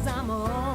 amor.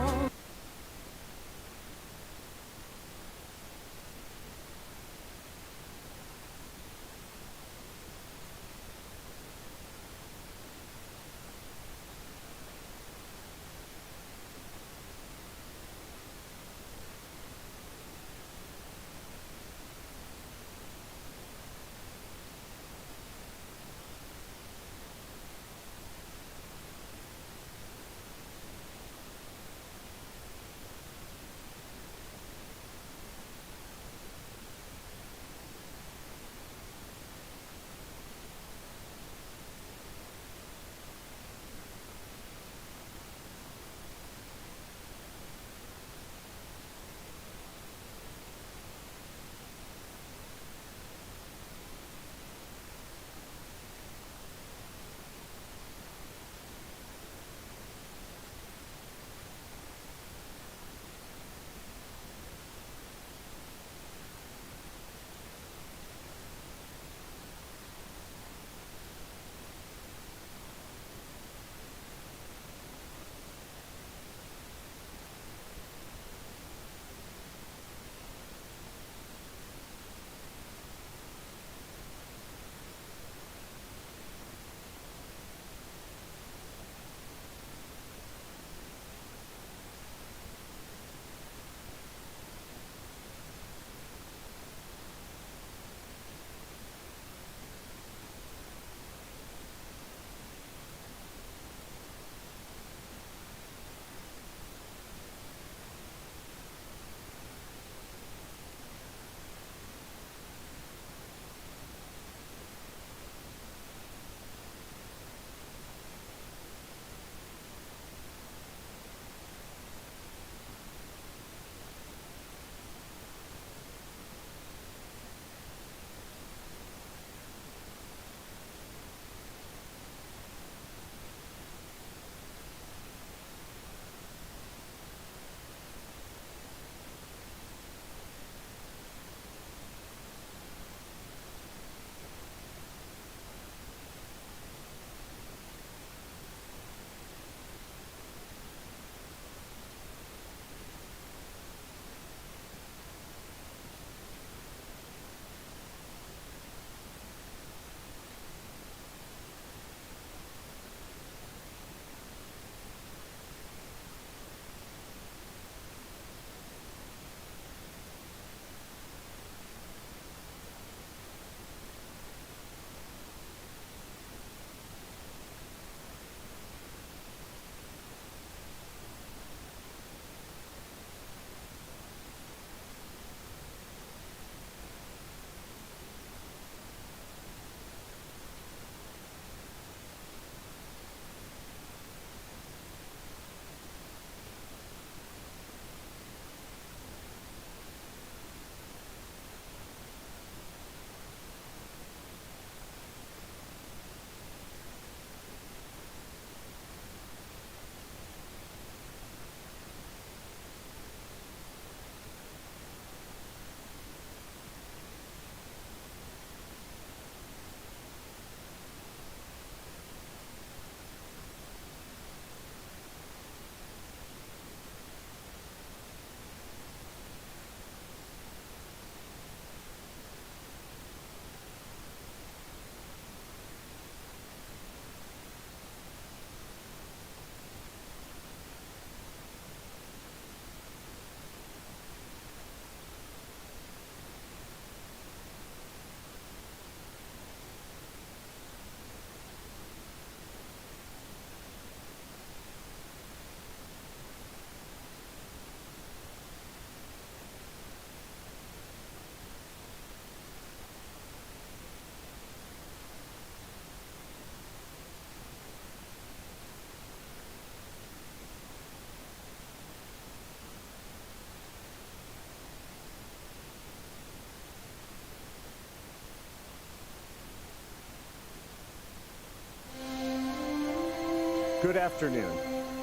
Good afternoon.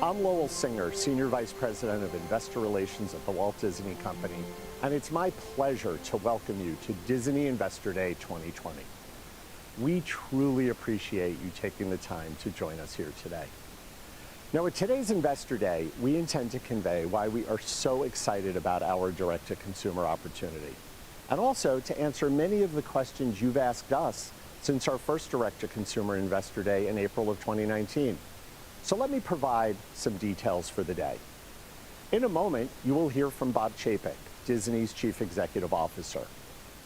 I'm Lowell Singer, Senior Vice President of Investor Relations at the Walt Disney Company, and it's my pleasure to welcome you to Disney Investor Day 2020. We truly appreciate you taking the time to join us here today. Now, at today's Investor Day, we intend to convey why we are so excited about our direct-to-consumer opportunity, and also to answer many of the questions you've asked us since our first direct-to-consumer Investor Day in April of 2019. So let me provide some details for the day. In a moment, you will hear from Bob Chapek, Disney's Chief Executive Officer.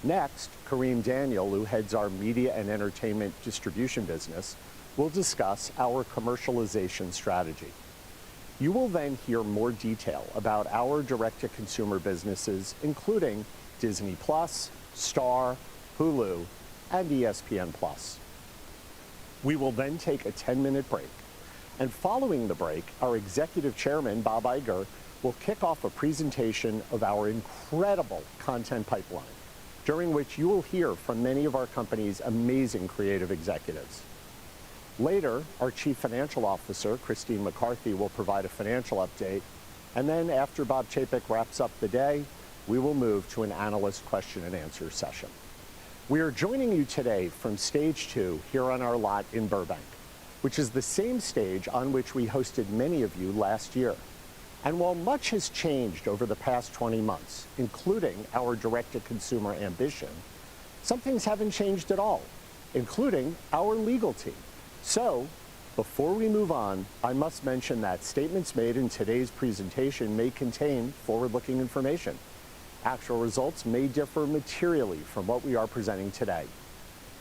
Next, Kareem Daniel, who heads our media and entertainment distribution business, will discuss our commercialization strategy. You will then hear more detail about our direct-to-consumer businesses, including Disney+, Star, Hulu, and ESPN+. We will then take a 10-minute break. And following the break, our Executive Chairman, Bob Iger, will kick off a presentation of our incredible content pipeline, during which you will hear from many of our company's amazing creative executives. Later, our Chief Financial Officer, Christine McCarthy, will provide a financial update. And then after Bob Chapek wraps up the day, we will move to an analyst question and answer session. We are joining you today from Stage 2 here on our lot in Burbank, which is the same stage on which we hosted many of you last year. And while much has changed over the past 20 months, including our direct-to-consumer ambition, some things haven't changed at all, including our legal team. So, before we move on, I must mention that statements made in today's presentation may contain forward-looking information. Actual results may differ materially from what we are presenting today.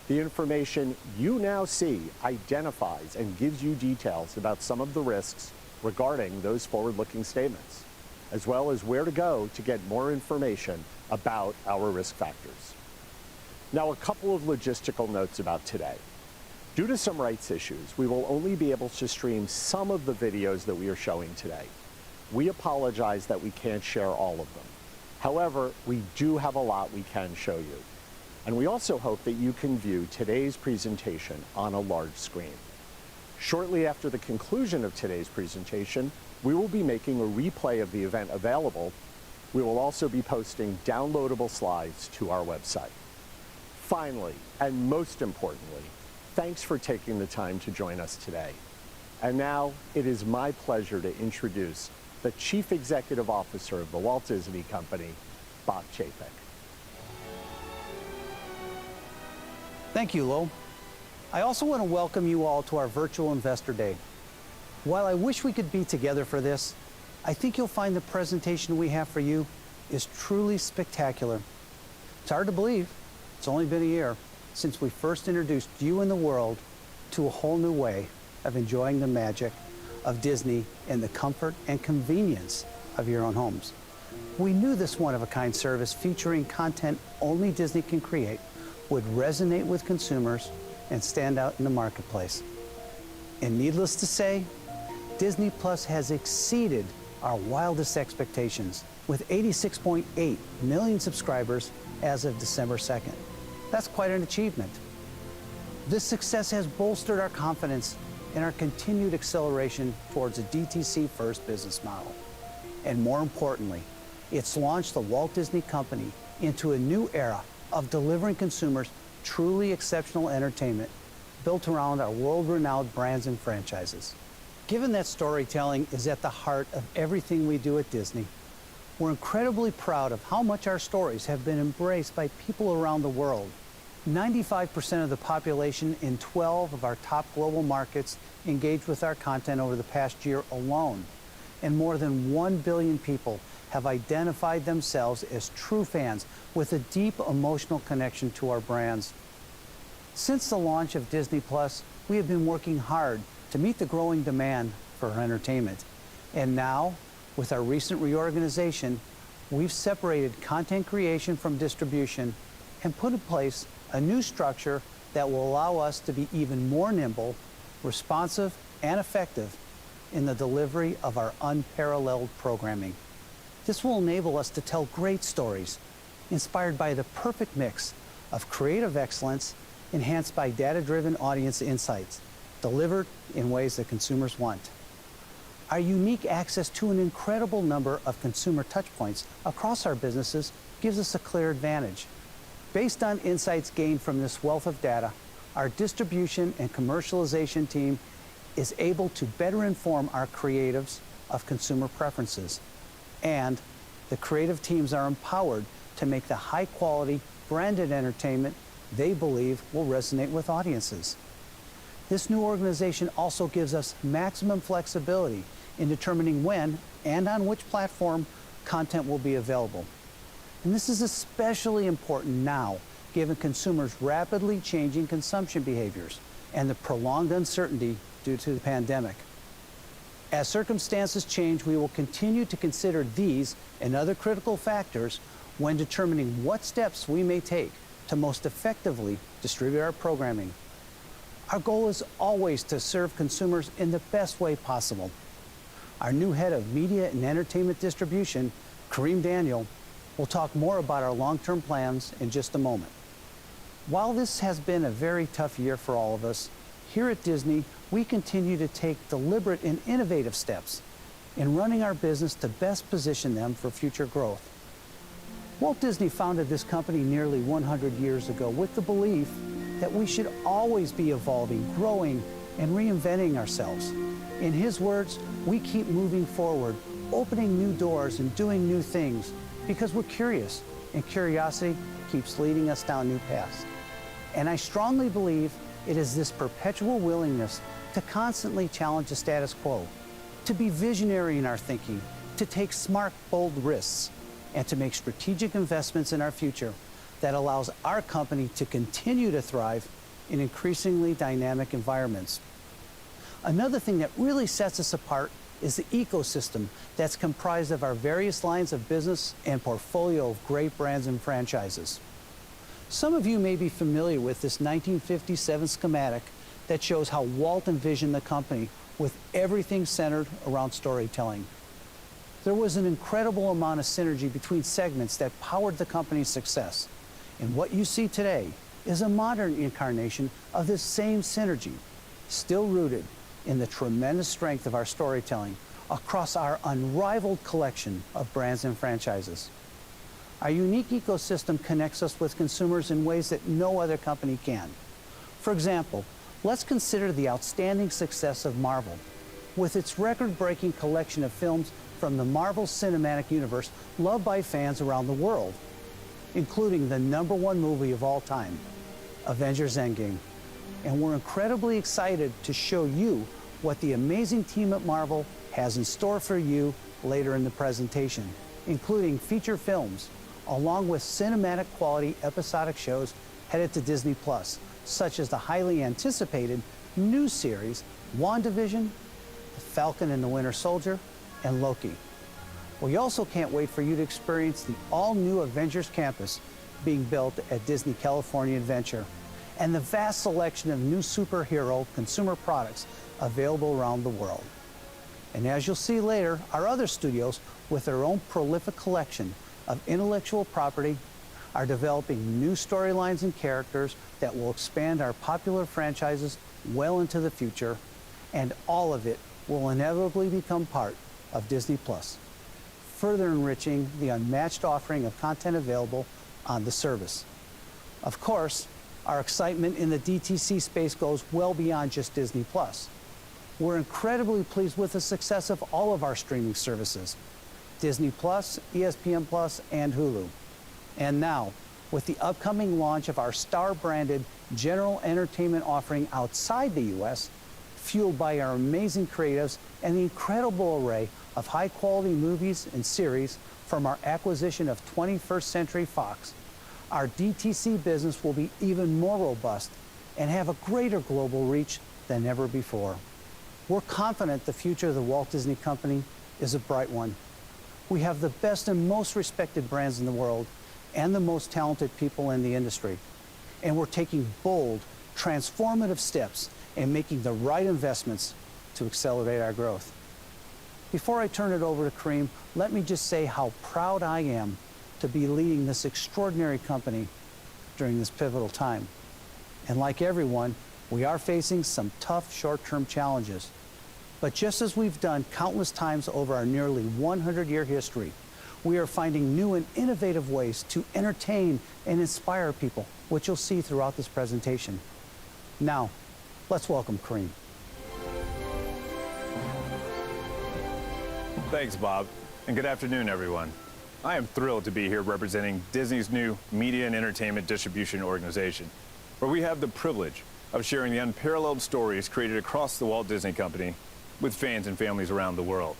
The information you now see identifies and gives you details about some of the risks regarding those forward-looking statements, as well as where to go to get more information about our risk factors. Now, a couple of logistical notes about today. Due to some rights issues, we will only be able to stream some of the videos that we are showing today. We apologize that we can't share all of them. However, we do have a lot we can show you. And we also hope that you can view today's presentation on a large screen. Shortly after the conclusion of today's presentation, we will be making a replay of the event available. We will also be posting downloadable slides to our website. Finally, and most importantly, thanks for taking the time to join us today. And now it is my pleasure to introduce the Chief Executive Officer of the Walt Disney Company, Bob Chapek. Thank you, Lowell. I also want to welcome you all to our virtual Investor Day. While I wish we could be together for this, I think you'll find the presentation we have for you is truly spectacular. It's hard to believe. It's only been a year since we first introduced you and the world to a whole new way of enjoying the magic of Disney and the comfort and convenience of your own homes. We knew this one-of-a-kind service featuring content only Disney can create would resonate with consumers and stand out in the marketplace. And needless to say, Disney Plus has exceeded our wildest expectations with 86.8 million subscribers as of December 2nd. That's quite an achievement. This success has bolstered our confidence in our continued acceleration towards a DTC-first business model. And more importantly, it's launched the Walt Disney Company into a new era of delivering consumers truly exceptional entertainment built around our world-renowned brands and franchises. Given that storytelling is at the heart of everything we do at Disney, we're incredibly proud of how much our stories have been embraced by people around the world. 95% of the population in 12 of our top global markets engaged with our content over the past year alone, and more than 1 billion people have identified themselves as true fans with a deep emotional connection to our brands. Since the launch of Disney Plus, we have been working hard to meet the growing demand for entertainment. And now, with our recent reorganization, we've separated content creation from distribution and put in place a new structure that will allow us to be even more nimble, responsive, and effective in the delivery of our unparalleled programming. This will enable us to tell great stories, inspired by the perfect mix of creative excellence enhanced by data-driven audience insights, delivered in ways that consumers want. Our unique access to an incredible number of consumer touchpoints across our businesses gives us a clear advantage. Based on insights gained from this wealth of data, our distribution and commercialization team is able to better inform our creatives of consumer preferences. And the creative teams are empowered to make the high-quality, branded entertainment they believe will resonate with audiences. This new organization also gives us maximum flexibility in determining when and on which platform content will be available. And this is especially important now, given consumers' rapidly changing consumption behaviors and the prolonged uncertainty due to the pandemic. As circumstances change, we will continue to consider these and other critical factors when determining what steps we may take to most effectively distribute our programming. Our goal is always to serve consumers in the best way possible. Our new head of media and entertainment distribution, Kareem Daniel, will talk more about our long-term plans in just a moment. While this has been a very tough year for all of us, here at Disney, we continue to take deliberate and innovative steps in running our business to best position them for future growth. Walt Disney founded this company nearly 100 years ago with the belief that we should always be evolving, growing, and reinventing ourselves. In his words, we keep moving forward, opening new doors and doing new things because we're curious, and curiosity keeps leading us down new paths. And I strongly believe it is this perpetual willingness to constantly challenge the status quo, to be visionary in our thinking, to take smart, bold risks, and to make strategic investments in our future that allows our company to continue to thrive in increasingly dynamic environments. Another thing that really sets us apart is the ecosystem that's comprised of our various lines of business and portfolio of great brands and franchises. Some of you may be familiar with this 1957 schematic that shows how Walt envisioned the company with everything centered around storytelling. There was an incredible amount of synergy between segments that powered the company's success. And what you see today is a modern incarnation of this same synergy, still rooted in the tremendous strength of our storytelling across our unrivaled collection of brands and franchises. Our unique ecosystem connects us with consumers in ways that no other company can. For example, let's consider the outstanding success of Marvel. With its record-breaking collection of films from the Marvel Cinematic Universe loved by fans around the world, including the #1 movie of all time, Avengers Endgame. And we're incredibly excited to show you what the amazing team at Marvel has in store for you later in the presentation, including feature films, along with cinematic quality episodic shows headed to Disney+, such as the highly anticipated new series, WandaVision, The Falcon and the Winter Soldier, and Loki. We also can't wait for you to experience the all-new Avengers Campus being built at Disney California Adventure, and the vast selection of new superhero consumer products available around the world. And as you'll see later, our other studios, with their own prolific collection of intellectual property, are developing new storylines and characters that will expand our popular franchises well into the future, and all of it will inevitably become part of Disney+, further enriching the unmatched offering of content available on the service. Of course, our excitement in the DTC space goes well beyond just Disney+. We're incredibly pleased with the success of all of our streaming services, Disney+, ESPN+, and Hulu. And now, with the upcoming launch of our Star-branded general entertainment offering outside the U.S., fueled by our amazing creatives and the incredible array of high-quality movies and series from our acquisition of 21st Century Fox, our DTC business will be even more robust and have a greater global reach than ever before. We're confident the future of the Walt Disney Company is a bright one. We have the best and most respected brands in the world and the most talented people in the industry. And we're taking bold, transformative steps and making the right investments to accelerate our growth. Before I turn it over to Kareem, let me just say how proud I am to be leading this extraordinary company during this pivotal time. And like everyone, we are facing some tough short-term challenges. But just as we've done countless times over our nearly 100-year history, we are finding new and innovative ways to entertain and inspire people, which you'll see throughout this presentation. Now, let's welcome Kareem. Thanks, Bob, and good afternoon, everyone. I am thrilled to be here representing Disney's new Media and Entertainment Distribution Organization, where we have the privilege of sharing the unparalleled stories created across the Walt Disney Company with fans and families around the world.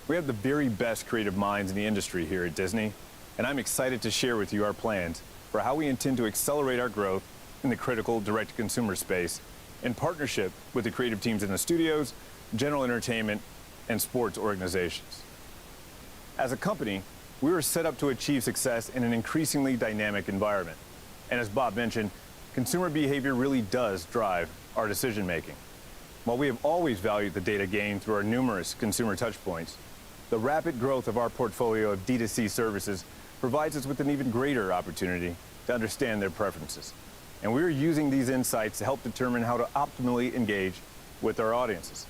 We have the very best creative minds in the industry here at Disney, and I'm excited to share with you our plans for how we intend to accelerate our growth in the critical direct-to-consumer space in partnership with the creative teams in the studios, general entertainment, and sports organizations. As a company, we were set up to achieve success in an increasingly dynamic environment. And as Bob mentioned, consumer behavior really does drive our decision-making. While we have always valued the data gained through our numerous consumer touchpoints, the rapid growth of our portfolio of D2C services provides us with an even greater opportunity to understand their preferences. And we're using these insights to help determine how to optimally engage with our audiences.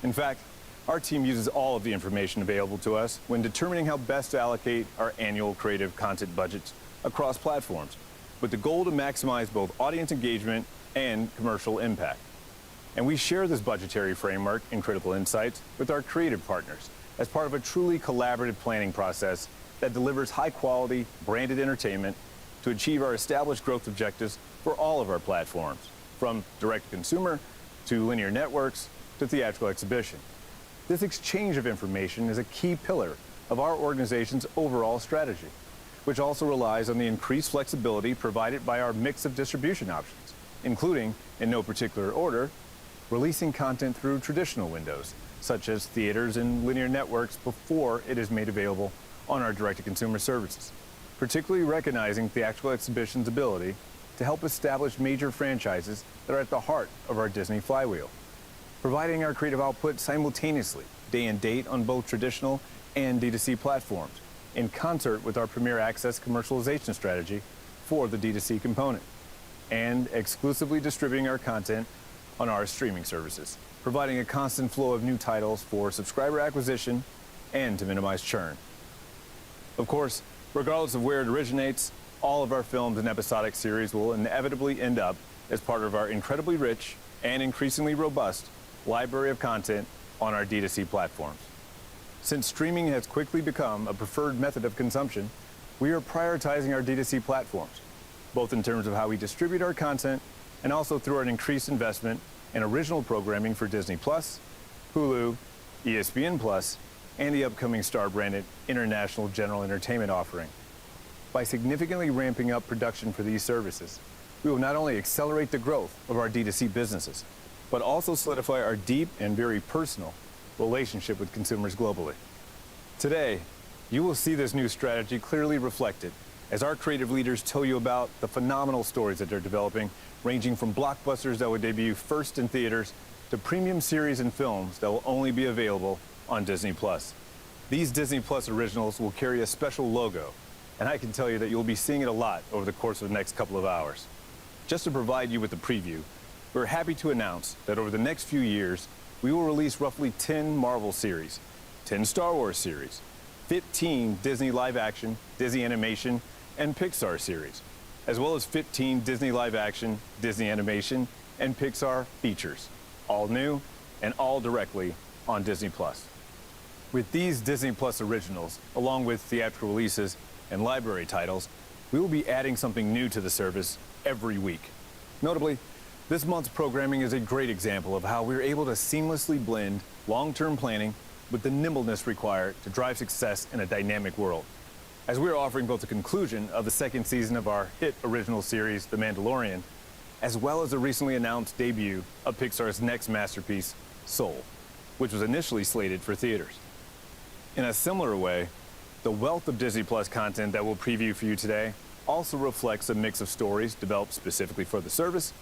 In fact, our team uses all of the information available to us when determining how best to allocate our annual creative content budgets across platforms, with the goal to maximize both audience engagement and commercial impact. And we share this budgetary framework and critical insights with our creative partners as part of a truly collaborative planning process that delivers high-quality, branded entertainment to achieve our established growth objectives for all of our platforms, from direct-to-consumer to linear networks to theatrical exhibition. This exchange of information is a key pillar of our organization's overall strategy, which also relies on the increased flexibility provided by our mix of distribution options, including, in no particular order, releasing content through traditional windows, such as theaters and linear networks, before it is made available on our direct-to-consumer services, particularly recognizing theatrical exhibition's ability to help establish major franchises that are at the heart of our Disney flywheel, providing our creative output simultaneously, day and date, on both traditional and D2C platforms, in concert with our Premier Access commercialization strategy for the D2C component, and exclusively distributing our content on our streaming services, providing a constant flow of new titles for subscriber acquisition and to minimize churn. Of course, regardless of where it originates, all of our films and episodic series will inevitably end up as part of our incredibly rich and increasingly robust library of content on our D2C platforms. Since streaming has quickly become a preferred method of consumption, we are prioritizing our D2C platforms, both in terms of how we distribute our content and also through an increased investment in original programming for Disney+, Hulu, ESPN+, and the upcoming Star-branded international general entertainment offering. By significantly ramping up production for these services, we will not only accelerate the growth of our D2C businesses, but also solidify our deep and very personal relationship with consumers globally. Today, you will see this new strategy clearly reflected as our creative leaders tell you about the phenomenal stories that they're developing, ranging from blockbusters that will debut first in theaters to premium series and films that will only be available on Disney+. These Disney+ originals will carry a special logo, and I can tell you that you'll be seeing it a lot over the course of the next couple of hours. Just to provide you with a preview, we're happy to announce that over the next few years, we will release roughly 10 Marvel series, 10 Star Wars series, 15 Disney live-action, Disney animation, and Pixar series, as well as 15 Disney live-action, Disney animation, and Pixar features, all new and all directly on Disney+. With these Disney+ originals, along with theatrical releases and library titles, we will be adding something new to the service every week. Notably, this month's programming is a great example of how we're able to seamlessly blend long-term planning with the nimbleness required to drive success in a dynamic world. As we're offering both the conclusion of the second season of our hit original series, The Mandalorian, as well as the recently announced debut of Pixar's next masterpiece, Soul, which was initially slated for theaters. In a similar way, the wealth of Disney+ content that we'll preview for you today also reflects a mix of stories developed specifically for the service,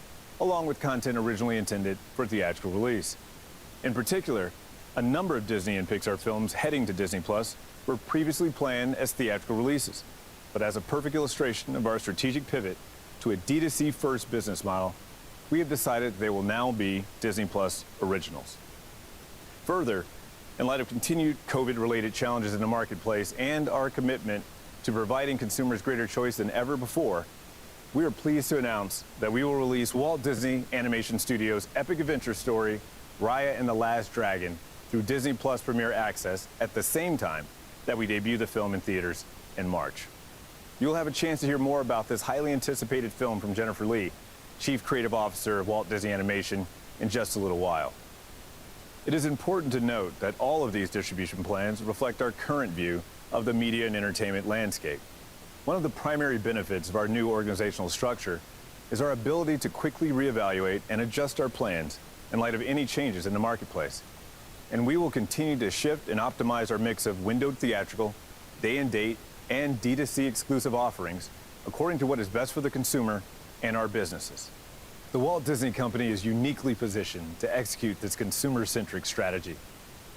along with content originally intended for theatrical release. In particular, a number of Disney and Pixar films heading to Disney+ were previously planned as theatrical releases, but as a perfect illustration of our strategic pivot to a D2C first business model, we have decided they will now be Disney+ originals. Further, in light of continued COVID-related challenges in the marketplace and our commitment to providing consumers greater choice than ever before, we are pleased to announce that we will release Walt Disney Animation Studios' epic adventure story, Raya and the Last Dragon, through Disney Plus Premier Access at the same time that we debut the film in theaters in March. You'll have a chance to hear more about this highly anticipated film from Jennifer Lee, Chief Creative Officer of Walt Disney Animation, in just a little while. It is important to note that all of these distribution plans reflect our current view of the media and entertainment landscape. One of the primary benefits of our new organizational structure is our ability to quickly reevaluate and adjust our plans in light of any changes in the marketplace. And we will continue to shift and optimize our mix of windowed theatrical, day and date, and D2C exclusive offerings according to what is best for the consumer and our businesses. The Walt Disney Company is uniquely positioned to execute this consumer-centric strategy.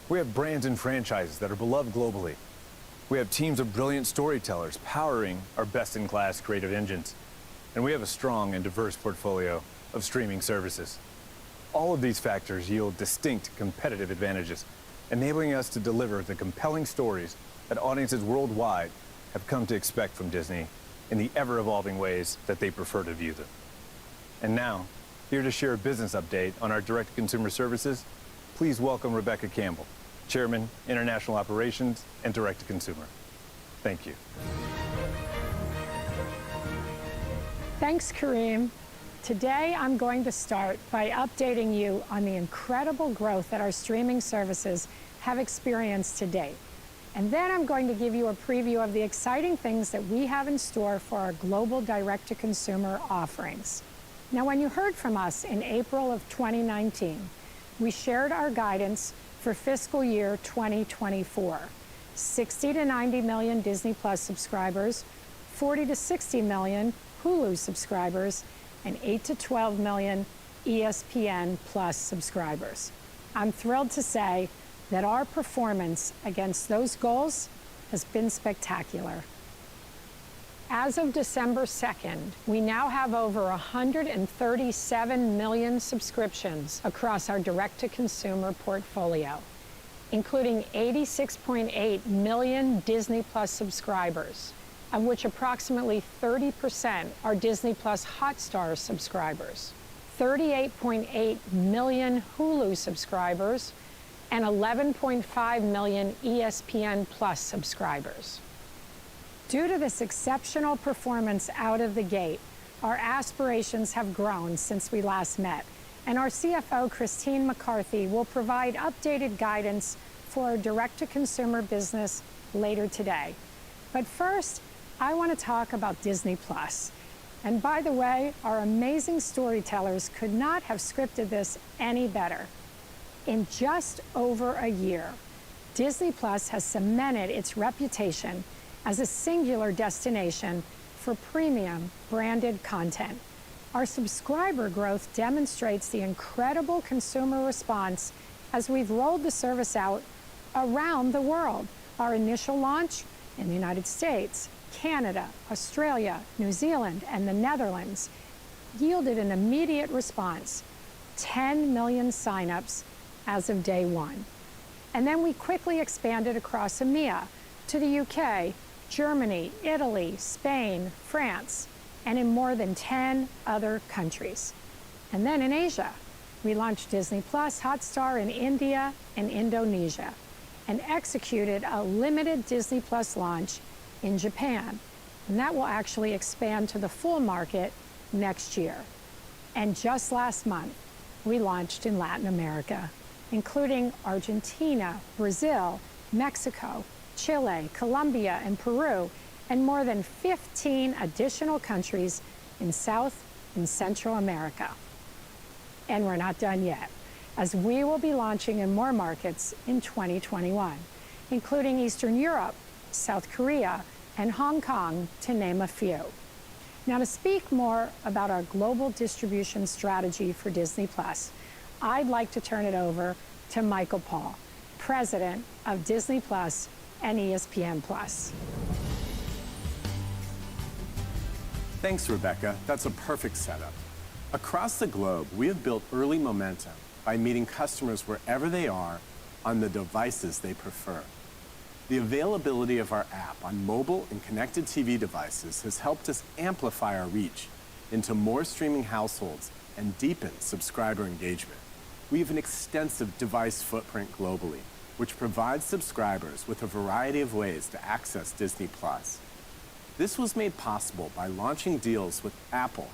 We have brands and franchises that are beloved globally. We have teams of brilliant storytellers powering our best-in-class creative engines. And we have a strong and diverse portfolio of streaming services. All of these factors yield distinct competitive advantages, enabling us to deliver the compelling stories that audiences worldwide have come to expect from Disney in the ever-evolving ways that they prefer to view them. And now, here to share a business update on our direct-to-consumer services, please welcome Rebecca Campbell, Chairman, International Operations and Direct-to-Consumer. Thank you. Thanks, Kareem. Today, I'm going to start by updating you on the incredible growth that our streaming services have experienced to date. And then I'm going to give you a preview of the exciting things that we have in store for our global direct-to-consumer offerings. Now, when you heard from us in April of 2019, we shared our guidance for fiscal year 2024. 60 to 90 million Disney Plus subscribers, 40 to 60 million Hulu subscribers, and 8 to 12 million ESPN Plus subscribers. I'm thrilled to say that our performance against those goals has been spectacular. As of December 2nd, we now have over 137 million subscriptions across our direct-to-consumer portfolio, including 86.8 million Disney Plus subscribers, of which approximately 30% are Disney Plus Hotstar subscribers, 38.8 million Hulu subscribers, and 11.5 million ESPN Plus subscribers. Due to this exceptional performance out of the gate, our aspirations have grown since we last met, and our CFO, Christine McCarthy, will provide updated guidance for our direct-to-consumer business later today. But first, I want to talk about Disney Plus. And by the way, our amazing storytellers could not have scripted this any better. In just over a year, Disney Plus has cemented its reputation as a singular destination for premium branded content. Our subscriber growth demonstrates the incredible consumer response as we've rolled the service out around the world. Our initial launch in the United States, Canada, Australia, New Zealand, and the Netherlands yielded an immediate response, 10 million signups as of day one. And then we quickly expanded across EMEA to the UK, Germany, Italy, Spain, France, and in more than 10 other countries. And then in Asia, we launched Disney Plus Hotstar in India and Indonesia, and executed a limited Disney Plus launch in Japan. And that will actually expand to the full market next year. And just last month, we launched in Latin America, including Argentina, Brazil, Mexico, Chile, Colombia, and Peru, and more than 15 additional countries in South and Central America. And we're not done yet, as we will be launching in more markets in 2021, including Eastern Europe, South Korea, and Hong Kong, to name a few. Now, to speak more about our global distribution strategy for Disney Plus, I'd like to turn it over to Michael Paul, President of Disney Plus and ESPN Plus. Thanks, Rebecca. That's a perfect setup. Across the globe, we have built early momentum by meeting customers wherever they are on the devices they prefer. The availability of our app on mobile and connected TV devices has helped us amplify our reach into more streaming households and deepen subscriber engagement. we have an extensive device footprint globally, which provides subscribers with a variety of ways to access Disney+. This was made possible by launching deals with Apple,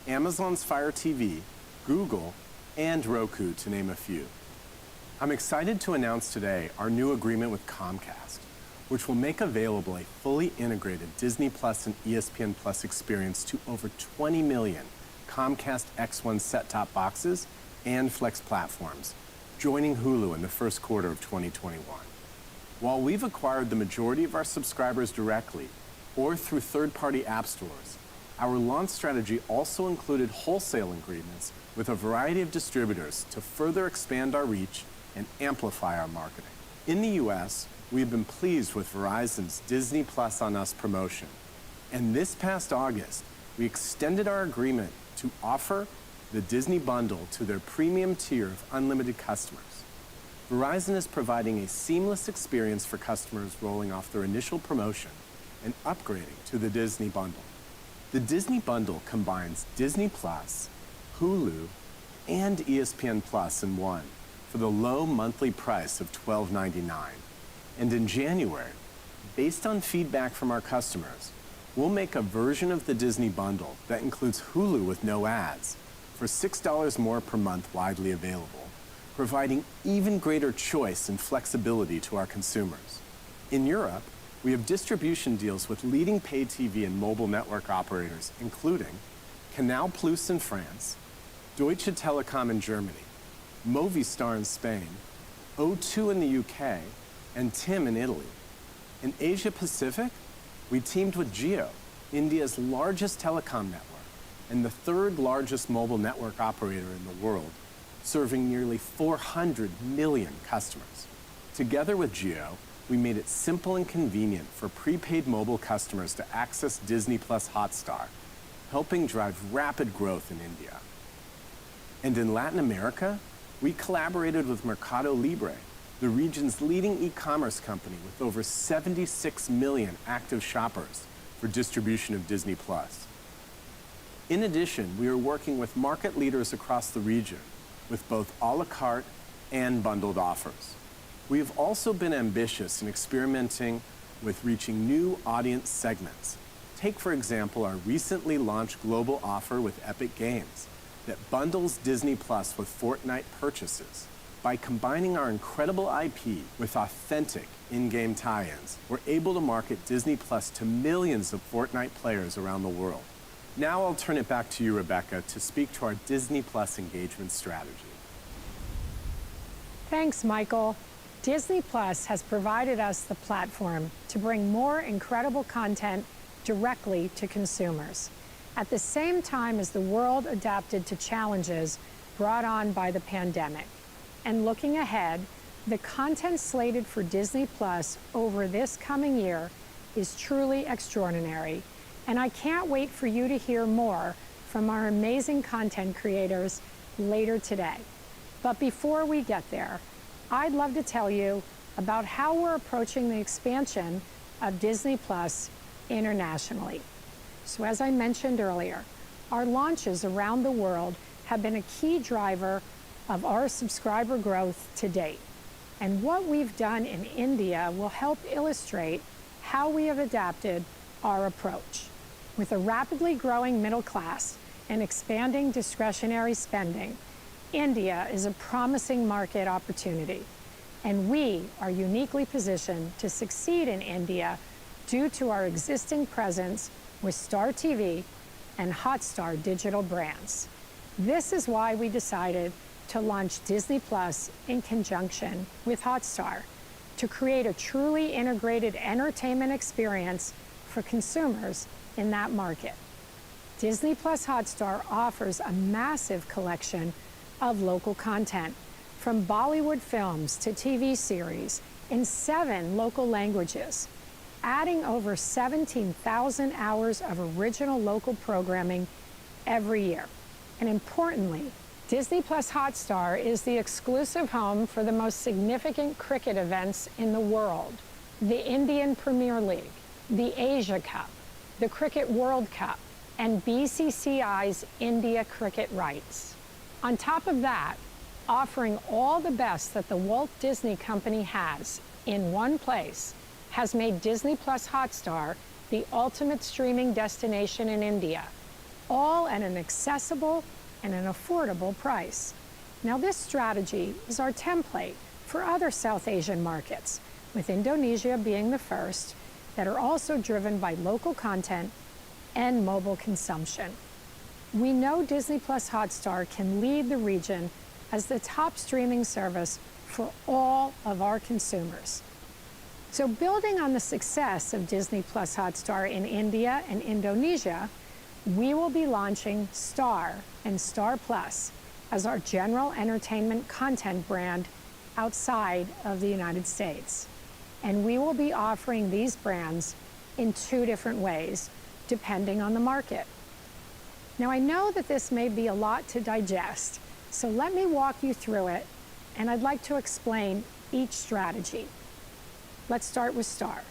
Amazon's Fire TV, Google, and Roku, to name a few. I'm excited to announce today our new agreement with Comcast, which will make available a fully integrated Disney Plus and ESPN Plus experience to over 20 million Comcast X1 set-top boxes and Flex platforms, joining Hulu in the first quarter of 2021. While we've acquired the majority of our subscribers directly or through third-party app stores, our launch strategy also included wholesale agreements with a variety of distributors to further expand our reach and amplify our marketing. In the US, we have been pleased with Verizon's Disney Plus on Us promotion, and this past August, we extended our agreement to offer the Disney Bundle to their premium tier of unlimited customers. Verizon is providing a seamless experience for customers rolling off their initial promotion and upgrading to the Disney Bundle. The Disney Bundle combines Disney Plus, Hulu, and ESPN Plus in one for the low monthly price of $12.99. And in January, based on feedback from our customers, we'll make a version of the Disney Bundle that includes Hulu with no ads for $6 more per month, widely available, providing even greater choice and flexibility to our consumers. In Europe, we have distribution deals with leading pay TV and mobile network operators, including Canal Plus in France, Deutsche Telekom in Germany, Movistar in Spain, O2 in the UK, and TIM in Italy. In Asia Pacific, we teamed with Jio, India's largest telecom network and the third largest mobile network operator in the world, serving nearly 400 million customers. Together with Jio, we made it simple and convenient for prepaid mobile customers to access Disney Plus Hotstar, helping drive rapid growth in India. And in Latin America, we collaborated with Mercado Libre, the region's leading e-commerce company with over 76 million active shoppers, for distribution of Disney Plus. In addition, we are working with market leaders across the region with both a la carte and bundled offers. We have also been ambitious in experimenting with reaching new audience segments. Take, for example, our recently launched global offer with Epic Games that bundles Disney Plus with Fortnite purchases. By combining our incredible IP with authentic in-game tie-ins, we're able to market Disney Plus to millions of Fortnite players around the world. Now I'll turn it back to you, Rebecca, to speak to our Disney Plus engagement strategy. Thanks, Michael. Disney Plus has provided us the platform to bring more incredible content directly to consumers, at the same time as the world adapted to challenges brought on by the pandemic. And looking ahead, the content slated for Disney Plus over this coming year is truly extraordinary. And I can't wait for you to hear more from our amazing content creators later today. But before we get there, I'd love to tell you about how we're approaching the expansion of Disney Plus internationally. So as I mentioned earlier, our launches around the world have been a key driver of our subscriber growth to date. And what we've done in India will help illustrate how we have adapted our approach. With a rapidly growing middle class and expanding discretionary spending, India is a promising market opportunity. And we are uniquely positioned to succeed in India due to our existing presence with Star TV and Hotstar digital brands. This is why we decided to launch Disney Plus in conjunction with Hotstar to create a truly integrated entertainment experience for consumers in that market. Disney Plus Hotstar offers a massive collection of local content, from Bollywood films to TV series in 7 local languages, adding over 17,000 hours of original local programming every year. And importantly, Disney Plus Hotstar is the exclusive home for the most significant cricket events in the world: the Indian Premier League, the Asia Cup, the Cricket World Cup, and BCCI's India cricket rights. On top of that, offering all the best that the Walt Disney Company has in one place has made Disney Plus Hotstar the ultimate streaming destination in India, all at an accessible and an affordable price. Now, this strategy is our template for other South Asian markets, with Indonesia being the first, that are also driven by local content and mobile consumption. We know Disney Plus Hotstar can lead the region as the top streaming service for all of our consumers. So, building on the success of Disney Plus Hotstar in India and Indonesia, we will be launching Star and Star Plus as our general entertainment content brand outside of the United States. And we will be offering these brands in two different ways, depending on the market. Now, I know that this may be a lot to digest, so let me walk you through it, and I'd like to explain each strategy. Let's start with Star.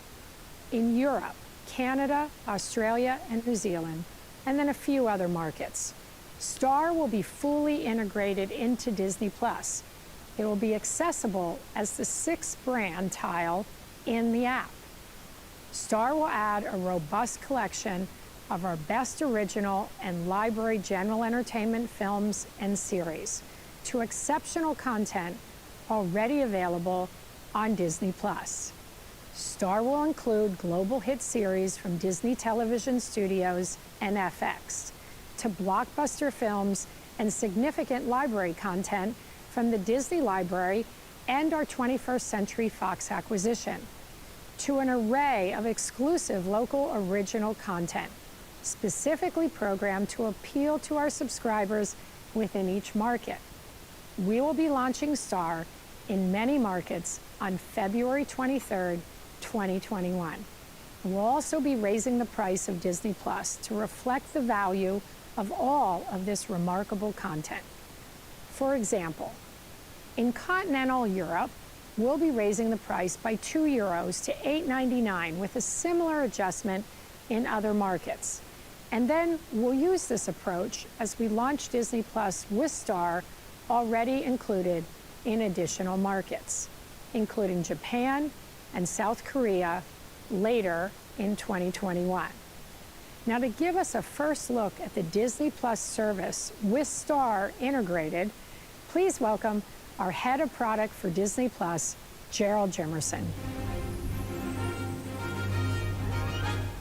In Europe, Canada, Australia, and New Zealand, and then a few other markets, Star will be fully integrated into Disney Plus. It will be accessible as the sixth brand tile in the app. Star will add a robust collection of our best original and library general entertainment films and series to exceptional content already available on Disney Plus. Star will include global hit series from Disney Television Studios and FX, to blockbuster films and significant library content from the Disney Library and our 21st Century Fox acquisition, to an array of exclusive local original content, specifically programmed to appeal to our subscribers within each market. We will be launching Star in many markets on February 23rd, 2021. We'll also be raising the price of Disney Plus to reflect the value of all of this remarkable content. For example, in continental Europe, we'll be raising the price by €2 to $8.99 with a similar adjustment in other markets. And then we'll use this approach as we launch Disney Plus with Star already included in additional markets, including Japan and South Korea later in 2021. Now, to give us a first look at the Disney Plus service with Star integrated, please welcome our head of product for Disney Plus, Gerald Jimerson.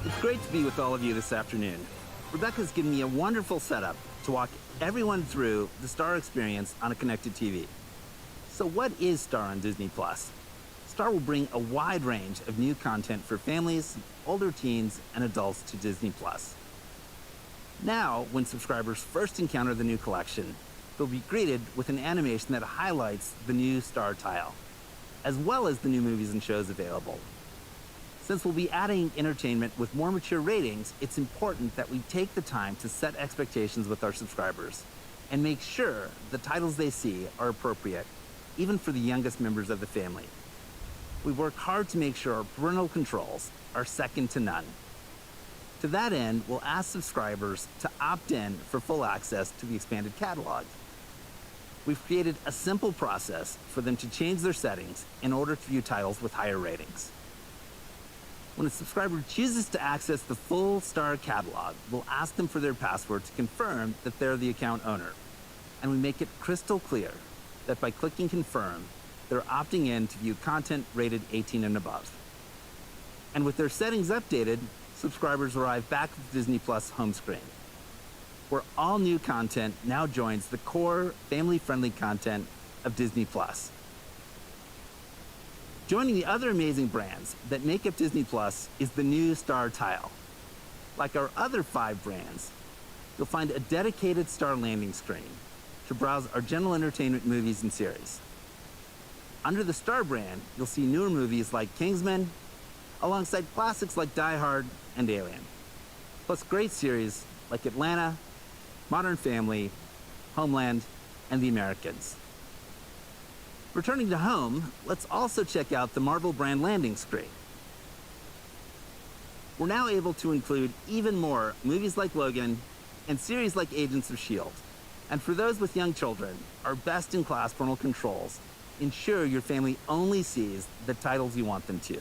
It's great to be with all of you this afternoon. Rebecca's given me a wonderful setup to walk everyone through the Star experience on a connected TV. So what is Star on Disney Plus? Star will bring a wide range of new content for families, older teens, and adults to Disney Plus. Now, when subscribers first encounter the new collection, they'll be greeted with an animation that highlights the new Star tile, as well as the new movies and shows available. Since we'll be adding entertainment with more mature ratings, it's important that we take the time to set expectations with our subscribers and make sure the titles they see are appropriate, even for the youngest members of the family. We work hard to make sure our parental controls are second to none. To that end, we'll ask subscribers to opt in for full access to the expanded catalog. We've created a simple process for them to change their settings in order to view titles with higher ratings. When a subscriber chooses to access the full Star catalog, we'll ask them for their password to confirm that they're the account owner. And we make it crystal clear that by clicking confirm, they're opting in to view content rated 18 and above. And with their settings updated, subscribers arrive back at the Disney Plus home screen, where all new content now joins the core family-friendly content of Disney Plus. Joining the other amazing brands that make up Disney Plus is the new Star tile. Like our other 5 brands, you'll find a dedicated Star landing screen to browse our general entertainment movies and series. Under the Star brand, you'll see newer movies like Kingsman, alongside classics like Die Hard and Alien, plus great series like Atlanta, Modern Family, Homeland, and The Americans. Returning to home, let's also check out the Marvel brand landing screen. We're now able to include even more movies like Logan and series like Agents of S.H.I.E.L.D., And for those with young children, our best-in-class parental controls ensure your family only sees the titles you want them to.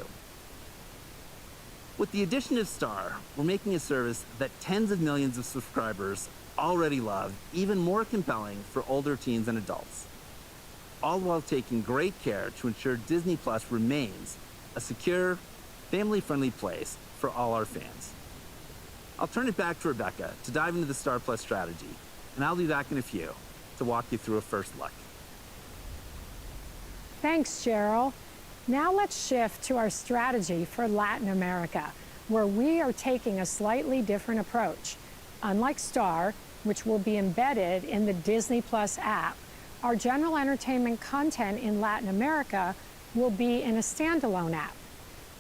With the addition of Star, we're making a service that tens of millions of subscribers already love even more compelling for older teens and adults, all while taking great care to ensure Disney Plus remains a secure, family-friendly place for all our fans. I'll turn it back to Rebecca to dive into the Star Plus strategy, and I'll be back in a few to walk you through a first look. Thanks, Cheryl. Now let's shift to our strategy for Latin America, where we are taking a slightly different approach. Unlike Star, which will be embedded in the Disney Plus app, our general entertainment content in Latin America will be in a standalone app.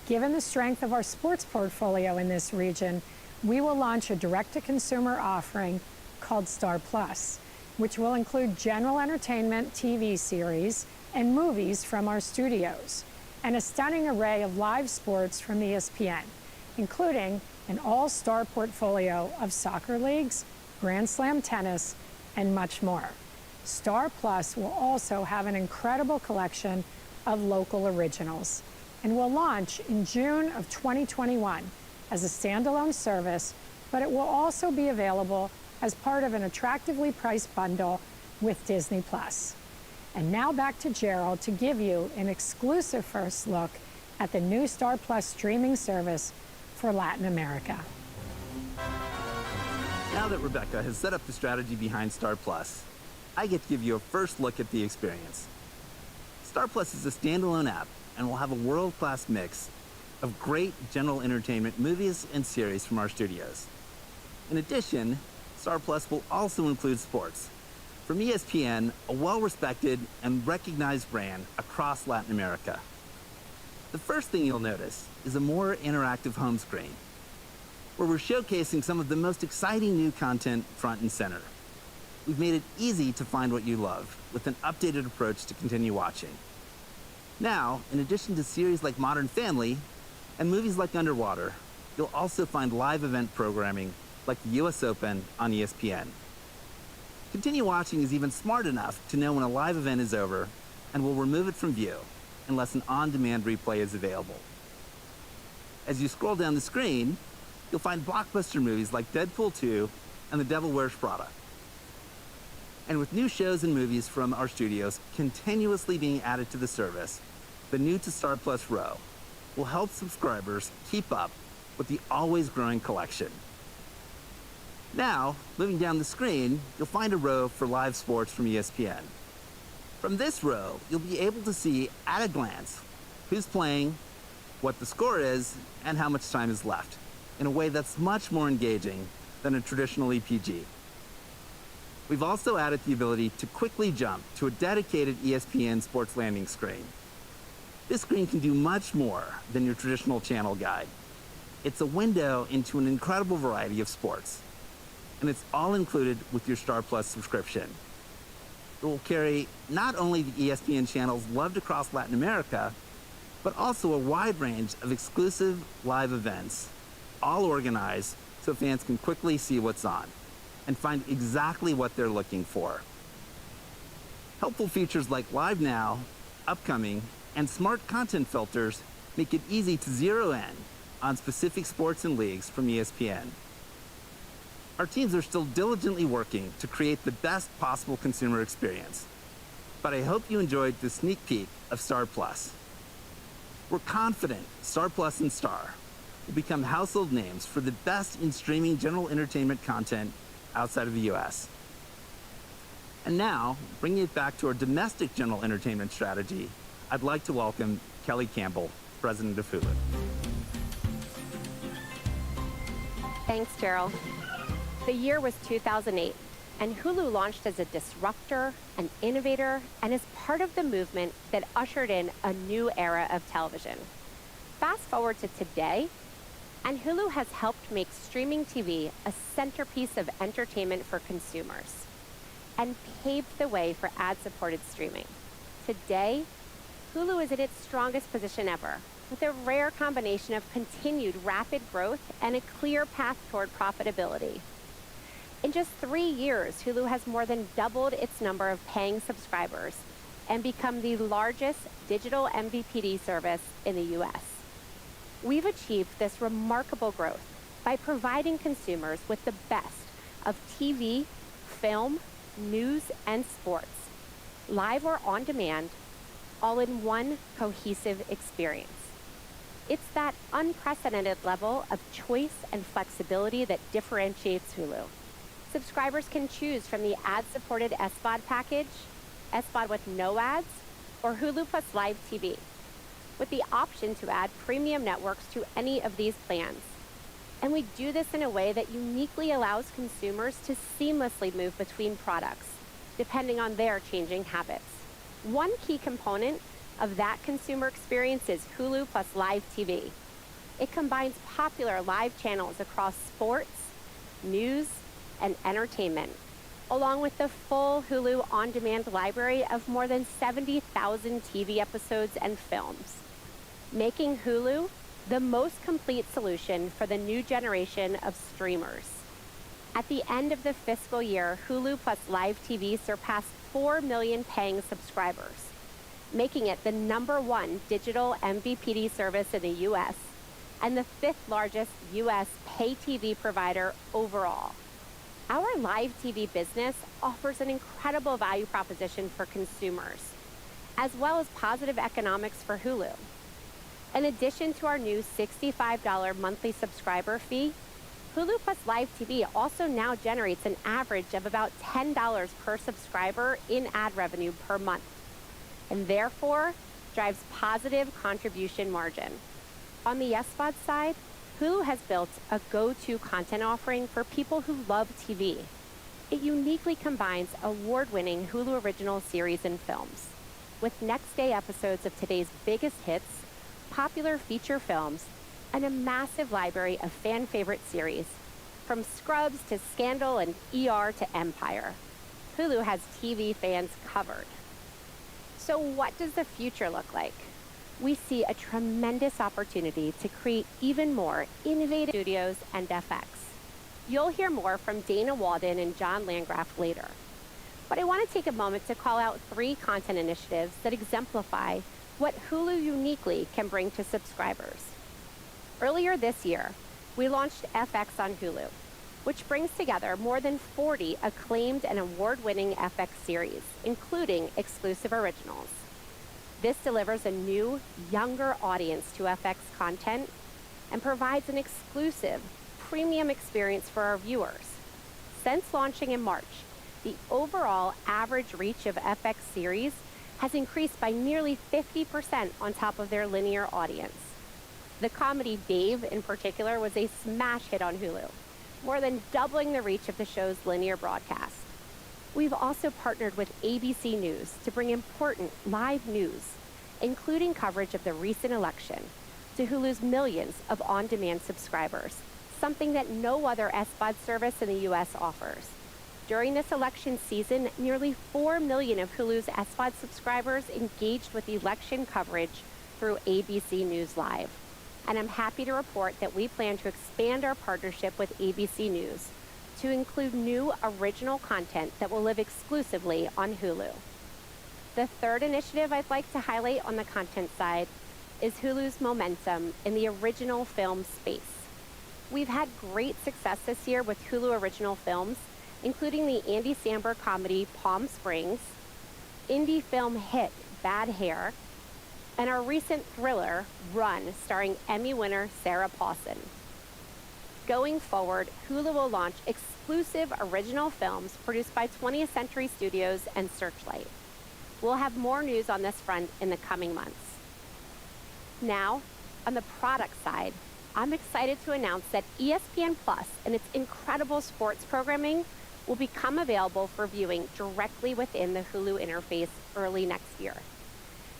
Given the strength of our sports portfolio in this region, we will launch a direct-to-consumer offering called Star Plus, which will include general entertainment TV series and movies from our studios, and a stunning array of live sports from ESPN, including an all-star portfolio of soccer leagues, Grand Slam tennis, and much more. Star Plus will also have an incredible collection of local originals and will launch in June of 2021 as a standalone service, but it will also be available as part of an attractively priced bundle with Disney Plus. And now back to Gerald to give you an exclusive first look at the new Star Plus streaming service for Latin America. Now that Rebecca has set up the strategy behind Star Plus, I get to give you a first look at the experience. Star Plus is a standalone app and will have a world-class mix of great general entertainment movies and series from our studios. In addition, Star Plus will also include sports from ESPN, a well-respected and recognized brand across Latin America. The first thing you'll notice is a more interactive home screen, where we're showcasing some of the most exciting new content front and center. We've made it easy to find what you love with an updated approach to continue watching. Now, in addition to series like Modern Family and movies like Underwater, you'll also find live event programming like the US Open on ESPN. Continue Watching is even smart enough to know when a live event is over and will remove it from view unless an on-demand replay is available. As you scroll down the screen, you'll find blockbuster movies like Deadpool 2 and The Devil Wears Prada. And with new shows and movies from our studios continuously being added to the service, the new to Star Plus row will help subscribers keep up with the always growing collection. Now, moving down the screen, you'll find a row for live sports from ESPN. From this row, you'll be able to see at a glance who's playing, what the score is, and how much time is left, in a way that's much more engaging than a traditional EPG. We've also added the ability to quickly jump to a dedicated ESPN sports landing screen. This screen can do much more than your traditional channel guide. It's a window into an incredible variety of sports, and it's all included with your Star Plus subscription. It will carry not only the ESPN channels loved across Latin America, but also a wide range of exclusive live events, all organized so fans can quickly see what's on and find exactly what they're looking for. Helpful features like Live Now, Upcoming, and smart content filters make it easy to zero in on specific sports and leagues from ESPN. Our teams are still diligently working to create the best possible consumer experience, but I hope you enjoyed this sneak peek of Star Plus. We're confident Star Plus and Star will become household names for the best in streaming general entertainment content outside of the US. And now, bringing it back to our domestic general entertainment strategy, I'd like to welcome Kelly Campbell, President of Hulu. Thanks, Gerald. The year was 2008, and Hulu launched as a disruptor, an innovator, and as part of the movement that ushered in a new era of television. Fast forward to today, and Hulu has helped make streaming TV a centerpiece of entertainment for consumers and paved the way for ad-supported streaming. Today, Hulu is in its strongest position ever, with a rare combination of continued rapid growth and a clear path toward profitability. In just 3 years, Hulu has more than doubled its number of paying subscribers and become the largest digital MVPD service in the US. We've achieved this remarkable growth by providing consumers with the best of TV, film, news, and sports, live or on demand, all in one cohesive experience. It's that unprecedented level of choice and flexibility that differentiates Hulu. Subscribers can choose from the ad-supported SVOD package, SVOD with no ads, or Hulu Plus Live TV, with the option to add premium networks to any of these plans. And we do this in a way that uniquely allows consumers to seamlessly move between products, depending on their changing habits. One key component of that consumer experience is Hulu Plus Live TV. It combines popular live channels across sports, news, and entertainment, along with the full Hulu on-demand library of more than 70,000 TV episodes and films, making Hulu the most complete solution for the new generation of streamers. At the end of the fiscal year, Hulu Plus Live TV surpassed 4 million paying subscribers, making it the #1 digital MVPD service in the US and the 5th largest US pay TV provider overall. Our live TV business offers an incredible value proposition for consumers, as well as positive economics for Hulu. In addition to our new $65 monthly subscriber fee, Hulu Plus Live TV also now generates an average of about $10 per subscriber in ad revenue per month, and therefore drives positive contribution margin. On the SVOD side, Hulu has built a go-to content offering for people who love TV. It uniquely combines award-winning Hulu original series and films, with next-day episodes of today's biggest hits, popular feature films, and a massive library of fan-favorite series, from Scrubs to Scandal and ER to Empire. Hulu has TV fans covered. So what does the future look like? We see a tremendous opportunity to create even more innovative studios and FX. You'll hear more from Dana Walden and John Landgraf later. But I want to take a moment to call out 3 content initiatives that exemplify what Hulu uniquely can bring to subscribers. Earlier this year, we launched FX on Hulu, which brings together more than 40 acclaimed and award-winning FX series, including exclusive originals. This delivers a new, younger audience to FX content and provides an exclusive, premium experience for our viewers. Since launching in March, the overall average reach of FX series has increased by nearly 50% on top of their linear audience. The comedy Dave, in particular, was a smash hit on Hulu, more than doubling the reach of the show's linear broadcast. We've also partnered with ABC News to bring important live news, including coverage of the recent election, to Hulu's millions of on-demand subscribers, something that no other SVOD service in the US offers. During this election season, nearly 4 million of Hulu's SVOD subscribers engaged with election coverage through ABC News Live. And I'm happy to report that we plan to expand our partnership with ABC News to include new original content that will live exclusively on Hulu. The third initiative I'd like to highlight on the content side is Hulu's momentum in the original film space. We've had great success this year with Hulu original films, including the Andy Samberg comedy Palm Springs, indie film hit Bad Hair, and our recent thriller Run, starring Emmy winner Sarah Paulson. Going forward, Hulu will launch exclusive original films produced by 20th Century Studios and Searchlight. We'll have more news on this front in the coming months. Now, on the product side, I'm excited to announce that ESPN Plus and its incredible sports programming will become available for viewing directly within the Hulu interface early next year.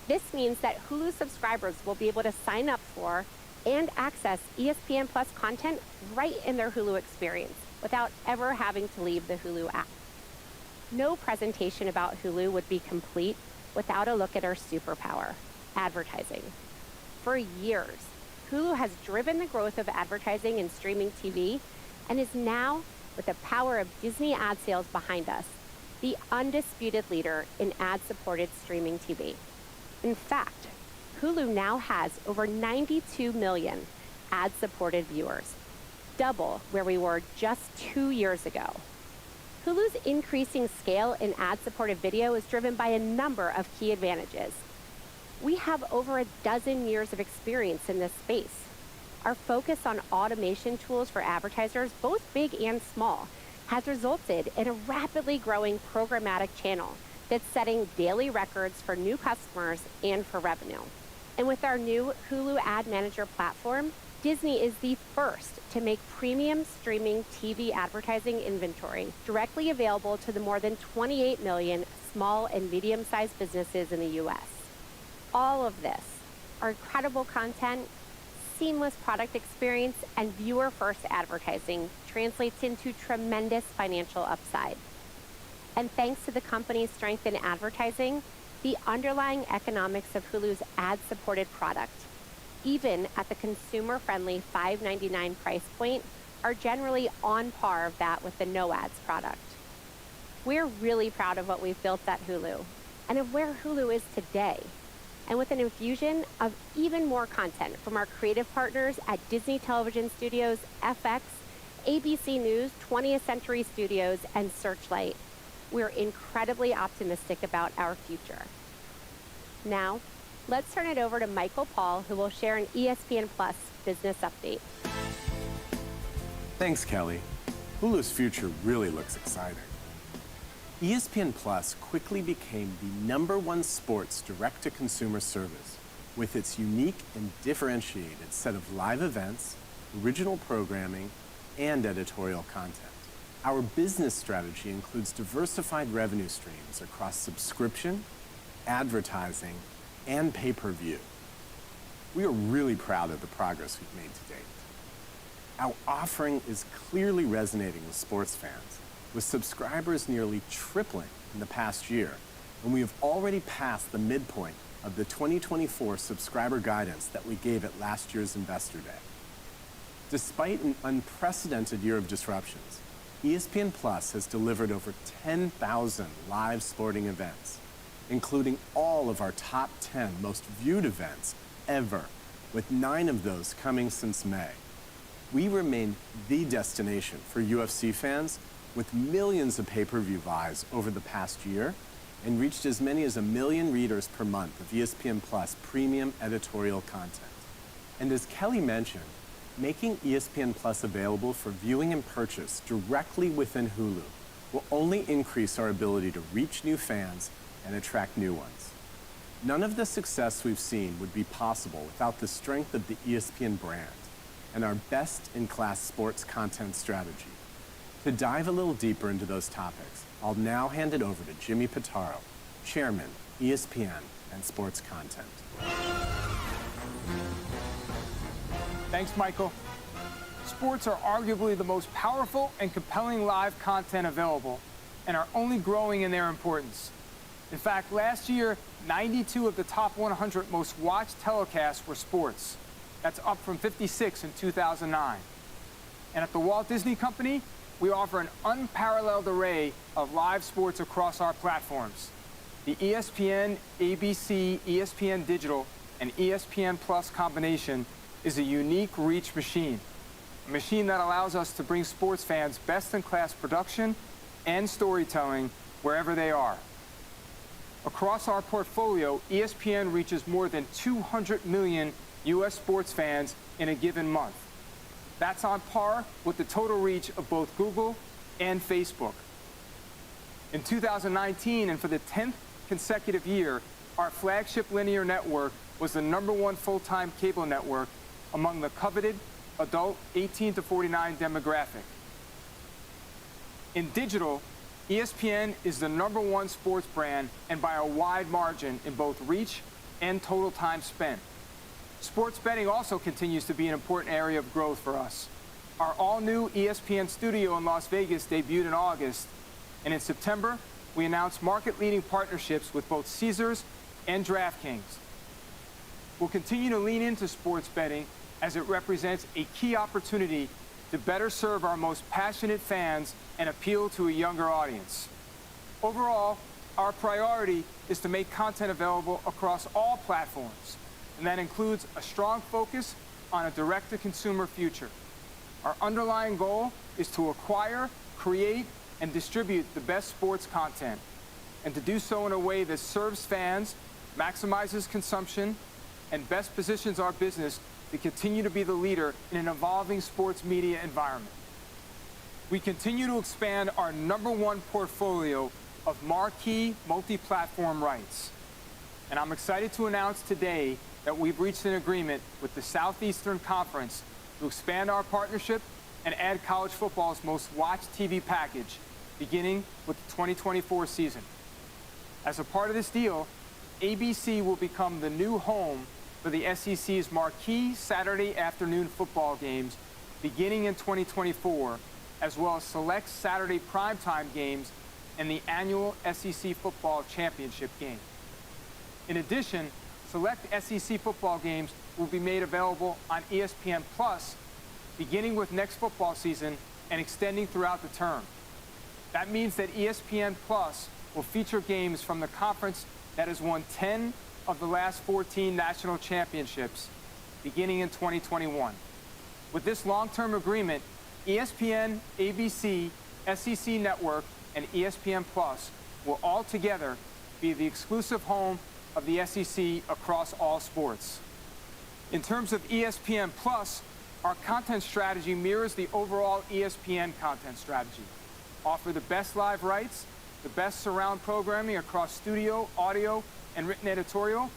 This means that Hulu subscribers will be able to sign up for and access ESPN Plus content right in their Hulu experience without ever having to leave the Hulu app. No presentation about Hulu would be complete without a look at our superpower, advertising. For years, Hulu has driven the growth of advertising in streaming TV and is now with the power of Disney ad sales behind us, the undisputed leader in ad-supported streaming TV. In fact, Hulu now has over 92 million ad-supported viewers, double where we were just 2 years ago. Hulu's increasing scale in ad-supported video is driven by a number of key advantages. We have over a dozen years of experience in this space. Our focus on automation tools for advertisers, both big and small, has resulted in a rapidly growing programmatic channel that's setting daily records for new customers and for revenue. And with our new Hulu Ad Manager platform, Disney is the first to make premium streaming TV advertising inventory directly available to the more than 28 million small and medium-sized businesses in the U.S. All of this, our incredible content, seamless product experience, and viewer-first advertising translates into tremendous financial upside. And thanks to the company's strength in advertising, the underlying economics of Hulu's ad-supported product, even at the consumer-friendly $5.99 price point, are generally on par of that with the no-ads product. We're really proud of what we've built at Hulu and of where Hulu is today. And with an infusion of even more content from our creative partners at Disney Television Studios, FX, ABC News, 20th Century Studios, and Searchlight, we're incredibly optimistic about our future. Now, let's turn it over to Michael Paul, who will share an ESPN Plus business update. Thanks, Kelly. Hulu's future really looks exciting. ESPN Plus quickly became the #1 sports direct-to-consumer service with its unique and differentiated set of live events, original programming, and editorial content. Our business strategy includes diversified revenue streams across subscription, advertising, and pay-per-view. We are really proud of the progress we've made to date. Our offering is clearly resonating with sports fans, with subscribers nearly tripling in the past year, and we have already passed the midpoint of the 2024 subscriber guidance that we gave at last year's Investor Day. Despite an unprecedented year of disruptions, ESPN Plus has delivered over 10,000 live sporting events, including all of our top 10 most viewed events ever, with 9 of those coming since May. We remain the destination for UFC fans, with millions of pay-per-view buys over the past year, and reached as many as 1 million readers per month of ESPN Plus premium editorial content. And as Kelly mentioned, making ESPN Plus available for viewing and purchase directly within Hulu will only increase our ability to reach new fans and attract new ones. None of the success we've seen would be possible without the strength of the ESPN brand and our best-in-class sports content strategy. To dive a little deeper into those topics, I'll now hand it over to Jimmy Pitaro, Chairman, ESPN and Sports Content. Thanks, Michael. Sports are arguably the most powerful and compelling live content available and are only growing in their importance. In fact, last year, 92 of the top 100 most watched telecasts were sports. That's up from 56 in 2009. And at the Walt Disney Company, we offer an unparalleled array of live sports across our platforms. The ESPN, ABC, ESPN Digital, and ESPN Plus combination is a unique reach machine, a machine that allows us to bring sports fans best-in-class production and storytelling wherever they are. Across our portfolio, ESPN reaches more than 200 million U.S. sports fans in a given month. That's on par with the total reach of both Google and Facebook. In 2019, and for the 10th consecutive year, our flagship linear network was the #1 full-time cable network among the coveted adult 18 to 49 demographic. In digital, ESPN is the #1 sports brand, and by a wide margin in both reach and total time spent. Sports betting also continues to be an important area of growth for us. Our all-new ESPN studio in Las Vegas debuted in August, and in September, we announced market-leading partnerships with both Caesars and DraftKings. We'll continue to lean into sports betting as it represents a key opportunity to better serve our most passionate fans and appeal to a younger audience. Overall, our priority is to make content available across all platforms, and that includes a strong focus on a direct-to-consumer future. Our underlying goal is to acquire, create, and distribute the best sports content, and to do so in a way that serves fans, maximizes consumption, and best positions our business to continue to be the leader in an evolving sports media environment. We continue to expand our #1 portfolio of marquee multi-platform rights. And I'm excited to announce today that we've reached an agreement with the Southeastern Conference to expand our partnership and add college football's most watched TV package, beginning with the 2024 season. As a part of this deal, ABC will become the new home for the SEC's marquee Saturday afternoon football games beginning in 2024, as well as select Saturday primetime games and the annual SEC Football Championship game. In addition, select SEC football games will be made available on ESPN Plus, beginning with next football season and extending throughout the term. That means that ESPN Plus will feature games from the conference that has won 10 of the last 14 national championships, beginning in 2021. With this long-term agreement, ESPN, ABC, SEC Network, and ESPN Plus will all together be the exclusive home of the SEC across all sports. In terms of ESPN Plus, our content strategy mirrors the overall ESPN content strategy. Offer the best live rights, the best surround programming across studio, audio, and written editorial,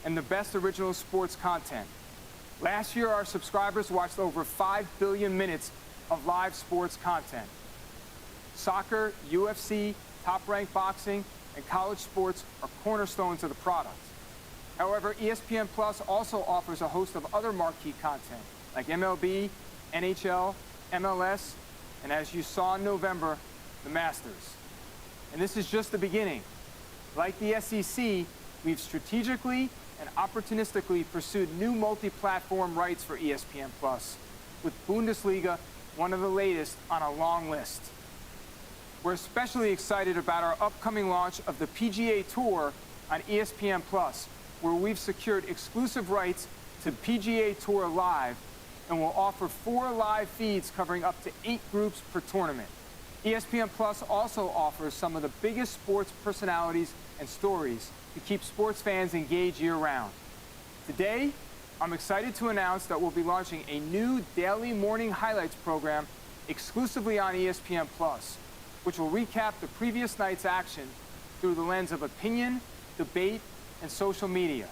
and the best original sports content. Last year, our subscribers watched over 5 billion minutes of live sports content. Soccer, UFC, top-ranked boxing, and college sports are cornerstones of the product. However, ESPN Plus also offers a host of other marquee content, like MLB, NHL, MLS, and as you saw in November, the Masters. And this is just the beginning. Like the SEC, we've strategically and opportunistically pursued new multi-platform rights for ESPN Plus, with Bundesliga one of the latest on a long list. We're especially excited about our upcoming launch of the PGA Tour on ESPN Plus, where we've secured exclusive rights to PGA Tour Live and will offer 4 live feeds covering up to 8 groups per tournament. ESPN Plus also offers some of the biggest sports personalities and stories to keep sports fans engaged year-round. Today, I'm excited to announce that we'll be launching a new daily morning highlights program exclusively on ESPN Plus, which will recap the previous night's action through the lens of opinion, debate, and social media.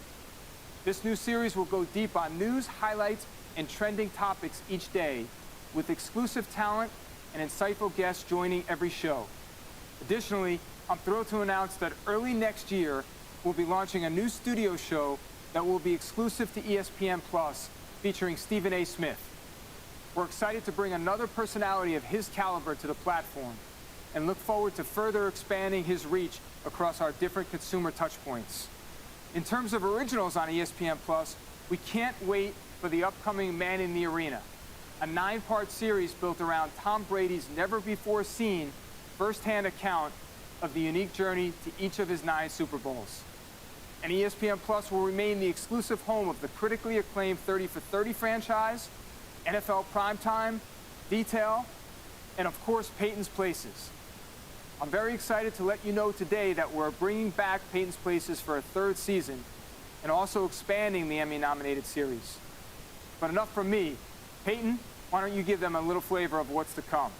This new series will go deep on news, highlights, and trending topics each day, with exclusive talent and insightful guests joining every show. Additionally, I'm thrilled to announce that early next year, we'll be launching a new studio show that will be exclusive to ESPN Plus, featuring Stephen A. Smith. We're excited to bring another personality of his caliber to the platform and look forward to further expanding his reach across our different consumer touchpoints. In terms of originals on ESPN Plus, we can't wait for the upcoming Man in the Arena, a 9-part series built around Tom Brady's never-before-seen first-hand account of the unique journey to each of his 9 Super Bowls. And ESPN Plus will remain the exclusive home of the critically acclaimed 30 for 30 franchise, NFL Primetime, Detail, and of course, Peyton's Places. I'm very excited to let you know today that we're bringing back Peyton's Places for a 3rd season and also expanding the Emmy-nominated series. But enough from me. Peyton, why don't you give them a little flavor of what's to come?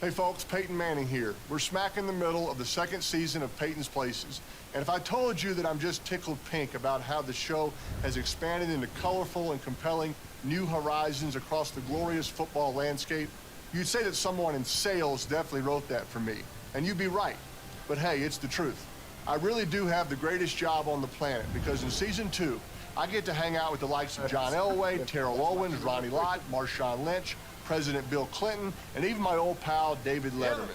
Hey folks, Peyton Manning here. We're smack in the middle of the 2nd season of Peyton's Places. And if I told you that I'm just tickled pink about how the show has expanded into colorful and compelling new horizons across the glorious football landscape, you'd say that someone in sales definitely wrote that for me. And you'd be right. But hey, it's the truth. I really do have the greatest job on the planet, because in season 2, I get to hang out with the likes of John Elway, Terrell Owens, Ronnie Lott, Marshawn Lynch, President Bill Clinton, and even my old pal David Letterman.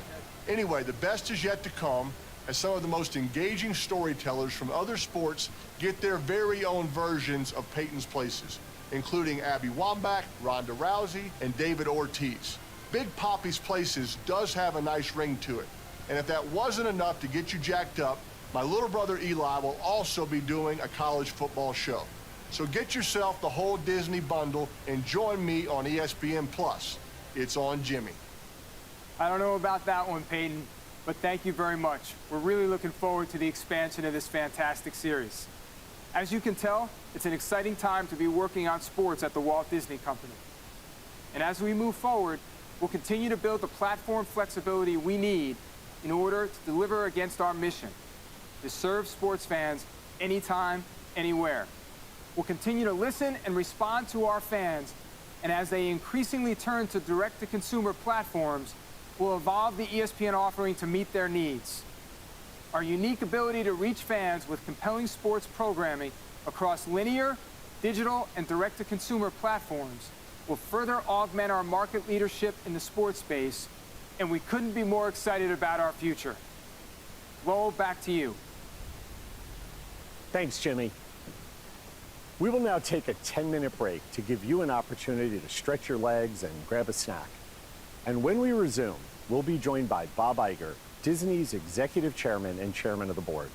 Anyway, the best is yet to come, as some of the most engaging storytellers from other sports get their very own versions of Peyton's Places. including Abby Wambach, Ronda Rousey, and David Ortiz. Big Papi's Places does have a nice ring to it. And if that wasn't enough to get you jacked up, my little brother Eli will also be doing a college football show. So get yourself the whole Disney bundle and join me on ESPN Plus. It's on Jimmy. I don't know about that one, Peyton, but thank you very much. We're really looking forward to the expansion of this fantastic series. As you can tell, it's an exciting time to be working on sports at the Walt Disney Company. And as we move forward, we'll continue to build the platform flexibility we need in order to deliver against our mission, to serve sports fans anytime, anywhere. We'll continue to listen and respond to our fans, and as they increasingly turn to direct-to-consumer platforms, we'll evolve the ESPN offering to meet their needs. Our unique ability to reach fans with compelling sports programming across linear, digital, and direct-to-consumer platforms will further augment our market leadership in the sports space, and we couldn't be more excited about our future. Lowell, back to you. Thanks, Jimmy. We will now take a 10-minute break to give you an opportunity to stretch your legs and grab a snack. And when we resume, we'll be joined by Bob Iger, Disney's executive chairman and chairman of the board.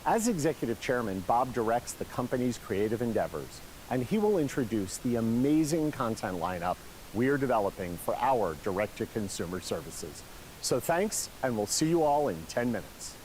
As executive chairman, Bob directs the company's creative endeavors, and he will introduce the amazing content lineup we are developing for our direct-to-consumer services. So thanks, and we'll see you all in 10 minutes.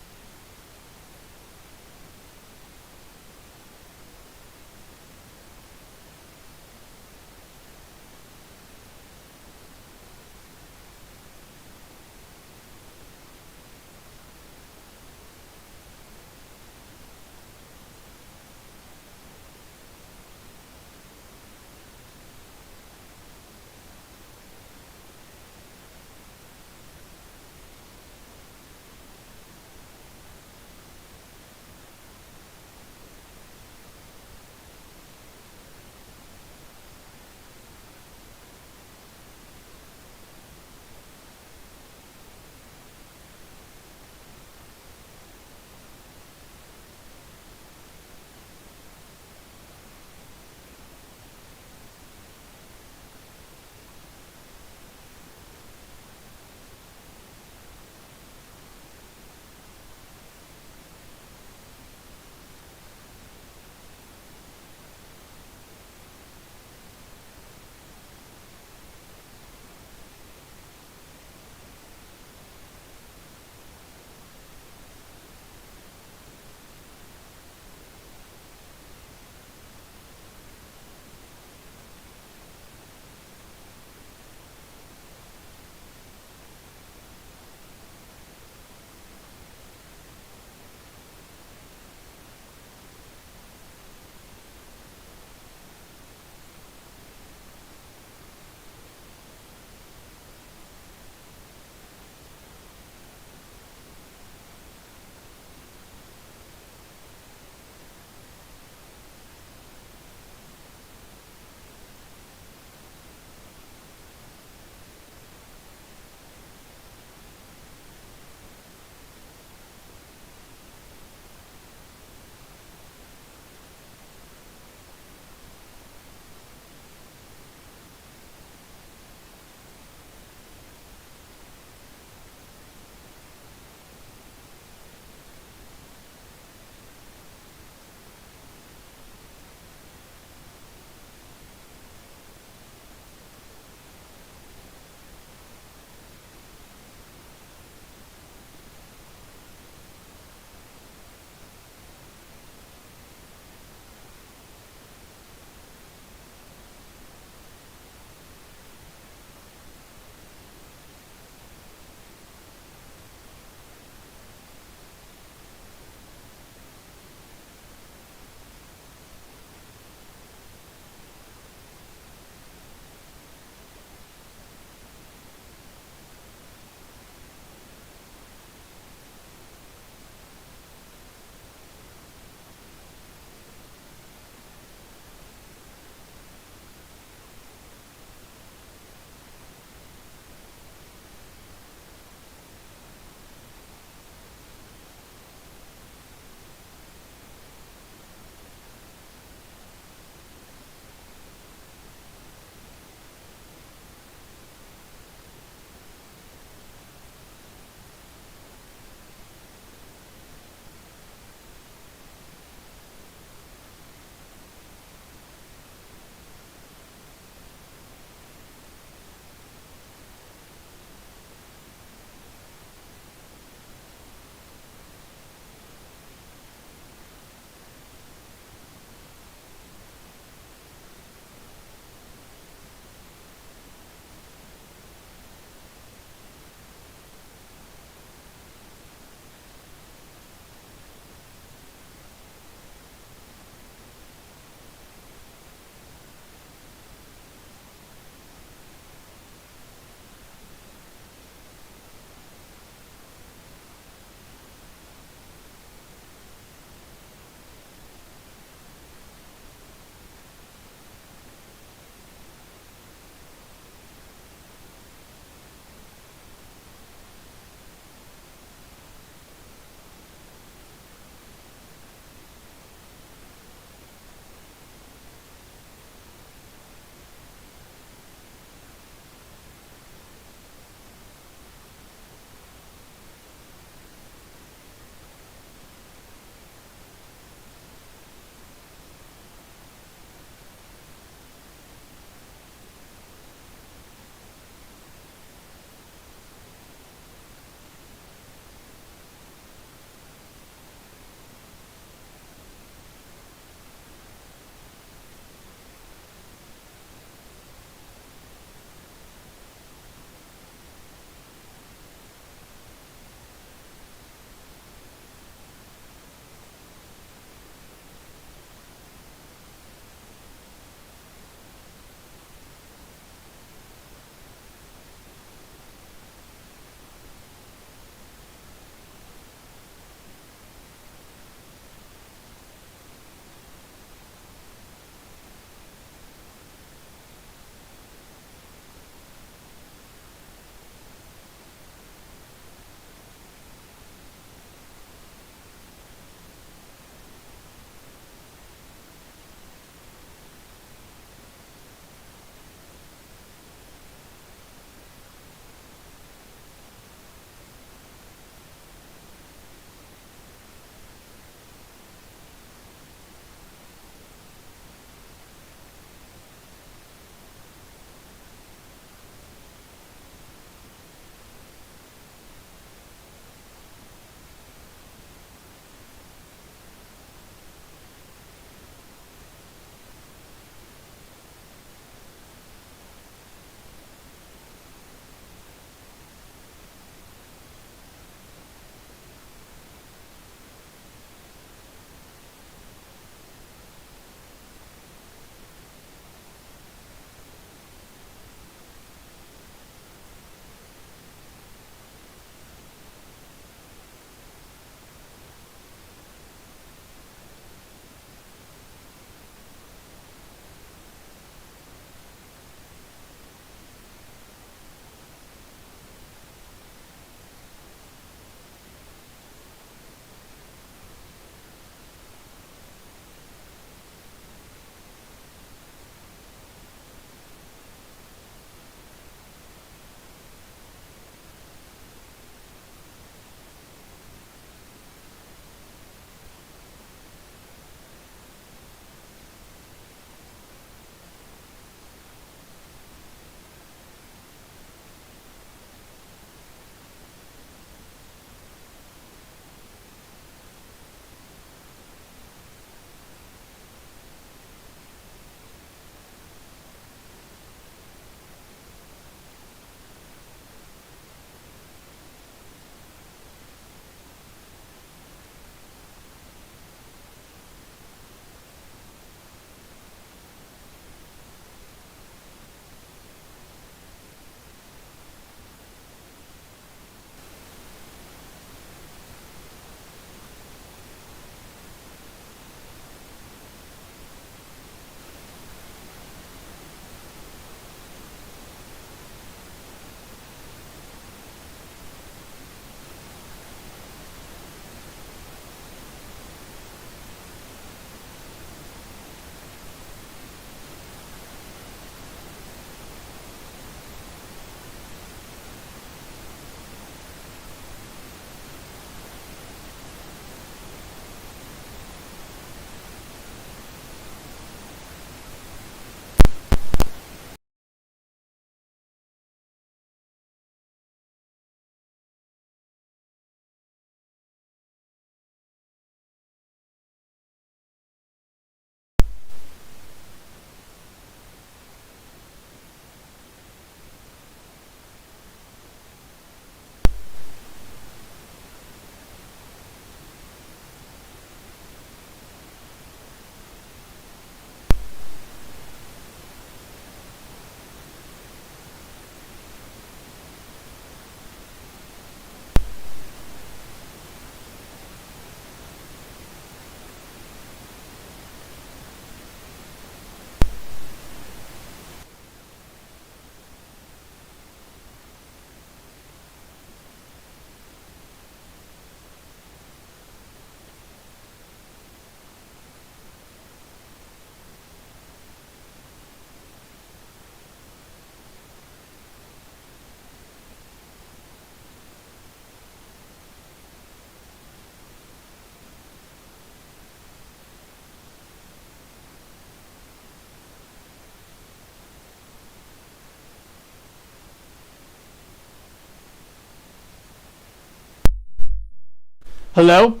Hello?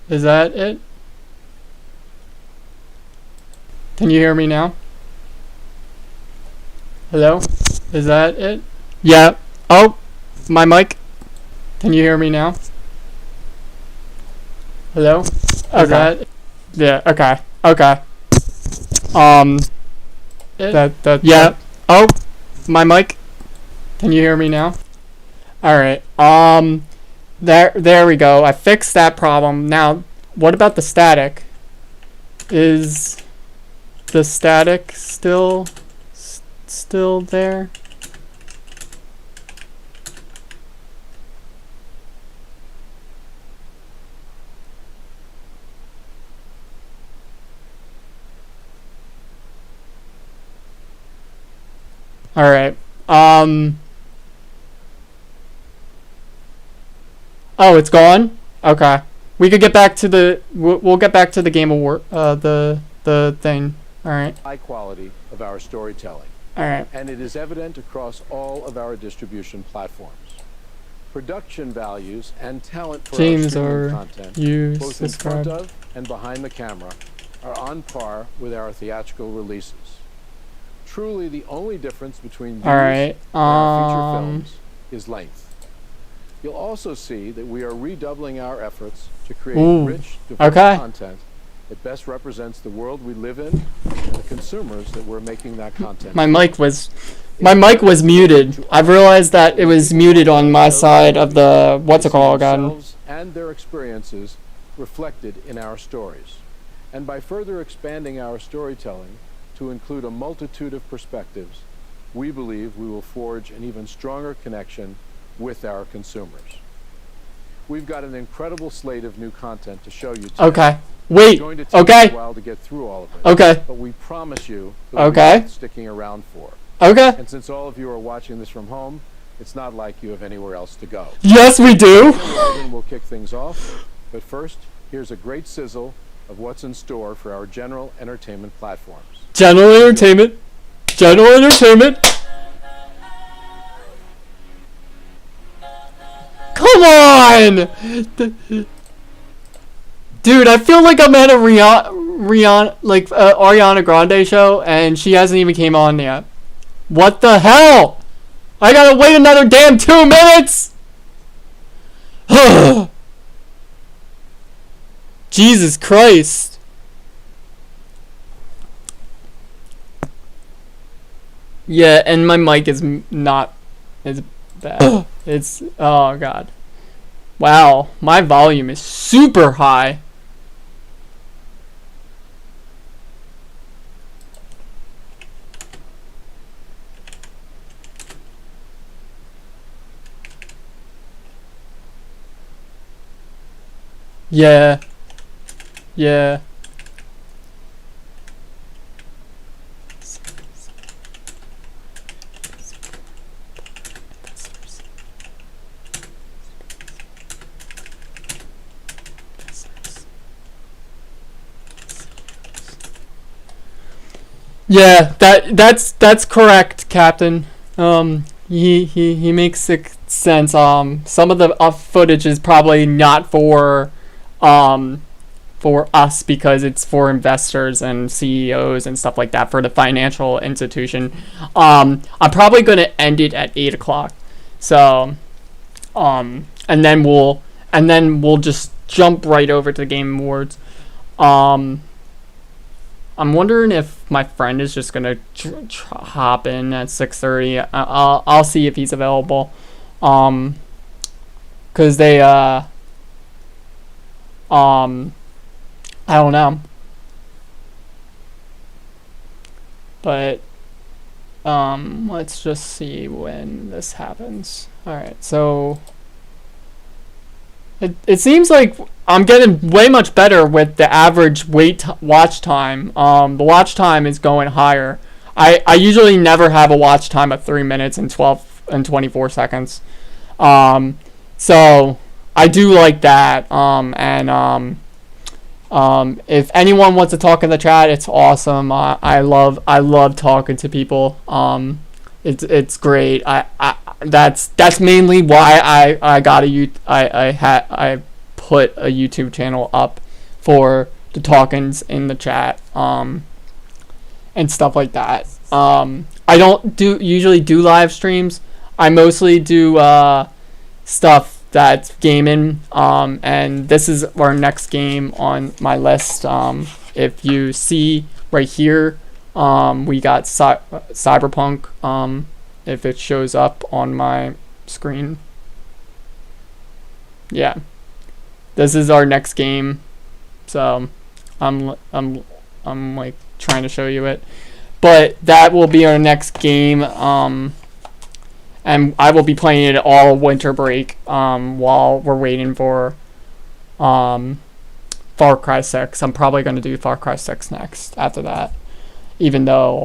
Is that it? Can you hear me now? Hello? Is that it? Yeah. Oh, my mic. Can you hear me now? Hello? Is that? Yeah. Okay. Okay. Yeah. Oh, my mic. Can you hear me now? All right. There we go. I fixed that problem. Now, what about the static? Is the static still there? All right. Oh, it's gone? Okay. We could get back to the we'll get back to the game award the thing. All right. High quality of our storytelling. All right. And it is evident across all of our distribution platforms. Production values and talent for our James, streaming or content, you both in front subscribe? of and behind the camera, are on par with our theatrical releases. Truly, the only difference between these All right. and our feature films is length. You'll also see that we are redoubling our efforts to create Ooh, rich, diverse okay. content that best represents the world we live in and the consumers that we're making that content. My mic was muted. I've realized that it was muted on my side of the what's it called again. Themselves and their experiences reflected in our stories. And by further expanding our storytelling to include a multitude of perspectives, we believe we will forge an even stronger connection with our consumers. We've got an incredible slate of new content to show you today. Okay. Wait. It's going to take Okay. a while to get through all of it. Okay. But we promise you there'll be Okay. worth sticking around for. Okay. And since all of you are watching this from home, it's not like you have anywhere else to go. Yes, we do. Then we'll kick things off. But first, here's a great sizzle of what's in store for our general entertainment platforms. General entertainment. General entertainment. Come on! Dude, I feel like I'm at a Ariana Grande show, and she hasn't even came on yet. What the hell? I gotta wait another damn 2 minutes? Jesus Christ. Yeah, and my mic is not as bad. It's, oh god. Wow, my volume is super high. Yeah. Yeah. Yeah, that's correct, Captain. He makes sense. Some of the footage is probably not for us because it's for investors and CEOs and stuff like that, for the financial institution. I'm probably gonna end it at 8 o'clock. So, and then we'll just jump right over to the Game Awards. I'm wondering if my friend is just gonna hop in at 6:30. I'll see if he's available. Cause they I don't know. But let's just see when this happens. All right, so it seems like I'm getting way much better with the average watch time. The watch time is going higher. I usually never have a watch time of 3 minutes and 24 seconds. So I do like that. If anyone wants to talk in the chat, it's awesome. I love talking to people. It's great. that's mainly why I put a YouTube channel up for the talk-ins in the chat, and stuff like that. I don't usually do live streams. I mostly do stuff that's gaming, and this is our next game on my list. If you see right here, we got Cyberpunk, if it shows up on my screen. Yeah, this is our next game, so I'm like trying to show you it, but that will be our next game, and I will be playing it all winter break, while we're waiting for Far Cry 6. I'm probably going to do Far Cry 6 next after that, even though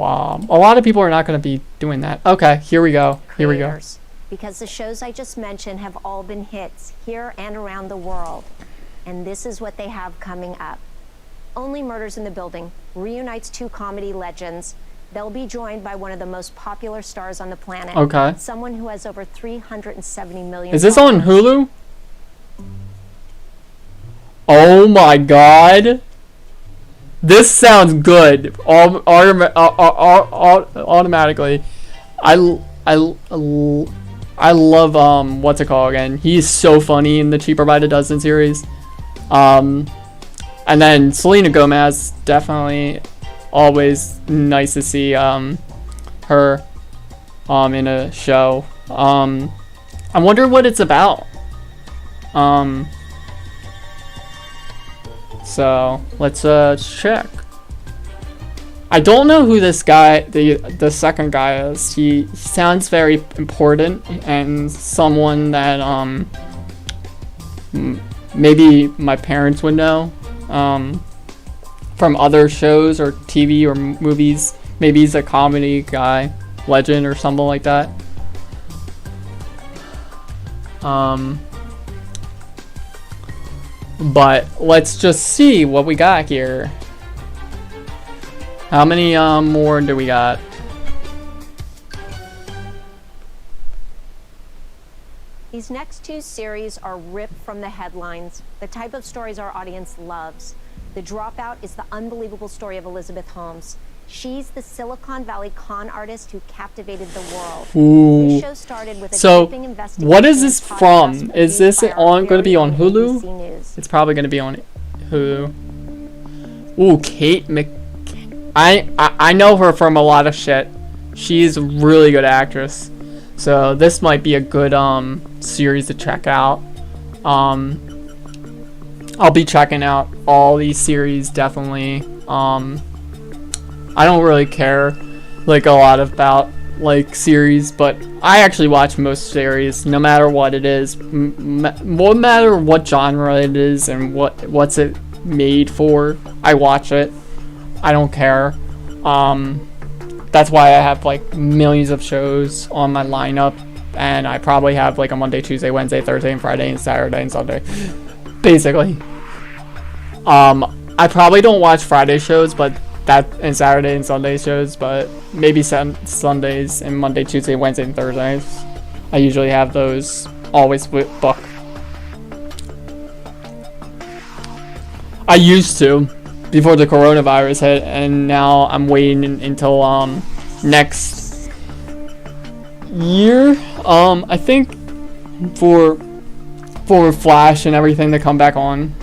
a lot of people are not going to be doing that. Okay, here we go. Here we go. Because the shows I just mentioned have all been hits here and around the world. And this is what they have coming up. Only Murders in the Building reunites two comedy legends. They'll be joined by one of the most popular stars on the planet. Okay. Someone who has over 370 million. Is this on Hulu? Oh my god. This sounds good. Automatically. I love what's it called again? He's so funny in the Cheaper by the Dozen series. And then Selena Gomez, definitely always nice to see her in a show. I wonder what it's about. So let's check. I don't know who this guy, the second guy is. He sounds very important and someone that maybe my parents would know from other shows or TV or movies. Maybe he's a comedy guy, legend or something like that. But let's just see what we got here. How many more do we got? These next two series are ripped from the headlines, the type of stories our audience loves. The Dropout is the unbelievable story of Elizabeth Holmes. She's the Silicon Valley con artist who captivated the world. Ooh. This show started with a So, gripping investigation what is this from? podcast Is this produced by our on going to be on very own Hulu? ABC News. It's probably going to be on Hulu. Ooh, Kate I know her from a lot of shit. She's a really good actress. So this might be a good series to check out. I'll be checking out all these series definitely. I don't really care like a lot about like series, but I actually watch most series no matter what it is, no matter what genre it is and what's it made for. I watch it. I don't care. That's why I have like millions of shows on my lineup, and I probably have like a Monday, Tuesday, Wednesday, Thursday, and Friday, and Saturday and Sunday, basically. I probably don't watch Friday shows, but and Saturday and Sunday shows, but maybe Sundays and Monday, Tuesday, Wednesday, and Thursdays. I usually have those always booked. I used to before the coronavirus hit, and now I'm waiting until next year, I think, for Flash and everything to come back on.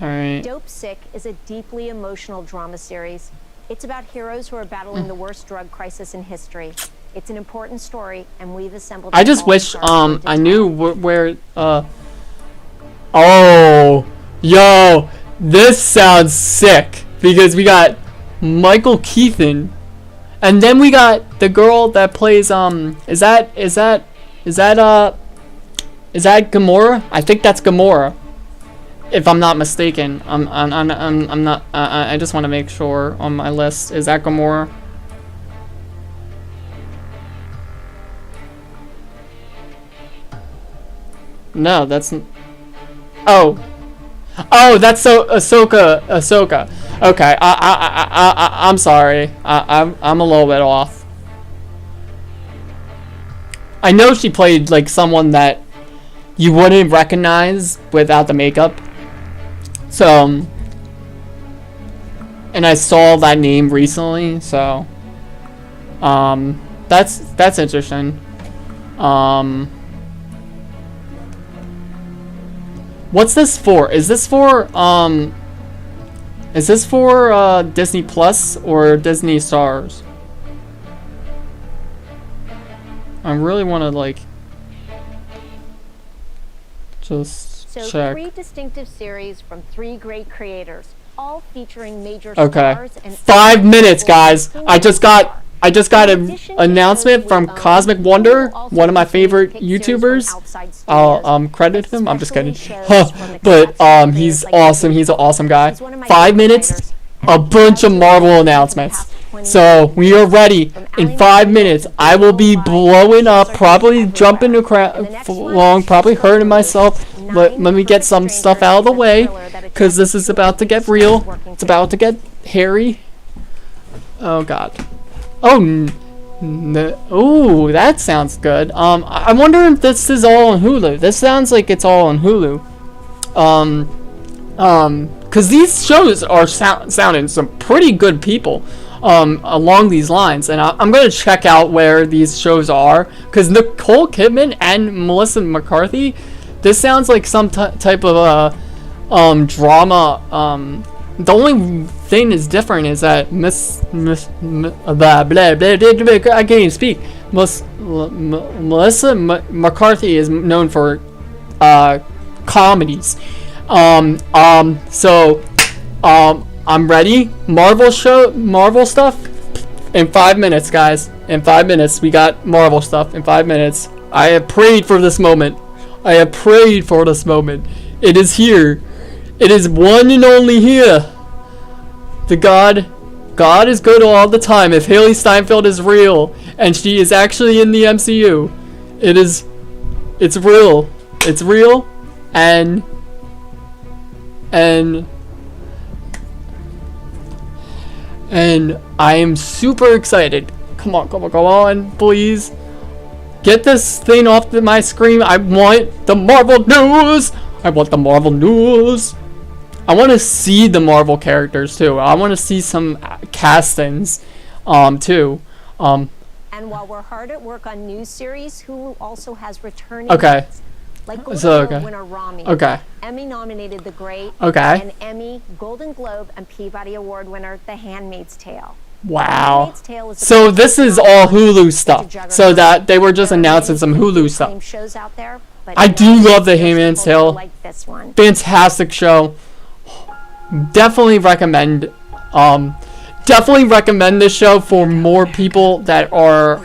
Alright. Dope Sick is a deeply emotional drama series. It's about heroes who are battling the worst drug crisis in history. It's an important story, and we've assembled. I just wish I knew where oh, yo, this sounds sick because we got Michael Keaton, and then we got the girl that plays is that Gamora? I think that's Gamora, if I'm not mistaken. I'm not. I just want to make sure on my list. Is that Gamora? No, that's. Oh, that's Ahsoka. Okay, I'm sorry. I'm a little bit off. I know she played like someone that you wouldn't recognize without the makeup. So, and I saw that name recently, so that's interesting. What's this for? Is this for Disney Plus or Disney Stars? I really want to like just So check. 3 distinctive series from 3 great creators, all featuring major Okay. stars and 5 minutes, guys. Who I just got an addition to announcement shows from we own, Cosmic Wonder, Hulu also one of my continues to favorite pick series from YouTubers. outside I'll studios, credit him. I'm just kidding. especially shows from the But collection he's creators like awesome. Disney He's an Plus. awesome guy. He's one of my 5 favorite minutes, writers, a and bunch of he's Marvel also announcements. past 20 So years. we are ready. From In Ally 5 McBeal minutes, to I will be Bill blowing Nye, up, searching probably everywhere. jumping And the next one, along, probably She's hurting Hulu. myself. Let me get some stuff out of the way, because this is about to get real. It's about to get hairy. Oh god. Oh, ooh, that sounds good. I wonder if this is all on Hulu. This sounds like it's all on Hulu. Because these shows are sounding some pretty good people along these lines, and I'm gonna check out where these shows are, because Nicole Kidman and Melissa McCarthy, this sounds like some type of drama. The only thing is different is that I can't even speak. Melissa McCarthy is known for comedies. So I'm ready. Marvel stuff in 5 minutes, guys. In 5 minutes, we got Marvel stuff in 5 minutes. I have prayed for this moment. I have prayed for this moment. It is here. It is one and only here. God is good all the time. If Haley Steinfeld is real and she is actually in the MCU, it's real. It's real, and I am super excited. Come on, please. Get this thing off my screen. I want the Marvel news. I want to see the Marvel characters too. I want to see some castings too. And while we're hard at work on new series, Hulu also has returning Okay. hits, like Golden So, Globe okay. winner Rami, Okay. Emmy-nominated The Great, Okay. and Emmy, Golden Globe, and Peabody Award winner The Handmaid's Tale. Wow. Handmaid's Tale is the So greatest this is drama all Hulu it's a stuff. juggernaut. So that they were just There are announcing many some Hulu acclaimed stuff. shows out there, but I do love The most Handmaid's people Tale. don't like this one. Fantastic show. Definitely recommend this show for more people that are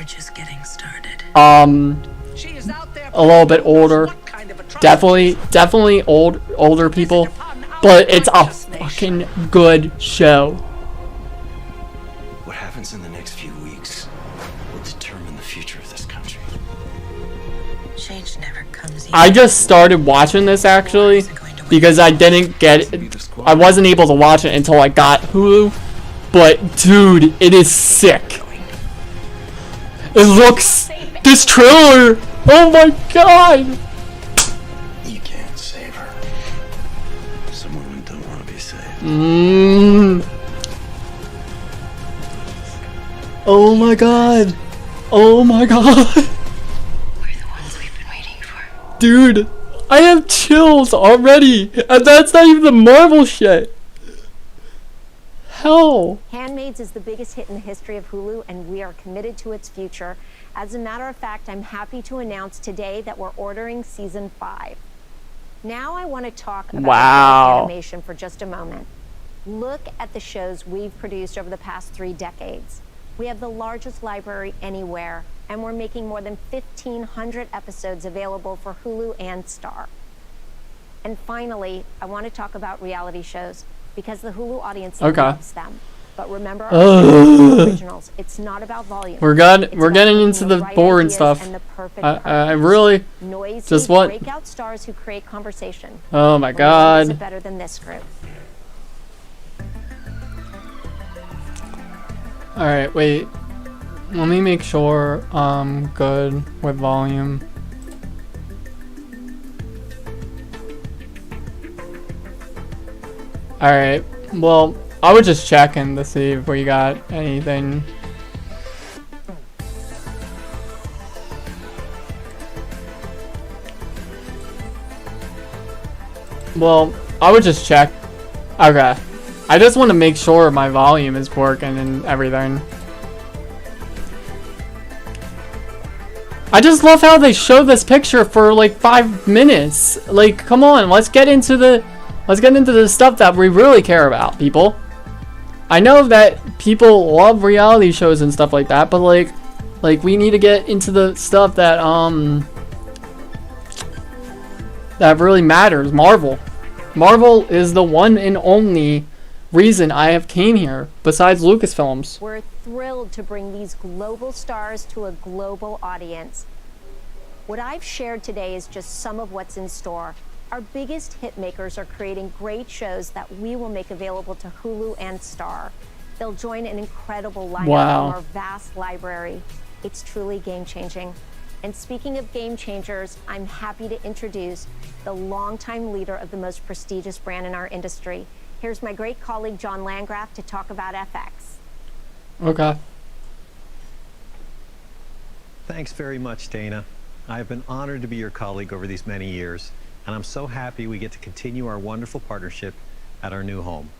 a little bit older. Definitely older people, but it's a fucking good show. What happens in the next few weeks will determine the future of this country. Change never comes easy. I just started watching this actually because I wasn't able to watch it until I got Hulu. But dude, it is sick. This trailer, oh my god. You can't save her. Some women don't want to be saved. Oh my god. Oh my god. Dude, I have chills already. And that's not even the Marvel shit. Hell. Handmaids is the biggest hit in the history of Hulu, and we are committed to its future. As a matter of fact, I'm happy to announce today that we're ordering season 5. Now I want to talk about Wow. animation for just a moment. Look at the shows we've produced over the past 3 decades. We have the largest library anywhere, and we're making more than 1,500 episodes available for Hulu and Star. And finally, I want to talk about reality shows, because the Hulu audience Okay. loves them. But remember, Ugh. originals. It's not about volume. We're It's about getting picking into the right boring ideas stuff. and the perfect I partners. really Noisy, just what? breakout stars who create conversation. Oh my Well, no one does god. it better than this group. Alright, wait. Let me make sure I'm good with volume. Alright, well, I was just checking to see if we got anything. Well, I would just check. Okay. I just want to make sure my volume is working and everything. I just love how they show this picture for like 5 minutes. Like, come on, let's get into the stuff that we really care about, people. I know that people love reality shows and stuff like that, but like we need to get into the stuff that that really matters. Marvel is the one and only reason I have came here, besides Lucasfilms. We're thrilled to bring these global stars to a global audience. What I've shared today is just some of what's in store. Our biggest hit makers are creating great shows that we will make available to Hulu and Star. They'll join an incredible lineup from our vast library. It's truly game-changing. And speaking of game changers, I'm happy to introduce the longtime leader of the most prestigious brand in our industry. Here's my great colleague, John Landgraf, to talk about FX. Okay. Thanks very much, Dana. I've been honored to be your colleague over these many years, and I'm so happy we get to continue our wonderful partnership at our new home.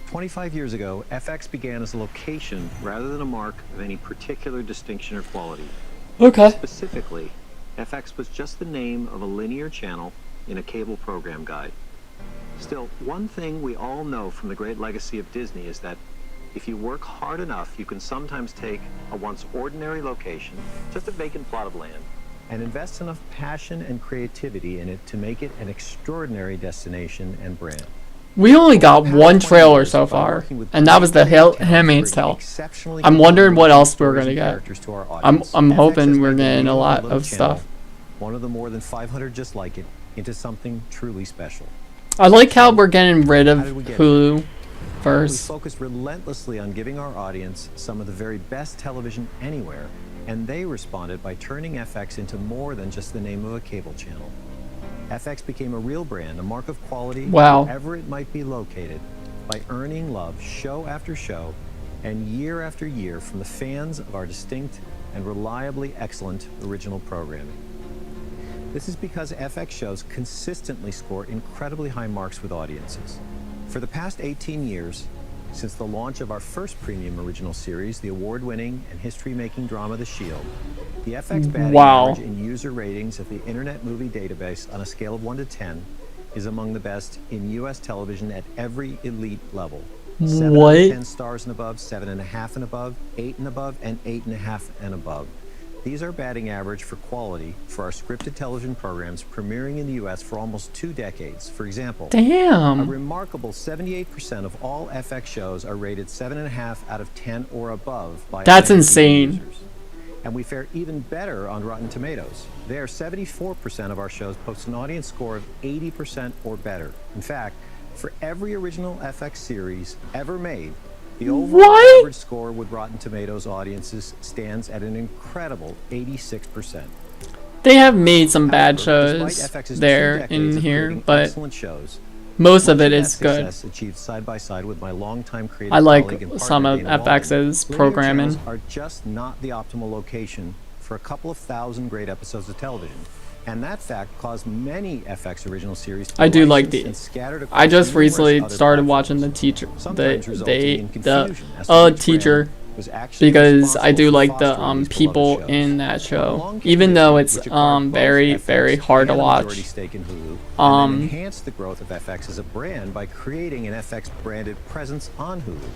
25 years ago, FX began as a location rather than a mark of any particular distinction or quality. Okay. Specifically, FX was just the name of a linear channel in a cable program guide. Still, one thing we all know from the great legacy of Disney is that if you work hard enough, you can sometimes take a once ordinary location, just a vacant plot of land, and invest enough passion and creativity in it to make it an extraordinary destination and brand. We only got one trailer so far, and that was the Handmaid's Tale. I'm wondering what else we're gonna get. I'm hoping we're getting a lot of stuff. One of the more than 500 just like it into something truly special. I like how we're getting rid of Hulu first. We focused relentlessly on giving our audience some of the very best television anywhere, and they responded by turning FX into more than just the name of a cable channel. FX became a real brand, a mark of quality wherever it might be located, by earning love show after show and year after year from the fans of our distinct and reliably excellent original programming. This is because FX shows consistently score incredibly high marks with audiences. For the past 18 years, since the launch of our first premium original series, the award-winning and history-making drama The Shield, the FX batting average in user ratings at the Internet Movie Database on a scale of 1 to 10 is among the best in U.S. television at every elite level. 7 out of 10 stars and above, 7.5 and above, 8 and above, and 8.5 and above. These are batting average for quality for our scripted television programs premiering in the U.S. for almost 2 decades. For example, a remarkable 78% of all FX shows are rated 7.5 out of 10 or above by That's insane. Users. And we fare even better on Rotten Tomatoes. There, 74% of our shows post an audience score of 80% or better. In fact, for every original FX series ever made, the overall average score with Rotten Tomatoes audiences stands at an incredible 86%. They have made some bad shows there in here, but most of it is good. Achieved side by side with my longtime creative I like colleague and some of partner, Dana FX's Walden. programming. Linear channels are just not the optimal location for a couple of thousand great episodes of television. And that fact caused many FX original series to be I do like licensed the. and scattered across I just numerous recently other started platforms. watching the teacher, Sometimes resulting in confusion as to which teacher, brand was actually because I do responsible like for the fostering these people beloved shows. in that show, Along came even though it's Disney, which acquired both very FX hard to and a watch. majority stake in Hulu, and then enhanced the growth of FX as a brand by creating an FX branded presence on Hulu,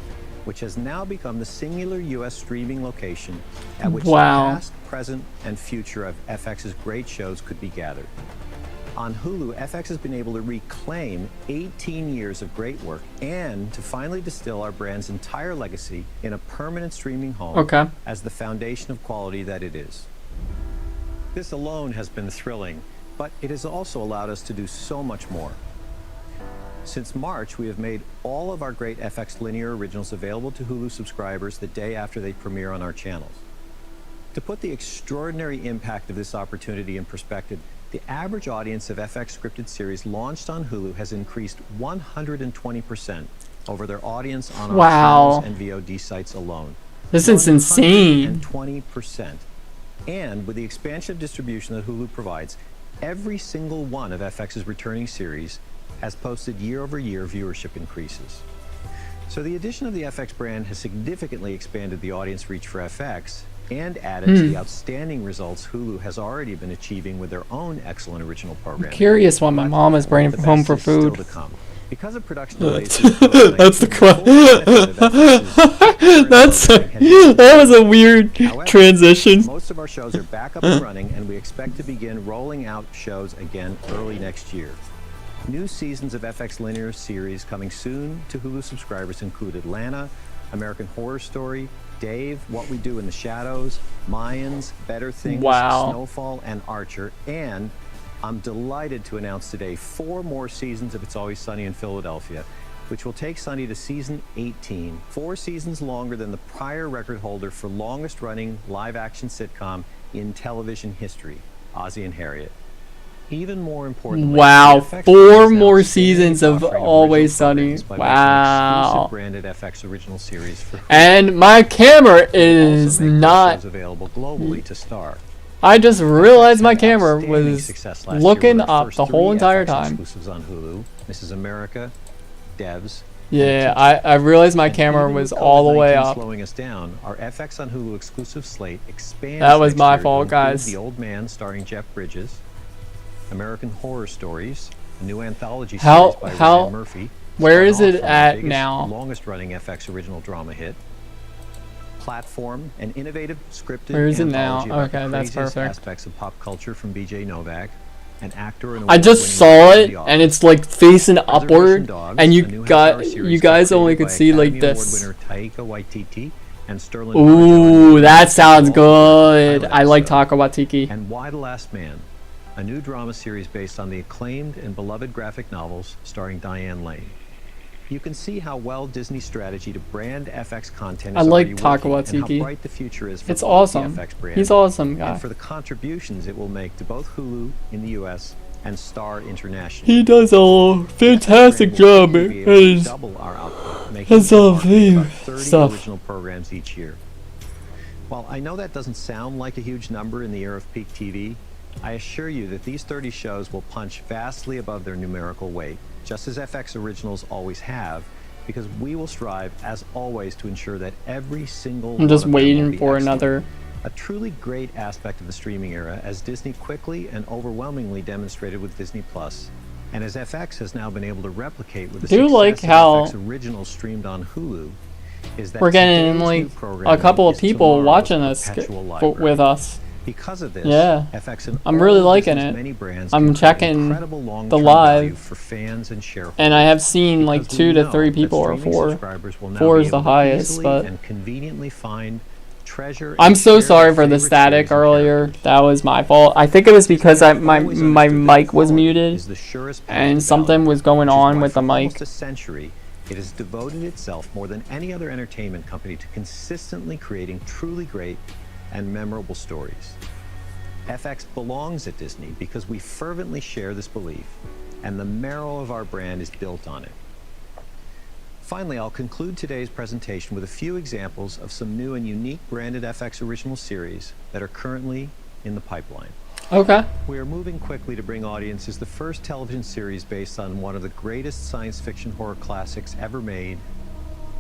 which has now become the singular U.S. streaming location at which the past, present, and future of FX's great shows could be gathered. On Hulu, FX has been able to reclaim 18 years of great work and to finally distill our brand's entire legacy in a permanent streaming home as the foundation of quality that it is. This alone has been thrilling, but it has also allowed us to do so much more. Since March, we have made all of our great FX linear originals available to Hulu subscribers the day after they premiere on our channels. To put the extraordinary impact of this opportunity in perspective, the average audience of FX scripted series launched on Hulu has increased 120% over their audience on our channels and VOD sites alone. This is insane. 120%. And with the expansion of distribution that Hulu provides, every single one of FX's returning series has posted year-over-year viewership increases. So the addition of the FX brand has significantly expanded the audience reach for FX and added to the outstanding results Hulu has already been achieving with their own excellent original programming. Curious why my mom is bringing home for food. Because of production delays, that's the that was a weird transition. Most of our shows are back up and running, and we expect to begin rolling out shows again early next year. New seasons of FX linear series coming soon to Hulu subscribers include Atlanta, American Horror Story, Dave, What We Do in the Shadows, Mayans, Better Things, Snowfall, and Archer. And I'm delighted to announce today 4 more seasons of It's Always Sunny in Philadelphia, which will take Sunny to season 18, 4 seasons longer than the prior record holder for longest running live-action sitcom in television history, Ozzie and Harriet. Even more importantly, wow, 4 more seasons of Always Sunny. Wow. Branded FX original series for and my camera is not available globally to Star. I just realized my camera was looking up the whole entire time. Exclusives on Hulu, Mrs. America, Devs. Yeah, I realized my camera was all the way up. Slowing us down, our FX on Hulu exclusive slate expands. That was my fault, guys. The Old Man, starring Jeff Bridges, American Horror Stories, a new anthology series by Ryan Murphy. Where is it at now? Longest running FX original drama hit. Platform, an innovative scripted Where is it now? anthology about Okay, the that's craziest perfect. aspects of pop culture from BJ Novak, an actor and I just saw it, and it's like facing upward, and you guys only could see like this. Ooh, that sounds good. I like Taika Waititi. And Why the Last Man, a new drama series based on the acclaimed and beloved graphic novels starring Diane Lane. You can see how well Disney's strategy to brand FX content is already working, and how bright the future is for it's awesome. the FX brand. He's awesome, guy. And for the contributions it will make to both Hulu in the US and Star internationally. He does a fantastic job as double our output, the 30 stuff. original programs each year. While I know that doesn't sound like a huge number in the era of peak TV, I assure you that these 30 shows will punch vastly above their numerical weight, just as FX originals always have, because we will strive, as always, to ensure that every single I'm just one of them will waiting be for excellent. another. A truly great aspect of the streaming era, as Disney quickly and overwhelmingly demonstrated with Disney Plus, and as FX has now been able to replicate with the Do success like of how FX originals streamed on Hulu, is that we're getting today's like new programming a couple of is people tomorrow's watching this perpetual library. with us. Because of this, Yeah, FX and I'm really all liking Disney's it. many brands I'm can create checking incredible the long-term value live, for fans and shareholders. and I have seen like Because 2 we to know 3 that people or streaming 4. subscribers will now 4 be is the able to highest, easily but and conveniently find, treasure, I'm and so share sorry their for the favorite static series and earlier. That was my fault. I think it was because my mic was muted and something was going on with the mic. almost a century, it has devoted itself more than any other entertainment company to consistently creating truly great and memorable stories. FX belongs at Disney because we fervently share this belief, and the marrow of our brand is built on it. Finally, I'll conclude today's presentation with a few examples of some new and unique branded FX original series that are currently in the pipeline. Okay. We are moving quickly to bring audiences the first television series based on one of the greatest science fiction horror classics ever made,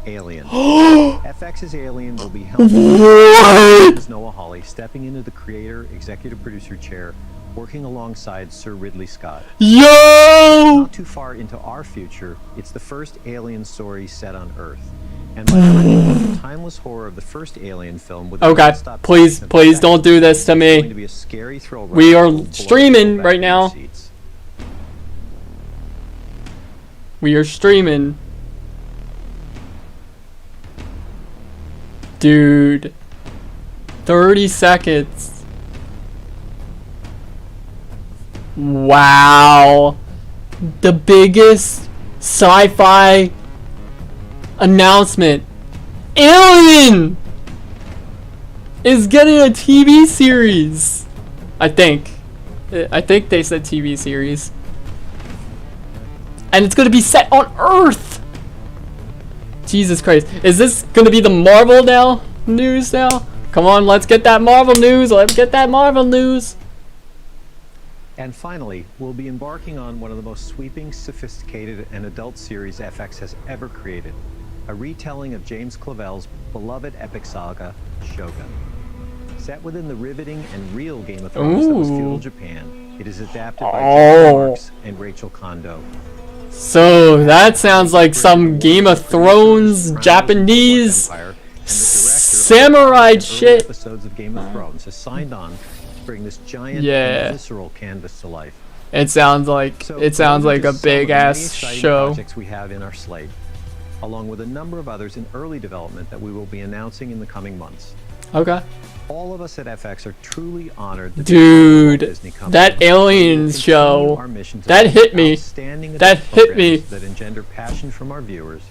Alien. FX's Alien will be helmed by Noah Hawley, stepping into the creator, executive producer chair, working alongside Sir Ridley Scott. Yo! Not too far into our future, it's the first Alien story set on Earth. And by blending the timeless horror of the first Alien film with the Okay, nonstop please action of don't effects, do this to it's me. going to be a scary thrill ride We are full of streaming back right row now. seats. We are streaming. Dude. 30 seconds. Wow. The biggest sci-fi announcement. Alien is getting a TV series. I think they said TV series. And it's gonna be set on Earth. Jesus Christ. Is this gonna be the Marvel news now? Come on, let's get that Marvel news. Let's get that Marvel news. And finally, we'll be embarking on one of the most sweeping, sophisticated, and adult series FX has ever created. A retelling of James Clavell's beloved epic saga, Shogun. Set within the riveting and real Game of Thrones that was feudal Japan, it is adapted by Jeff Marks and Rachel Kondo. So that sounds like some Game of Thrones Japanese samurai shit. Episodes of Game of Thrones has signed on to bring this giant and visceral canvas to life. It sounds like a big ass show. Projects we have in our slate, along with a number of others in early development that we will be announcing in the coming months. Okay. All of us at FX are truly honored. Dude, that Aliens show, that hit me. That hit me. That engender passion from our viewers,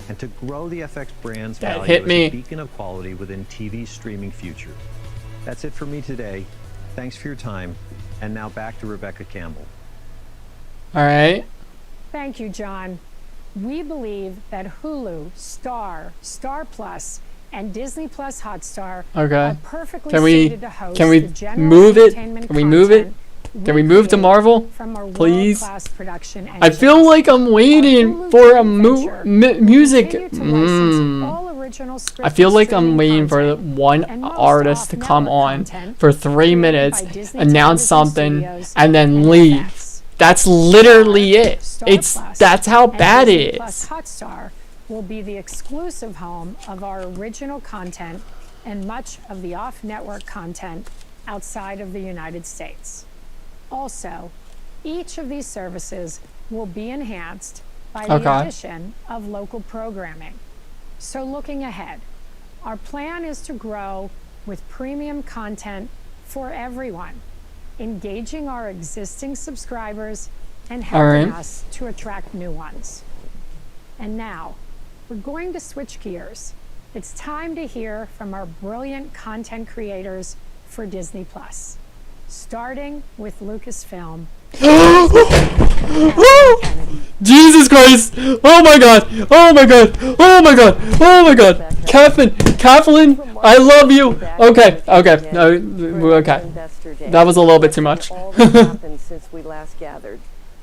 and to grow the FX brand's that value hit as me. a beacon of quality within TV's streaming future. That's it for me today. Thanks for your time, and now back to Rebecca Campbell. All right. Thank you, John. We believe that Hulu, Star, Star Plus, and Disney Plus Hotstar are perfectly suited to host can we the general move it? entertainment Can we move it? content Can we move to Marvel? from our Please? world-class production I feel like I'm waiting for a music. all original I feel like I'm streaming waiting for content one and most artist to come on content for 3 minutes, by Disney announce Television something, Studios and then and leave. FX. That's literally it. Star It's Plus that's how and bad Disney it Plus is. Hotstar will be the exclusive home of our original content and much of the off-network content outside of the United States. Also, each of these services will be enhanced by the addition of local programming. So looking ahead, our plan is to grow with premium content for everyone, engaging our existing subscribers and helping us to attract new ones. And now, we're going to switch gears. It's time to hear from our brilliant content creators for Disney Plus, starting with Lucasfilm. Jesus Christ! Oh my God! Oh my God! Oh my God! Oh my God! Kathleen, I love you. Okay, okay. That was a little bit too much. Since we last gathered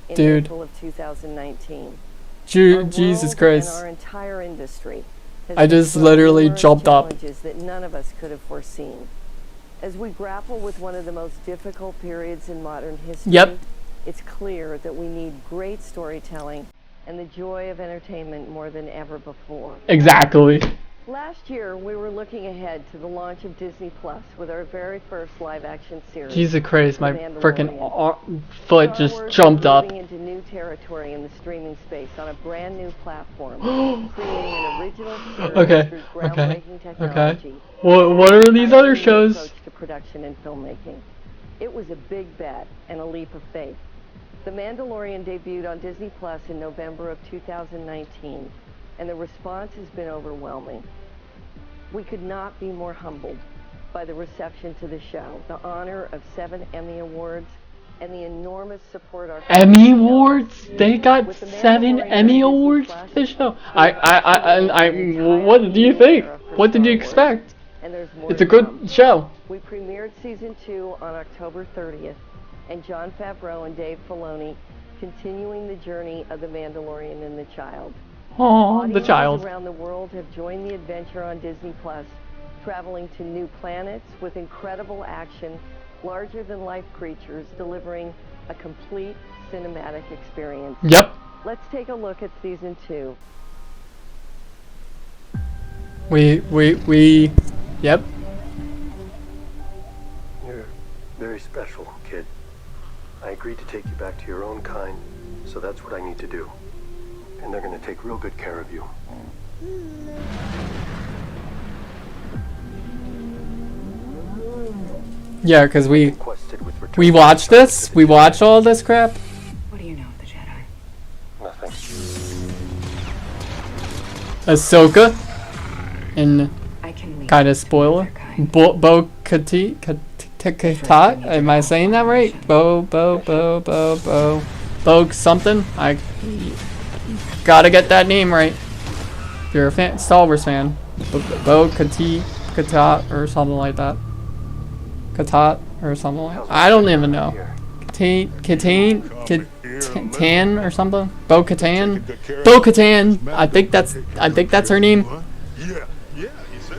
in Dude. April of 2019. Jesus Christ! And our entire industry I just literally jumped up. That none of us could have foreseen. As we grapple with one of the most difficult periods in modern history, it's clear that we need great storytelling and the joy of entertainment more than ever before. Exactly. Last year, we were looking ahead to the launch of Disney Plus with our very first live-action series. Jesus Christ, my The freaking Mandalorian. foot just Star Wars jumped is up. moving into new territory in the streaming space on a brand new platform, creating an original series Okay, through okay, groundbreaking technology. okay. What are these other shows? Approach to production and filmmaking. It was a big bet and a leap of faith. The Mandalorian debuted on Disney Plus in November of 2019, and the response has been overwhelming. We could not be more humbled by the reception to the show, the honor of 7 Emmy Awards, and the enormous support our Emmy Awards? They got 7 Emmy Awards for this show. What did you think? What did you expect? It's a good show. We premiered season 2 on October 30th, and Jon Favreau and Dave Filoni continuing the journey of The Mandalorian and the Child. Oh, the child. Audiences around the world have joined the adventure on Disney Plus, traveling to new planets with incredible action, larger-than-life creatures, delivering a complete cinematic experience. Yep. Let's take a look at season 2. Yep. You're very special, kid. I agreed to take you back to your own kind, so that's what I need to do. And they're gonna take real good care of you. Yeah, because we watched this. We watched all this crap. What do you know of the Jedi? Nothing. Ahsoka in kind of spoiler. Bo-Katan. Am I saying that right? Bo something. I gotta get that name right. If you're a fan, Star Wars fan, Bo-Katan or something like that. Katat or something like that. I don't even know. Katan or something. Bo-Katan. Bo-Katan. I think that's her name. Yeah, you said.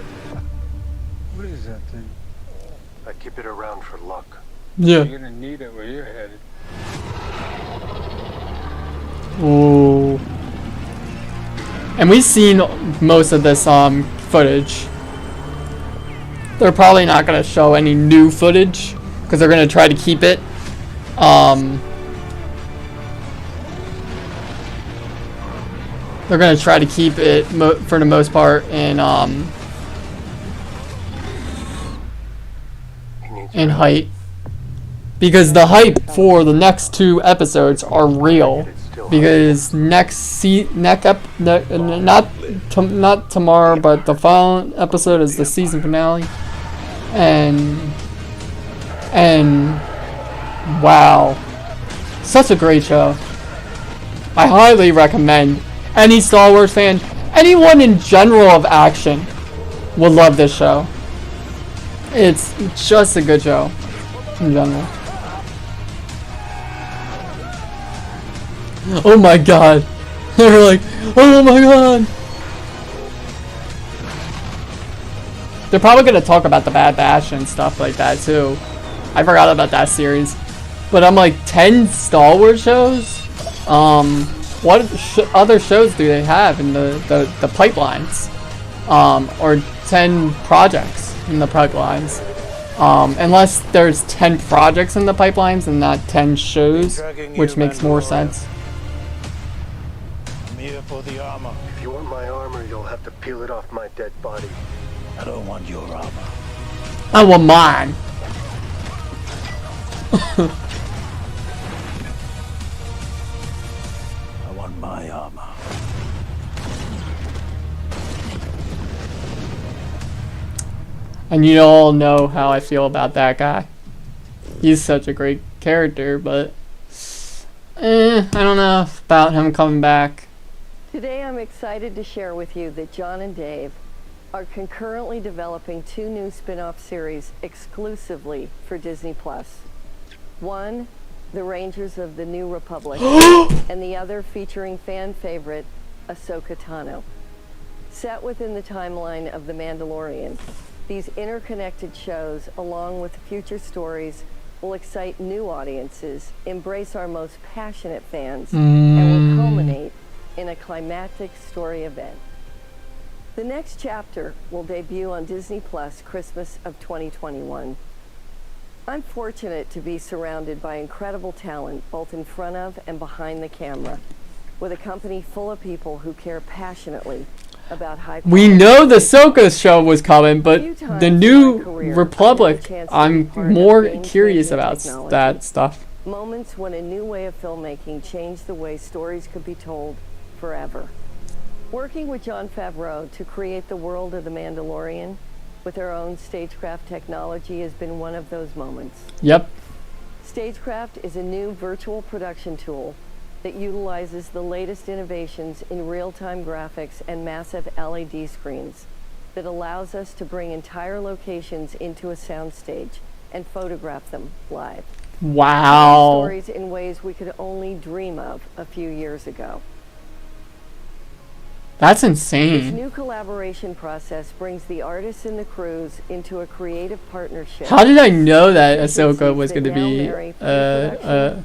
What is that thing? I keep it around for luck. Yeah. You're gonna need it where you're headed. Ooh. And we've seen most of this footage. They're probably not gonna show any new footage because they're gonna try to keep it they're gonna try to keep it for the most part in height, because the hype for the next 2 episodes are real. Because not tomorrow, but the following episode is the season finale, and wow, such a great show. I highly recommend any Star Wars fan, anyone in general of action, will love this show. It's just a good show in general. Oh my god. They were like, oh my god. They're probably going to talk about the Bad Batch and stuff like that too. I forgot about that series. But I'm like, 10 Star Wars shows? What other shows do they have in the pipelines? Or 10 projects in the pipelines? Unless there's 10 projects in the pipelines and not 10 shows, which makes more sense. Here for the armor. If you want my armor, you'll have to peel it off my dead body. I don't want your armor. I want mine. I want my armor. And you all know how I feel about that guy. He's such a great character, but I don't know about him coming back. Today I'm excited to share with you that John and Dave are concurrently developing 2 new spin-off series exclusively for Disney+. One, The Rangers of the New Republic, and the other featuring fan favorite Ahsoka Tano. Set within the timeline of The Mandalorian, these interconnected shows, along with future stories, will excite new audiences, embrace our most passionate fans, and will culminate in a climactic story event. The next chapter will debut on Disney Plus Christmas of 2021. I'm fortunate to be surrounded by incredible talent both in front of and behind the camera, with a company full of people who care passionately about high quality. We know the Ahsoka show was coming, but the New Republic, I'm more curious about that stuff. Moments when a new way of filmmaking changed the way stories could be told forever. Working with Jon Favreau to create the world of The Mandalorian with our own Stagecraft technology has been one of those moments. Yep. Stagecraft is a new virtual production tool that utilizes the latest innovations in real-time graphics and massive LED screens that allows us to bring entire locations into a soundstage and photograph them live. Wow. Stories in ways we could only dream of a few years ago. That's insane. This new collaboration process brings the artists and the crews into a creative partnership. How did I know that Ahsoka was going to be a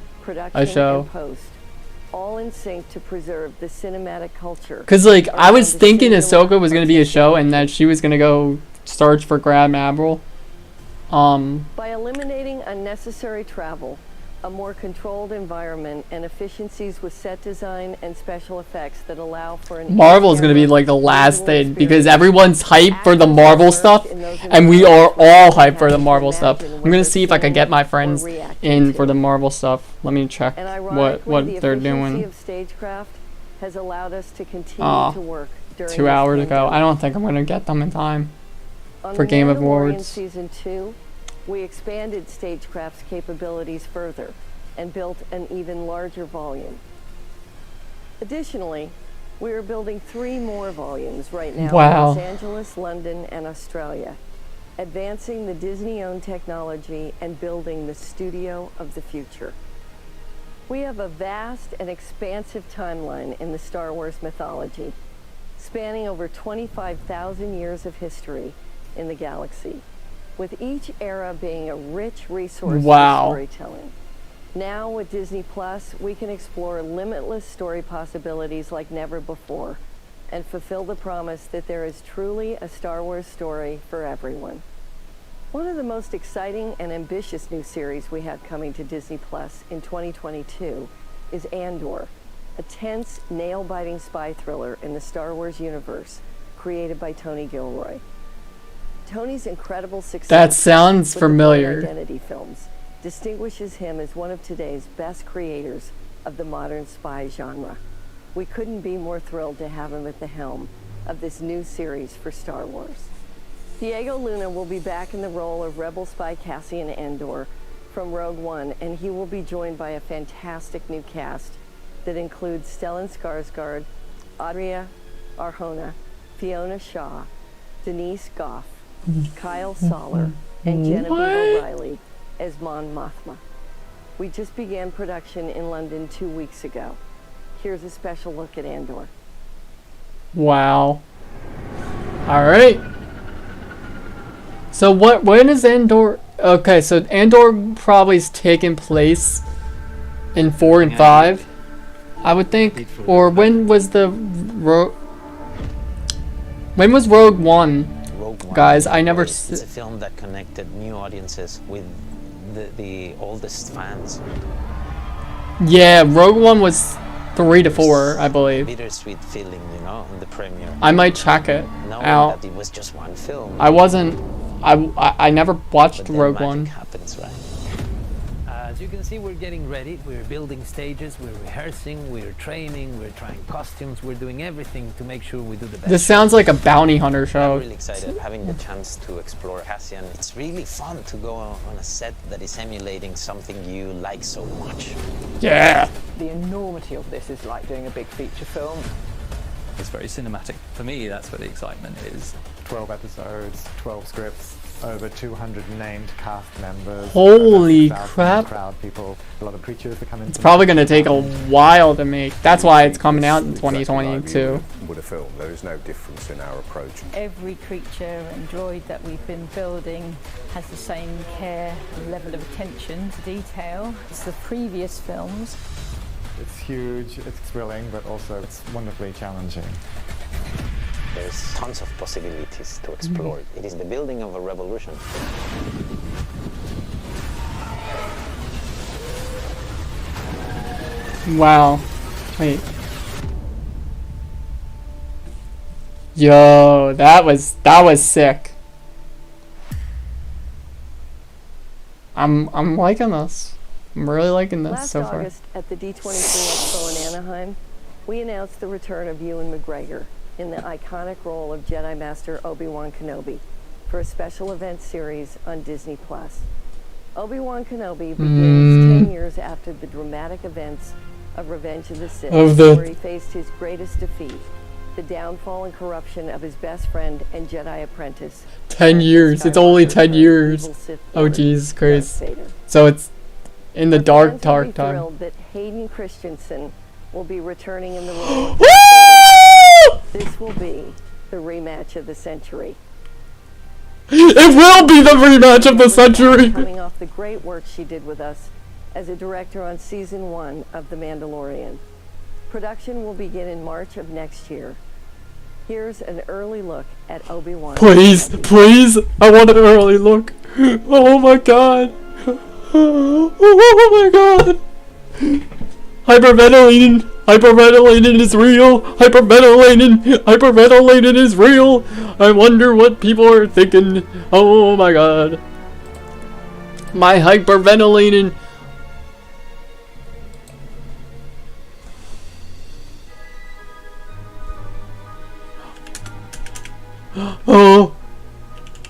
show? And post, all in sync to preserve the cinematic culture. Because, like, I was thinking Ahsoka was going to be a show and that she was going to go search for Grand Admiral. By eliminating unnecessary travel, a more controlled environment, and efficiencies with set design and special effects that allow for an Marvel is going to be like the last thing because everyone's hyped for the Marvel stuff and we are all hyped for the Marvel stuff. I'm going to see if I can get my friends in for the Marvel stuff. Let me check what they're doing. Of Stagecraft has allowed us to continue to work during 2 this hours ago. pandemic. I don't think I'm gonna get them in time On for The Game Mandalorian Awards. Season 2, we expanded Stagecraft's capabilities further and built an even larger volume. Additionally, we are building 3 more volumes right now Wow. in Los Angeles, London, and Australia, advancing the Disney-owned technology and building the studio of the future. We have a vast and expansive timeline in the Star Wars mythology, spanning over 25,000 years of history in the galaxy, with each era being a rich resource Wow. for storytelling. Now with Disney Plus, we can explore limitless story possibilities like never before and fulfill the promise that there is truly a Star Wars story for everyone. One of the most exciting and ambitious new series we have coming to Disney Plus in 2022 is Andor, a tense, nail-biting spy thriller in the Star Wars universe created by Tony Gilroy. Tony's incredible success That sounds with the Bourne familiar. Identity films distinguishes him as one of today's best creators of the modern spy genre. We couldn't be more thrilled to have him at the helm of this new series for Star Wars. Diego Luna will be back in the role of Rebel spy Cassian Andor from Rogue One, and he will be joined by a fantastic new cast that includes Stellan Skarsgård, Adria Arjona, Fiona Shaw, Denise Goff, Kyle Soller, and Genevieve O'Reilly as Mon Mothma. We just began production in London 2 weeks ago. Here's a special look at Andor. Wow. Alright. So when is Andor? Okay, so Andor probably is taking place in 4 and 5, I would think. Or when was the when was Rogue One? Rogue One, Guys, I never it's a film that connected new audiences with the oldest fans. Yeah, Rogue One was 3 to 4, I believe. Bittersweet feeling, you know, in the premiere. I might check it Knowing out. that it was just one film. I wasn't. I never watched But then Rogue magic One. happens, right? As you can see, we're getting ready. We're building stages, we're rehearsing, we're training, we're trying costumes, we're doing everything to make sure we do the best. This sounds like a bounty hunter show. I'm really excited having the chance to explore Cassian. It's really fun to go on a set that is emulating something you like so much. Yeah. The enormity of this is like doing a big feature film. It's very cinematic. For me, that's where the excitement is. 12 episodes, 12 scripts, over 200 named cast members. Holy over 1,000 crap. Crowd people, a lot of creatures that come in. It's probably going to take a while to make. That's why it's coming out in 2022. With a film, there is no difference in our approach. Every creature and droid that we've been building has the same care and level of attention to detail as the previous films. It's huge, it's thrilling, but also it's wonderfully challenging. There's tons of possibilities to explore. It is the building of a revolution. Wow. Wait. Yo, that was sick. I'm liking this. I'm really liking this Last so far. August at the D23 Expo in Anaheim, we announced the return of Ewan McGregor in the iconic role of Jedi Master Obi-Wan Kenobi for a special event series on Disney Plus. Obi-Wan Kenobi begins 10 years after the dramatic events of Revenge of the Sith, where he faced his greatest defeat, the downfall and corruption of his best friend and Jedi apprentice. 10 years. It's only 10 years. Oh, Jesus Christ. So it's in the dark I'm time. thrilled that Hayden Christensen will be returning in the role of Darth Vader. This will be the rematch of the century. It will be the rematch of the century. Coming off the great work she did with us as a director on season 1 of The Mandalorian. Production will begin in March of next year. Here's an early look at Obi-Wan. Please, please. I want an early look. Oh my god. Oh my god. Hyperventilating. Hyperventilating is real. Hyperventilating is real. I wonder what people are thinking. Oh my god. My hyperventilating. Oh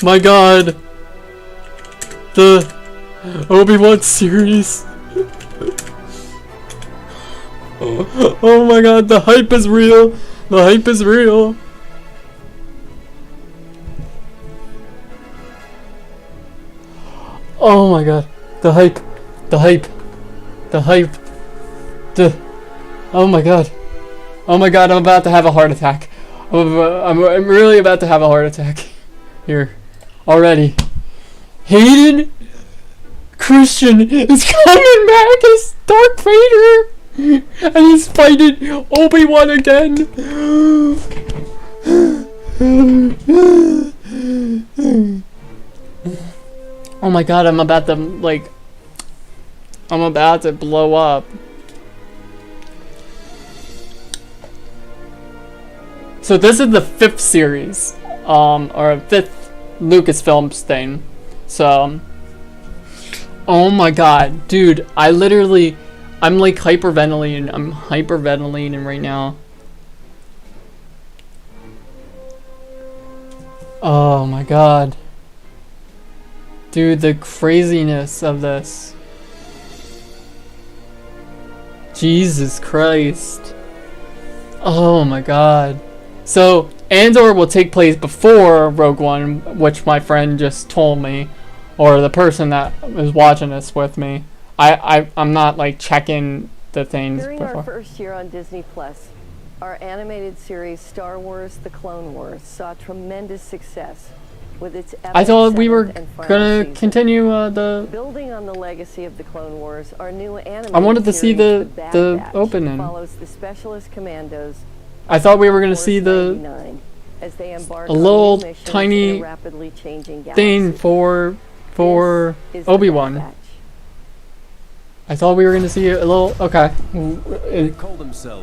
my god. The Obi-Wan series. Oh my god, the hype is real. The hype is real. Oh my god. The hype. The hype. The hype. Oh my god. Oh my god, I'm about to have a heart attack. I'm really about to have a heart attack. Here. Already. Hayden Christian is coming back as Darth Vader! And he's fighting Obi-Wan again! Oh my god, I'm about to, like... I'm about to blow up. So this is the 5th series, or 5th Lucasfilms thing. So, oh my god, dude, I'm like hyperventilating. I'm hyperventilating right now. Oh my god. Dude, the craziness of this. Jesus Christ. Oh my god. So, Andor will take place before Rogue One, which my friend just told me, or the person that was watching this with me. I'm not like checking the things During before. our first year on Disney Plus, our animated series Star Wars: The Clone Wars saw tremendous success with its I thought we were 7th and final gonna season. continue the. Building on the legacy of the Clone Wars, our new animated I wanted to see series, the Bad the Batch, opening. follows the Specialist Commandos I thought we were gonna see the 99 as they embark a on little new missions in tiny a rapidly changing thing galaxy. for This is the Obi-Wan. Bad Batch. I thought we were gonna see a little. Okay.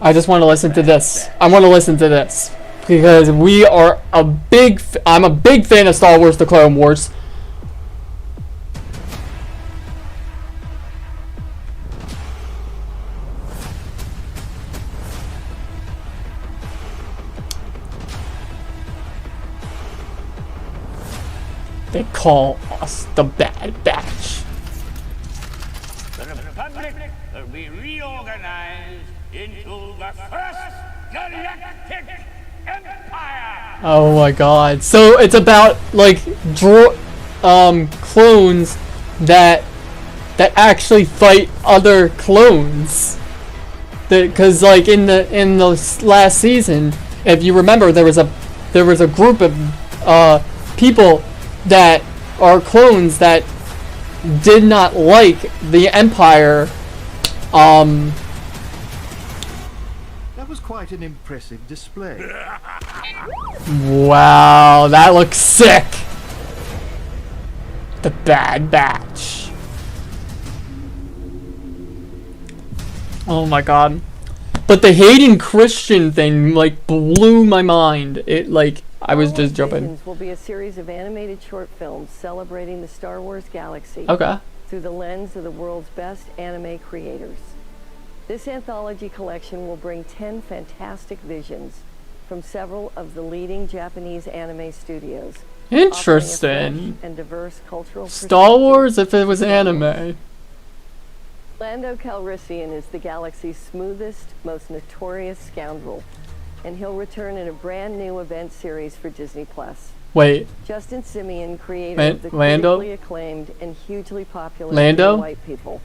I just want to listen to this. I want to listen to this because we are I'm a big fan of Star Wars: The Clone Wars. They call us the Bad Batch. The Republic will be reorganized into the First Galactic Empire. Oh my god. So it's about like clones that actually fight other clones. Cuz like in the last season, if you remember, there was a group of people that are clones that did not like the Empire. That was quite an impressive display. Wow, that looks sick. The Bad Batch. Oh my god. But the Hayden Christian thing like blew my mind. It like I was just jumping. Visions will be a series of animated short films celebrating the Star Wars galaxy Okay. through the lens of the world's best anime creators. This anthology collection will bring 10 fantastic visions from several of the leading Japanese anime studios. Interesting. offering a fresh and diverse cultural Star Wars if it was anime. Lando Calrissian is the galaxy's smoothest, most notorious scoundrel, and he'll return in a brand new event series for Disney Plus. Wait. Justin Simeon, creator of the Lando? critically acclaimed and hugely popular Lando? For White People,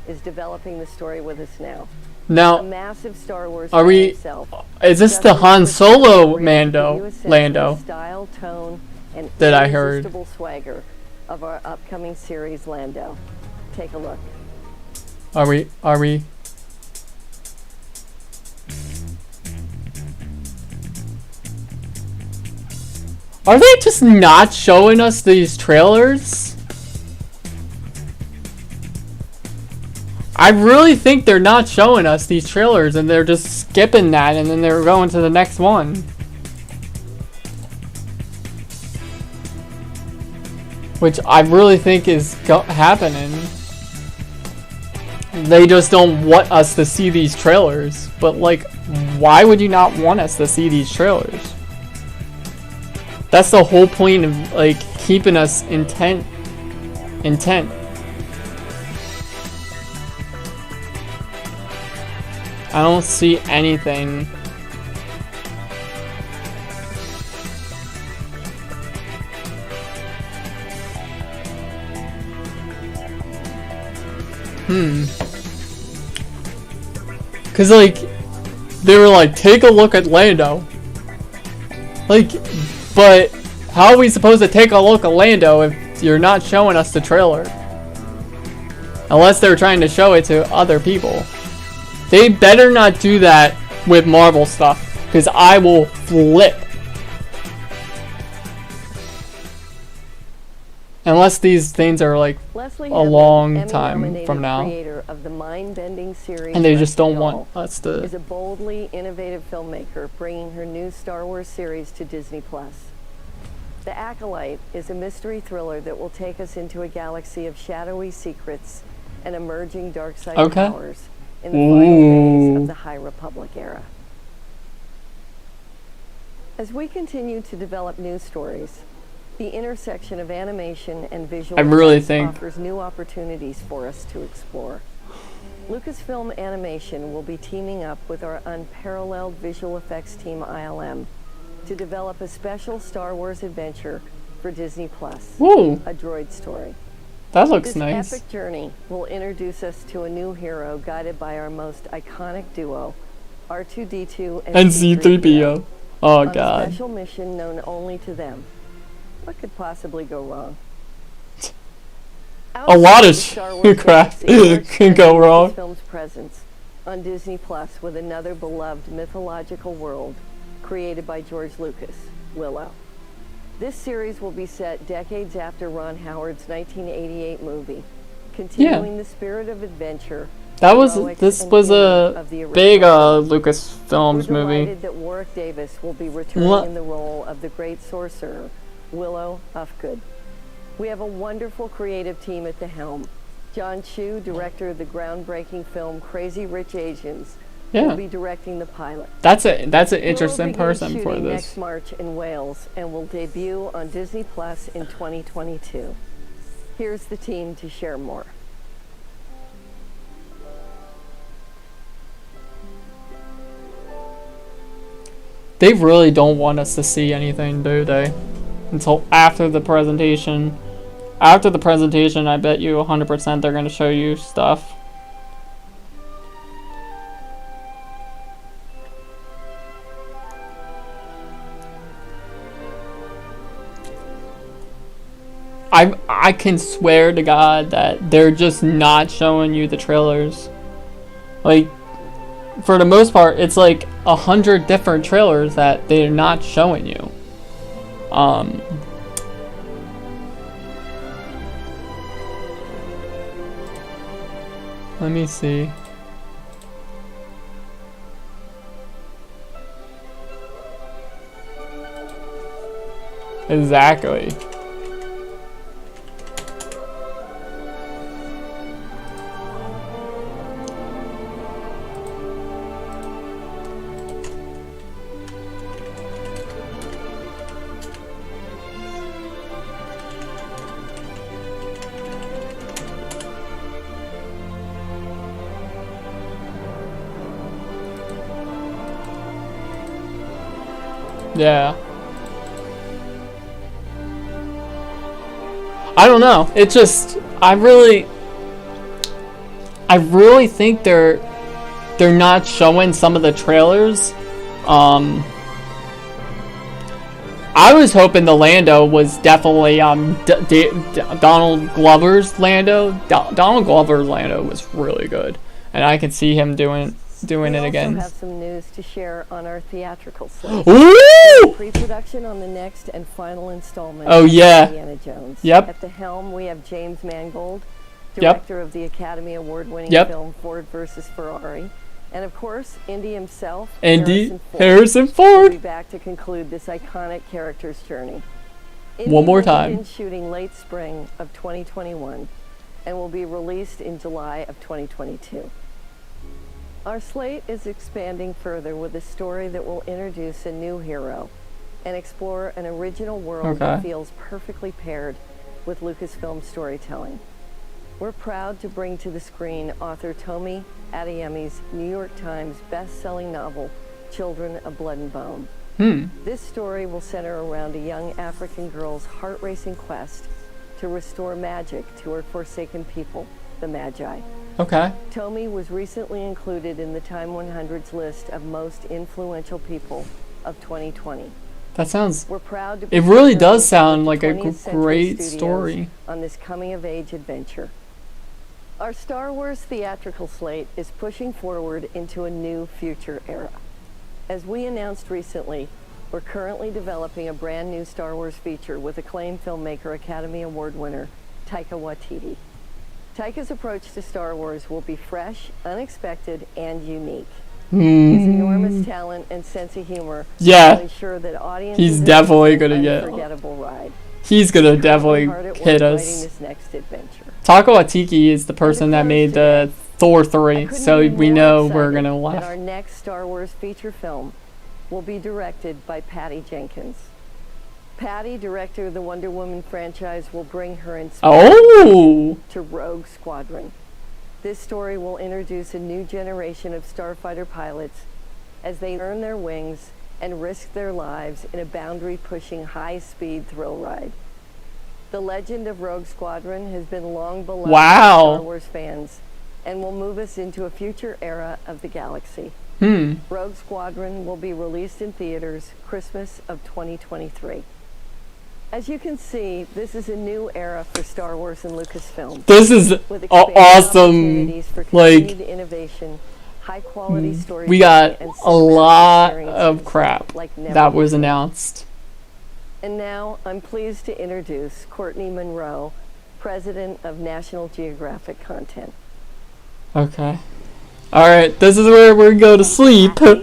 is developing the story with us now. Now, a massive Star Wars are fan we? himself, Is this the Justin Han Simeon Solo brings Mando? you a sense of Lando? the style, tone, and That I heard. irresistible swagger of our upcoming series, Lando. Take a look. Are we? Are they just not showing us these trailers? I really think they're not showing us these trailers and they're just skipping that and then they're going to the next one. Which I really think is happening. They just don't want us to see these trailers. But like, why would you not want us to see these trailers? That's the whole point of like keeping us intent. I don't see anything. Cause like they were like, take a look at Lando. Like, but how are we supposed to take a look at Lando if you're not showing us the trailer? Unless they're trying to show it to other people. They better not do that with Marvel stuff, because I will flip. Unless these things are like Leslie a Headland, long time Emmy-nominated from now. Creator of the mind-bending series And they just don't Montreal, want us to. is a boldly innovative filmmaker bringing her new Star Wars series to Disney+. The Acolyte is a mystery thriller that will take us into a galaxy of shadowy secrets and emerging dark side powers in the final days of the High Republic era. As we continue to develop new stories, the intersection of animation and visual effects offers new opportunities for us to explore. Lucasfilm Animation will be teaming up with our unparalleled visual effects team ILM to develop a special Star Wars adventure for Disney+, A Droid Story. That looks nice. This epic journey will introduce us to a new hero guided by our most iconic duo, R2-D2 and C-3PO. Oh on god. a special mission known only to them. What could possibly go wrong? A lot of crap can go wrong. Film's presence on Disney Plus with another beloved mythological world created by George Lucas, Willow. This series will be set decades after Ron Howard's 1988 movie, continuing the spirit of adventure. This was a big Lucasfilms movie. We're delighted that Warwick Davis will be returning in the role of the great sorcerer, Willow Ufgood. We have a wonderful creative team at the helm. John Chu, director of the groundbreaking film Crazy Rich Asians, will be directing the pilot. That's an interesting person for this. Next March in Wales and will debut on Disney Plus in 2022. Here's the team to share more. They really don't want us to see anything, do they? Until after the presentation. After the presentation, I bet you 100% they're going to show you stuff. I can swear to God that they're just not showing you the trailers. Like, for the most part, it's like 100 different trailers that they're not showing you. Let me see. Exactly. Yeah. I don't know. It just I really think they're not showing some of the trailers. I was hoping the Lando was definitely Donald Glover's Lando. Donald Glover's Lando was really good, and I can see him doing it again. We also have some news to share on our theatrical slate. Ooh! Pre-production on the next and final installment of Indiana Jones. Yep. At the helm, we have James Mangold, director of the Academy Award-winning film Ford vs. Ferrari. And of course, Indy himself, Harrison Ford. will be back to conclude this iconic character's journey. One more time. Indy will begin shooting late spring of 2021 and will be released in July of 2022. Our slate is expanding further with a story that will introduce a new hero, and explore an original world Okay. that feels perfectly paired with Lucasfilm storytelling. We're proud to bring to the screen author Tomi Adeyemi's New York Times best-selling novel, Children of Blood and Bone. This story will center around a young African girl's heart-racing quest to restore magic to her forsaken people, the Magi. Okay. Tomi was recently included in the Time 100's list of most influential people of 2020. That sounds. We're proud to It be really partnering does sound with like a 20th Century great Studios story. on this coming-of-age adventure. Our Star Wars theatrical slate is pushing forward into a new future era. As we announced recently, we're currently developing a brand new Star Wars feature with acclaimed filmmaker Academy Award winner Taika Waititi. Taika's approach to Star Wars will be fresh, unexpected, and unique. His enormous talent and sense of humor Yeah. will ensure that audiences He's enjoy definitely an gonna get. unforgettable ride. He's gonna definitely Hard at work hit writing us. this next adventure. Taika Waititi is the person that made the Thor 3, so we know we're gonna That laugh. our next Star Wars feature film will be directed by Patty Jenkins. Patty, director of the Wonder Woman franchise, will bring her inspiration to Rogue Squadron. This story will introduce a new generation of starfighter pilots as they earn their wings and risk their lives in a boundary-pushing high-speed thrill ride. The legend of Rogue Squadron has been long beloved by Star Wars fans and will move us into a future era of the galaxy. Rogue Squadron will be released in theaters Christmas of 2023. As you can see, this is a new era for Star Wars and Lucasfilm. This is with awesome. opportunities for Like, continued innovation, high-quality storytelling, we got and a lot cinematic of crap like never that was before. announced. And now I'm pleased to introduce Courtney Monroe, President of National Geographic Content. Okay. Alright, this is where we're going to sleep. National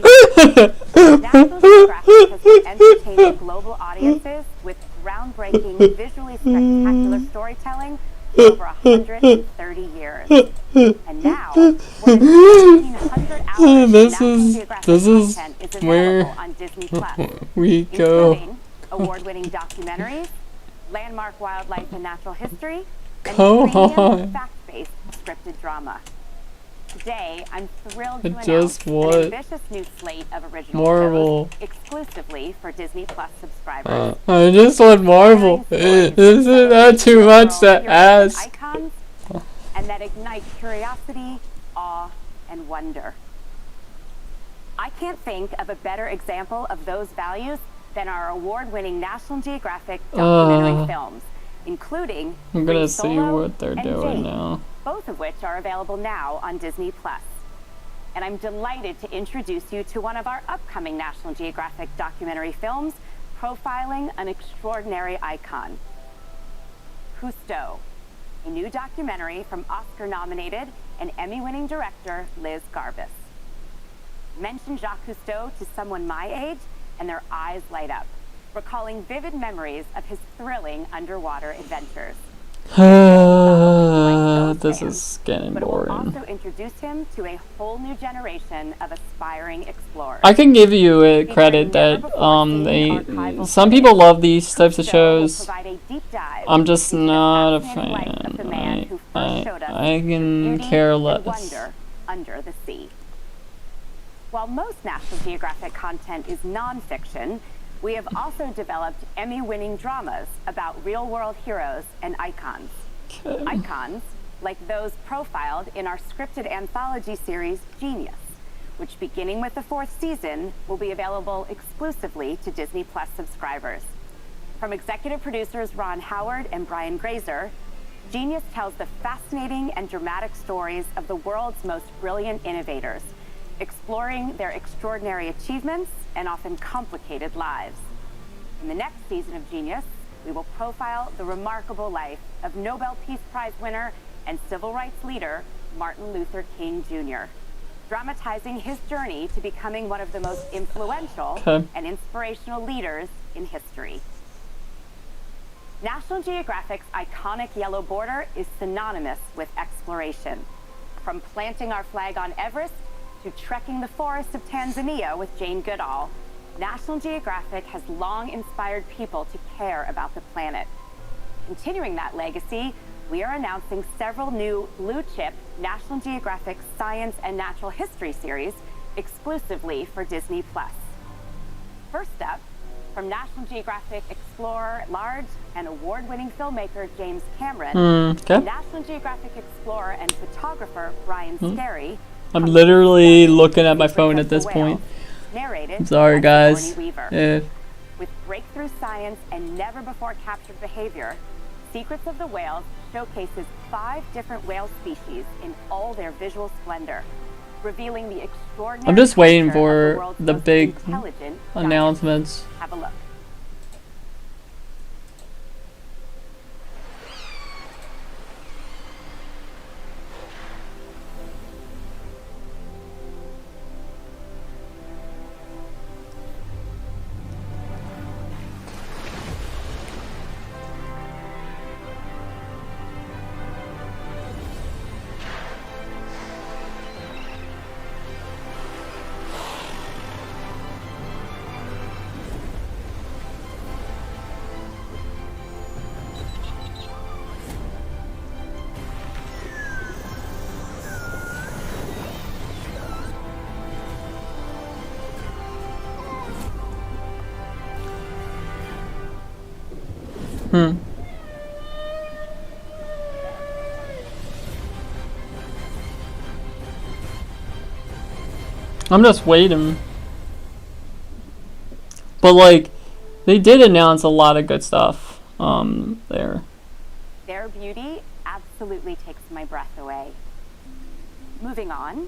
Geographic has been entertaining global audiences with groundbreaking, visually spectacular storytelling for over 130 years. And now, more than 1,500 hours of National Geographic content is available on Disney Plus, we go. including award-winning documentaries, landmark wildlife and natural history, and Come premium on. fact-based scripted drama. Today, I'm thrilled I to announce just an want ambitious new slate of original Marvel. shows exclusively for Disney Plus subscribers. I just want Marvel. Isn't that too much to ask? Icons, and that ignite curiosity, awe, and wonder. I can't think of a better example of those values than our award-winning National Geographic documentary films, including I'm gonna Free see Solo what they're and doing Jane, now. both of which are available now on Disney Plus. And I'm delighted to introduce you to one of our upcoming National Geographic documentary films, profiling an extraordinary icon. Cousteau, a new documentary from Oscar-nominated and Emmy-winning director Liz Garbus. Mention Jacques Cousteau to someone my age, and their eyes light up, recalling vivid memories of his thrilling underwater adventures. This is getting But it will boring. also introduce him to a whole new generation of aspiring explorers. I can give you a credit that some people love these types of shows. I'm just not a fan. I can care less. Wonder under the sea. While most National Geographic content is nonfiction, we have also developed Emmy-winning dramas about real-world heroes and icons. Icons like those profiled in our scripted anthology series, Genius, which beginning with the 4th season will be available exclusively to Disney Plus subscribers. From executive producers Ron Howard and Brian Grazer, Genius tells the fascinating and dramatic stories of the world's most brilliant innovators, exploring their extraordinary achievements and often complicated lives. In the next season of Genius, we will profile the remarkable life of Nobel Peace Prize winner and civil rights leader Martin Luther King Jr., dramatizing his journey to becoming one of the most influential and inspirational leaders in history. National Geographic's iconic yellow border is synonymous with exploration. From planting our flag on Everest to trekking the forests of Tanzania with Jane Goodall, National Geographic has long inspired people to care about the planet. Continuing that legacy, we are announcing several new blue-chip National Geographic Science and Natural History series exclusively for Disney+. First up, from National Geographic Explorer at Large and award-winning filmmaker James Cameron, National Geographic Explorer and photographer Brian Scarry. I'm literally looking at my phone at this point. I'm sorry, guys. With breakthrough science and never-before-captured behavior, Secrets of the Whales showcases 5 different whale species in all their visual splendor, revealing the extraordinary. I'm just waiting culture of for world's the most big intelligent announcements. giants. Have a look. I'm just waiting. But like, they did announce a lot of good stuff there. Their beauty absolutely takes my breath away. Moving on,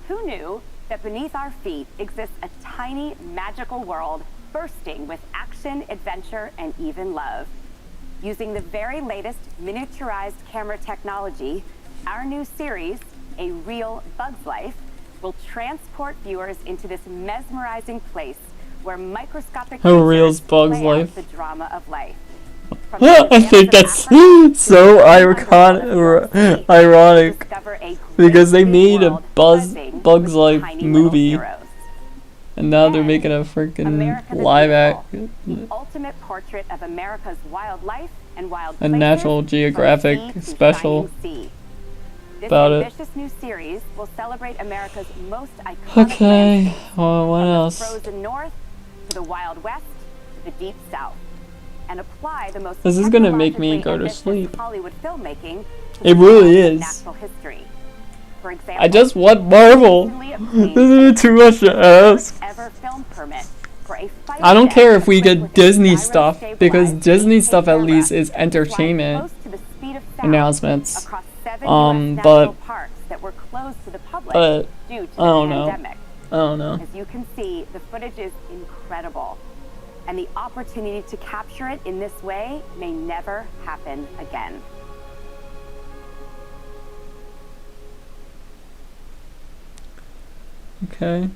who knew that beneath our feet exists a tiny magical world bursting with action, adventure, and even love? Using the very latest miniaturized camera technology, our new series, A Real Bug's Life, will transport viewers into this mesmerizing place where microscopic creatures play out the drama of life. I think that's so ironic because they made a Bugs Life movie and now they're making a freaking live action. Ultimate portrait of America's wildlife and wild a National Geographic special about it. This ambitious new series will celebrate America's most iconic Okay, well, what else? From the frozen north to the Wild West to the Deep South, and apply the most This is gonna make me go to sleep. Hollywood filmmaking to It really the is. natural history. For example, I just want Marvel. This is too much to ask. Ever film permit for a I don't care if we get Disney stuff because Disney stuff at least is entertainment announcements. But that were closed to the public due to I don't the know. pandemic. I don't know. As you can see, the footage is incredible, and the opportunity to capture it in this way may never happen again. Okay.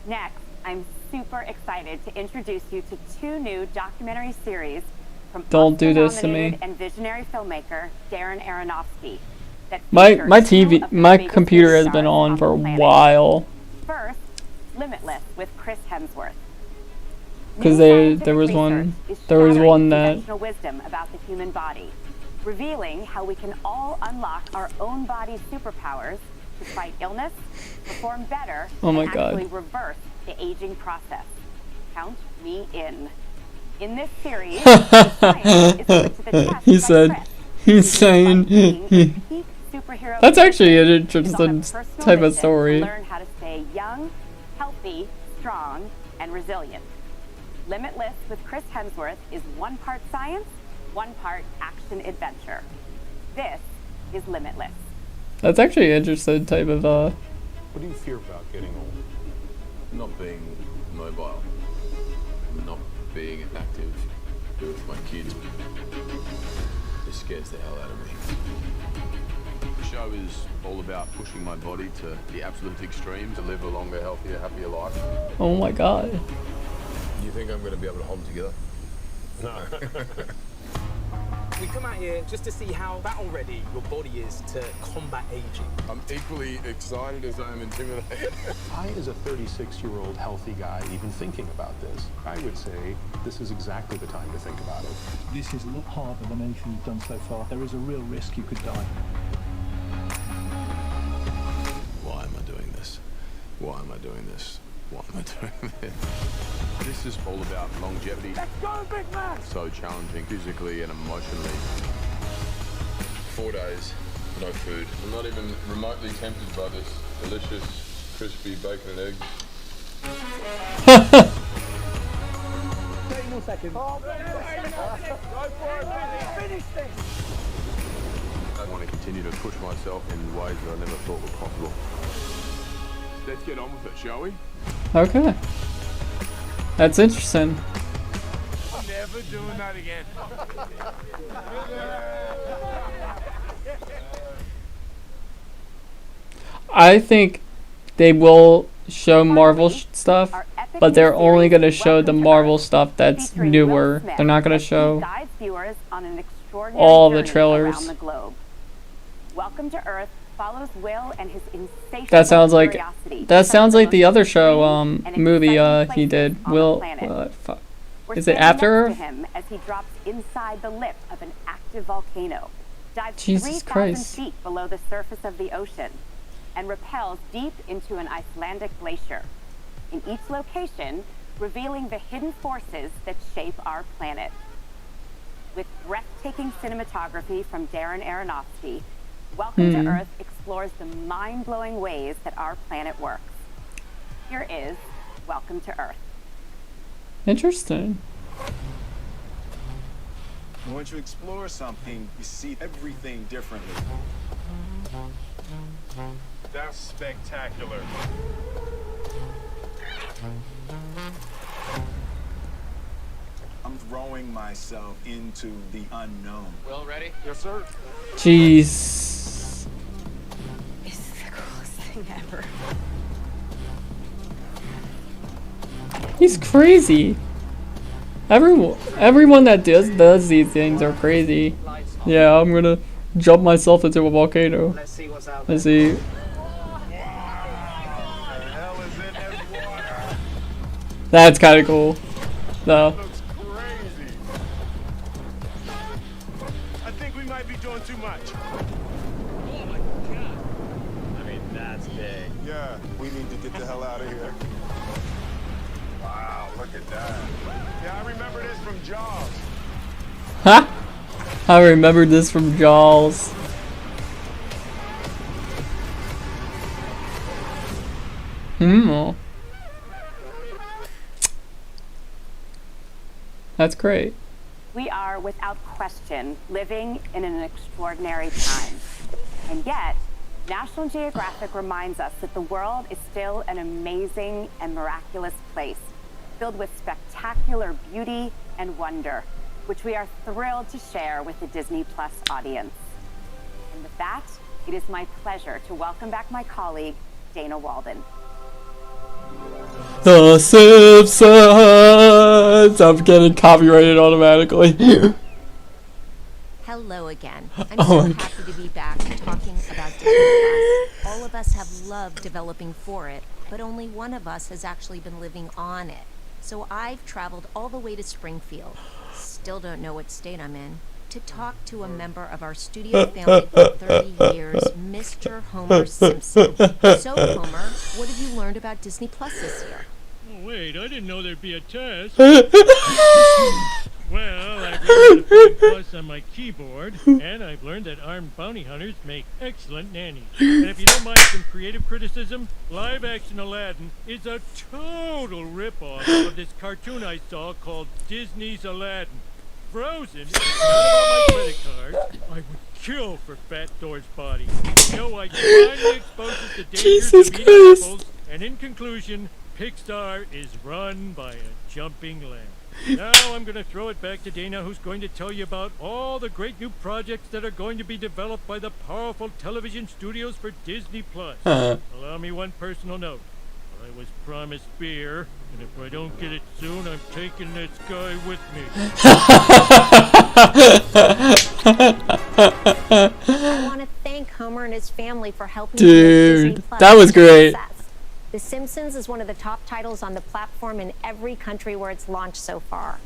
Next, I'm super excited to introduce you to 2 new documentary series from Don't do this to me. Oscar-nominated and visionary filmmaker Darren Aronofsky. That My feature my computer has been on for a while. First, Limitless with Chris Hemsworth. Because there was one that Conventional wisdom about the human body, revealing how we can all unlock our own body's superpowers to fight illness, perform better, Oh my and God. actually reverse the aging process. Count me in. In this series, the science is put to the test he by said Chris, he's saying superhero that's actually an is on a interesting personal type of mission story. to learn how to stay young, healthy, strong, and resilient. Limitless with Chris Hemsworth is 1 part science, 1 part action adventure. This is Limitless. That's actually an interesting type of What do you fear about getting old? Not being mobile, not being active, with my kids. It scares the hell out of me. The show is all about pushing my body to the absolute extreme to live a longer, healthier, happier life. Oh my God. You think I'm going to be able to hold them together? No. We come out here just to see how battle ready your body is to combat aging. I'm equally excited as I am intimidated. I, as a 36-year-old healthy guy, even thinking about this, I would say this is exactly the time to think about it. This is a lot harder than anything you've done so far. There is a real risk you could die. Why am I doing this? Why am I doing this? Why am I doing this? This is all about longevity. Let's go, big man! So challenging physically and emotionally. 4 days, no food. I'm not even remotely tempted by this delicious, crispy bacon and eggs. 30 more seconds. Oh, go for it, finish this! I want to continue to push myself in ways that I never thought were possible. Let's get on with it, shall we? Okay. That's interesting. I'm never doing that again. I think they will show Marvel stuff, but they're only going to show the Marvel stuff that's newer. They're not going to show all the trailers. Welcome to Earth follows Will and his insatiable That sounds like the other show movie he did. Will fuck. Is it After Earth? Him as he drops inside the lip of an active volcano, dives Jesus 3,000 Christ. feet below the surface of the ocean, and rappels deep into an Icelandic glacier. In each location, revealing the hidden forces that shape our planet. With breathtaking cinematography from Darren Aronofsky, Welcome to Earth explores the mind-blowing ways that our planet works. Here is Welcome to Earth. Interesting. Once you explore something, you see everything differently. That's spectacular. I'm throwing myself into the unknown. Will, ready? Yes, sir. Jeez. This is the coolest thing ever. He's crazy. Everyone that does these things are crazy. Yeah, I'm gonna jump myself into a volcano. Let's see what's out there. Let's see. That's kind of cool. No. I think we might be doing too much. Oh my god. I mean, that's big. Yeah, we need to get the hell out of here. Wow, look at that. Yeah, I remember this from Jaws. Huh? I remember this from Jaws. That's great. We are, without question, living in an extraordinary time. And yet, National Geographic reminds us that the world is still an amazing and miraculous place, filled with spectacular beauty and wonder, which we are thrilled to share with the Disney Plus audience. And with that, it is my pleasure to welcome back my colleague, Dana Walden. The Simpsons! I'm getting copyrighted automatically. Hello again. I'm so happy to be back talking about Disney Plus. All of us have loved developing for it, but only one of us has actually been living on it. So I've traveled all the way to Springfield, still don't know what state I'm in, to talk to a member of our studio family for 30 years, Mr. Homer Simpson. So, Homer, what have you learned about Disney Plus this year? Oh, wait, I didn't know there'd be a test. Well, I've learned how to find Plus on my keyboard, and I've learned that armed bounty hunters make excellent nannies. And if you don't mind some creative criticism, live-action Aladdin is a total rip-off of this cartoon I saw called Disney's Aladdin. Frozen is not about my credit card. I would kill for Fat Thor's body. No, I finally exposed us to dangers of eating apples, and in conclusion, Pixar is run by a jumping lamb. Now I'm going to throw it back to Dana, who's going to tell you about all the great new projects that are going to be developed by the powerful television studios for Disney Plus. Allow me one personal note. I was promised beer, and if I don't get it soon, I'm taking this guy with me. I want to thank Homer and his family for helping Dude, to make Disney Plus that was a great. success. The Simpsons is one of the top titles on the platform in every country where it's launched so far.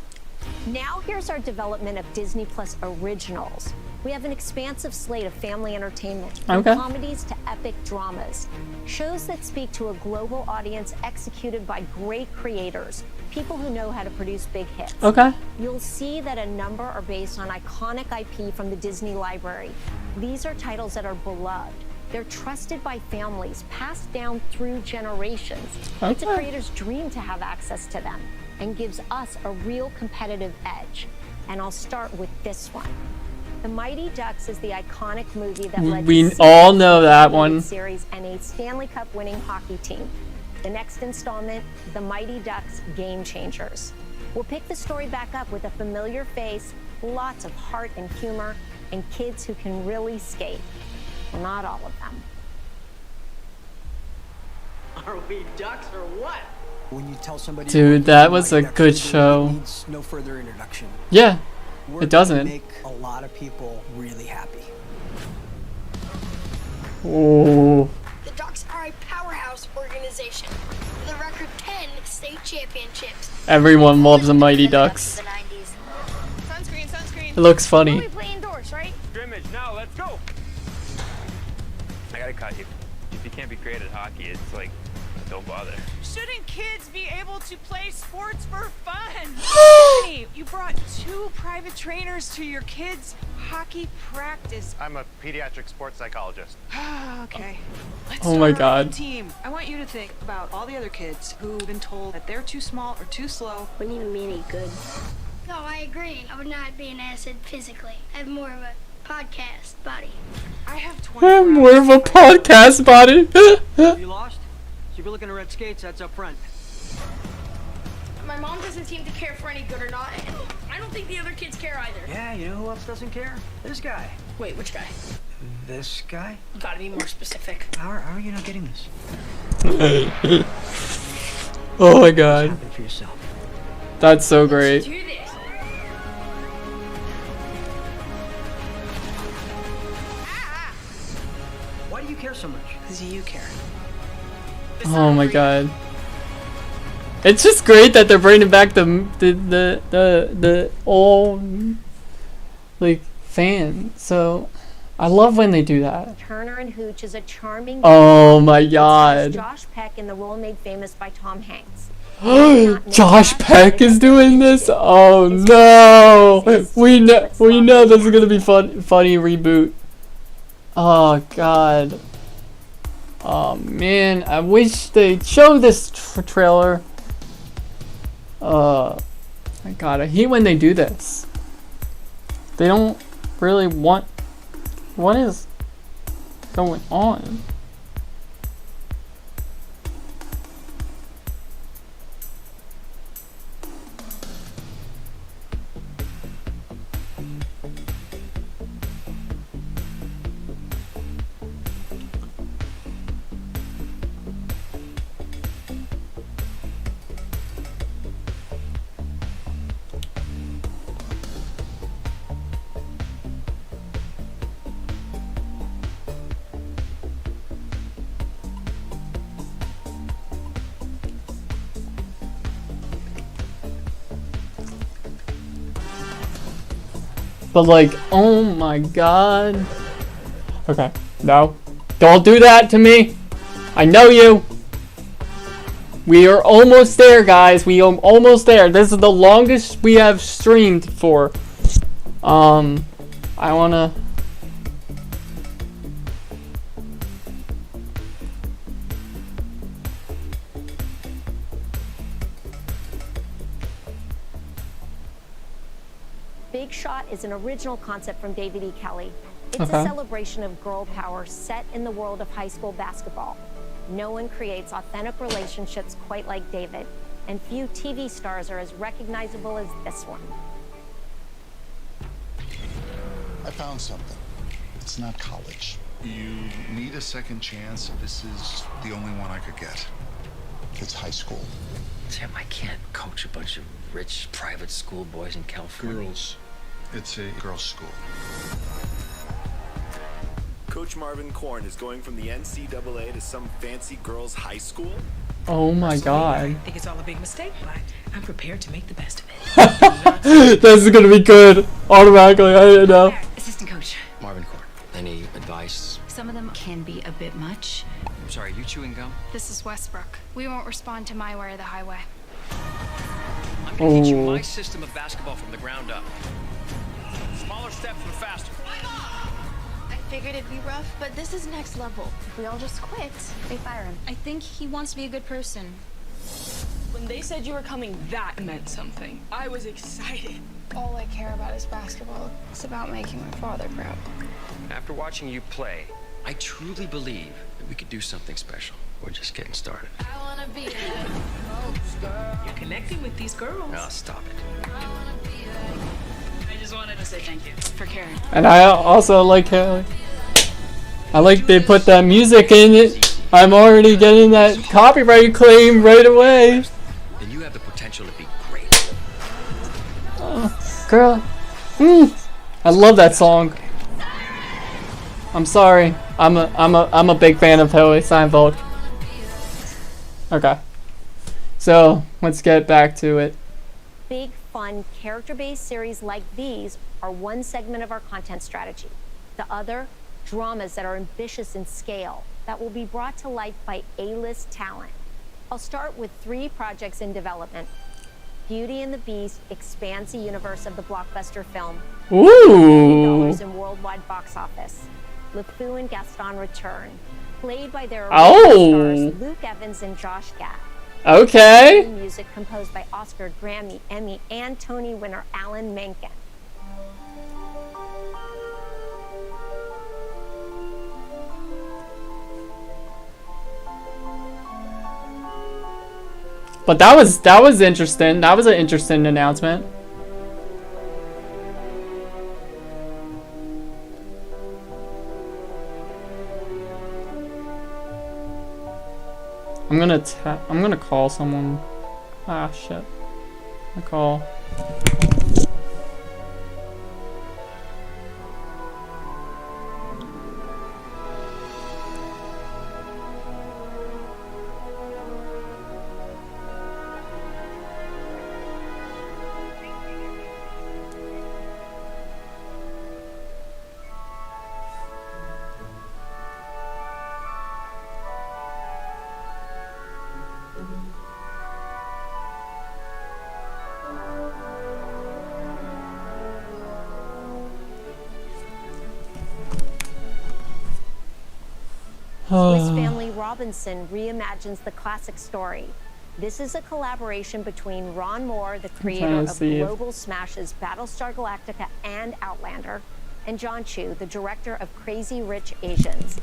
Now here's our development of Disney Plus originals. We have an expansive slate of family entertainment, from Okay. comedies to epic dramas. Shows that speak to a global audience executed by great creators, people who know how to produce big hits. Okay. You'll see that a number are based on iconic IP from the Disney library. These are titles that are beloved. They're trusted by families, passed down through generations. It's a Okay. creator's dream to have access to them and gives us a real competitive edge. And I'll start with this one. The Mighty Ducks is the iconic movie that led We to all know that animated one. series and a Stanley Cup winning hockey team. The next installment, The Mighty Ducks Game Changers. We'll pick the story back up with a familiar face, lots of heart and humor, and kids who can really skate. Well, not all of them. Are we ducks or what? When you tell somebody, Dude, that was a good show. needs no further introduction. Yeah, We're it doesn't. gonna make a lot of people really happy. Oh. The Ducks are a powerhouse organization with a record 10 state championships. Everyone loves the Mighty Ducks. Sunscreen, sunscreen. It looks funny. We play indoors, right? Scrimmage, now let's go. I gotta cut you. If you can't be great at hockey, it's like, don't bother. Shouldn't kids be able to play sports for fun? Hey, you brought 2 private trainers to your kids' hockey practice. I'm a pediatric sports psychologist. Okay. Let's Oh my start our God. own team. I want you to think about all the other kids who've been told that they're too small or too slow. We need to be any good. No, I agree. I would not be an asset physically. I have more of a podcast body. I have I'm more of a podcast body. You lost? So if you're looking at red skates, that's up front. My mom doesn't seem to care for any good or not, and I don't think the other kids care either. Yeah, you know who else doesn't care? This guy. Wait, which guy? This guy? You gotta be more specific. How are you not getting this? Oh my God. Happen for yourself. That's so great. Do this. Why do you care so much? Because you care. Oh my God. It's just great that they're bringing back the old like fan. So I love when they do that. Turner and Hooch is a charming. Oh my It stars God. Josh Peck in the role made famous by Tom Hanks. Josh Peck is doing this. Oh no! We know this is gonna be funny reboot. Oh God. Oh man, I wish they'd show this trailer. My God, I hate when they do this. They don't really want. What is going on? But like, oh my God. Okay, no. Don't do that to me. I know you. We are almost there, guys. We are almost there. This is the longest we have streamed for. I wanna... Big Shot is an original concept from David E. Kelly. It's Okay. a celebration of girl power set in the world of high school basketball. No one creates authentic relationships quite like David, and few TV stars are as recognizable as this one. I found something. It's not college. You need a second chance. This is the only one I could get. It's high school. Tim, I can't coach a bunch of rich private school boys in California. Girls. It's a girls' school. Coach Marvin Korn is going from the NCAA to some fancy girls' high school? Oh my god. I think it's all a big mistake, but I'm prepared to make the best of it. This is gonna be good. Automatically, I didn't know. Assistant coach. Marvin Korn, any advice? Some of them can be a bit much. I'm sorry, you chewing gum? This is Westbrook. We won't respond to my way or the highway. I'm gonna teach you my system of basketball from the ground up. Smaller steps and faster. I figured it'd be rough, but this is next level. If we all just quit, they fire him. I think he wants to be a good person. When they said you were coming, that meant something. I was excited. All I care about is basketball. It's about making my father proud. After watching you play, I truly believe that we could do something special. We're just getting started. I wanna be You're connecting with these girls. Oh, stop it. I just wanted to say thank you for caring. And I also like how I like they put that music in it. I'm already getting that copyright claim right away. Then you have the potential to be great. Girl. I love that song. I'm sorry. I'm a big fan of Haley Steinfeld. Okay. So let's get back to it. Big, fun, character-based series like these are one segment of our content strategy. The other, dramas that are ambitious in scale that will be brought to life by A-list talent. I'll start with 3 projects in development. Beauty and the Beast expands the universe of the blockbuster film. Ooh. $1 in worldwide box office. LeFou and Gaston return, played by their Oh. stars Luke Evans and Josh Gad. Okay. Music composed by Oscar, Grammy, Emmy, and Tony winner Alan Menken. But that was interesting. That was an interesting announcement. I'm gonna call someone. Ah shit. I call. Swiss Family Robinson reimagines the classic story. This is a collaboration between Ron Moore, the creator of Global Smashes, Battlestar Galactica, and Outlander, and John Chu, the director of Crazy Rich Asians.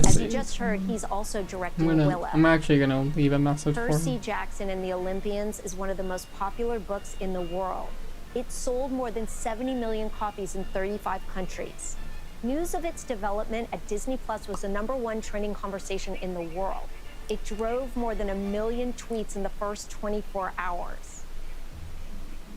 As you just heard, he's also directing Willow. I'm actually gonna leave a message for Percy him. Jackson and the Olympians is one of the most popular books in the world. It sold more than 70 million copies in 35 countries. News of its development at Disney Plus was the #1 trending conversation in the world. It drove more than 1 million tweets in the first 24 hours.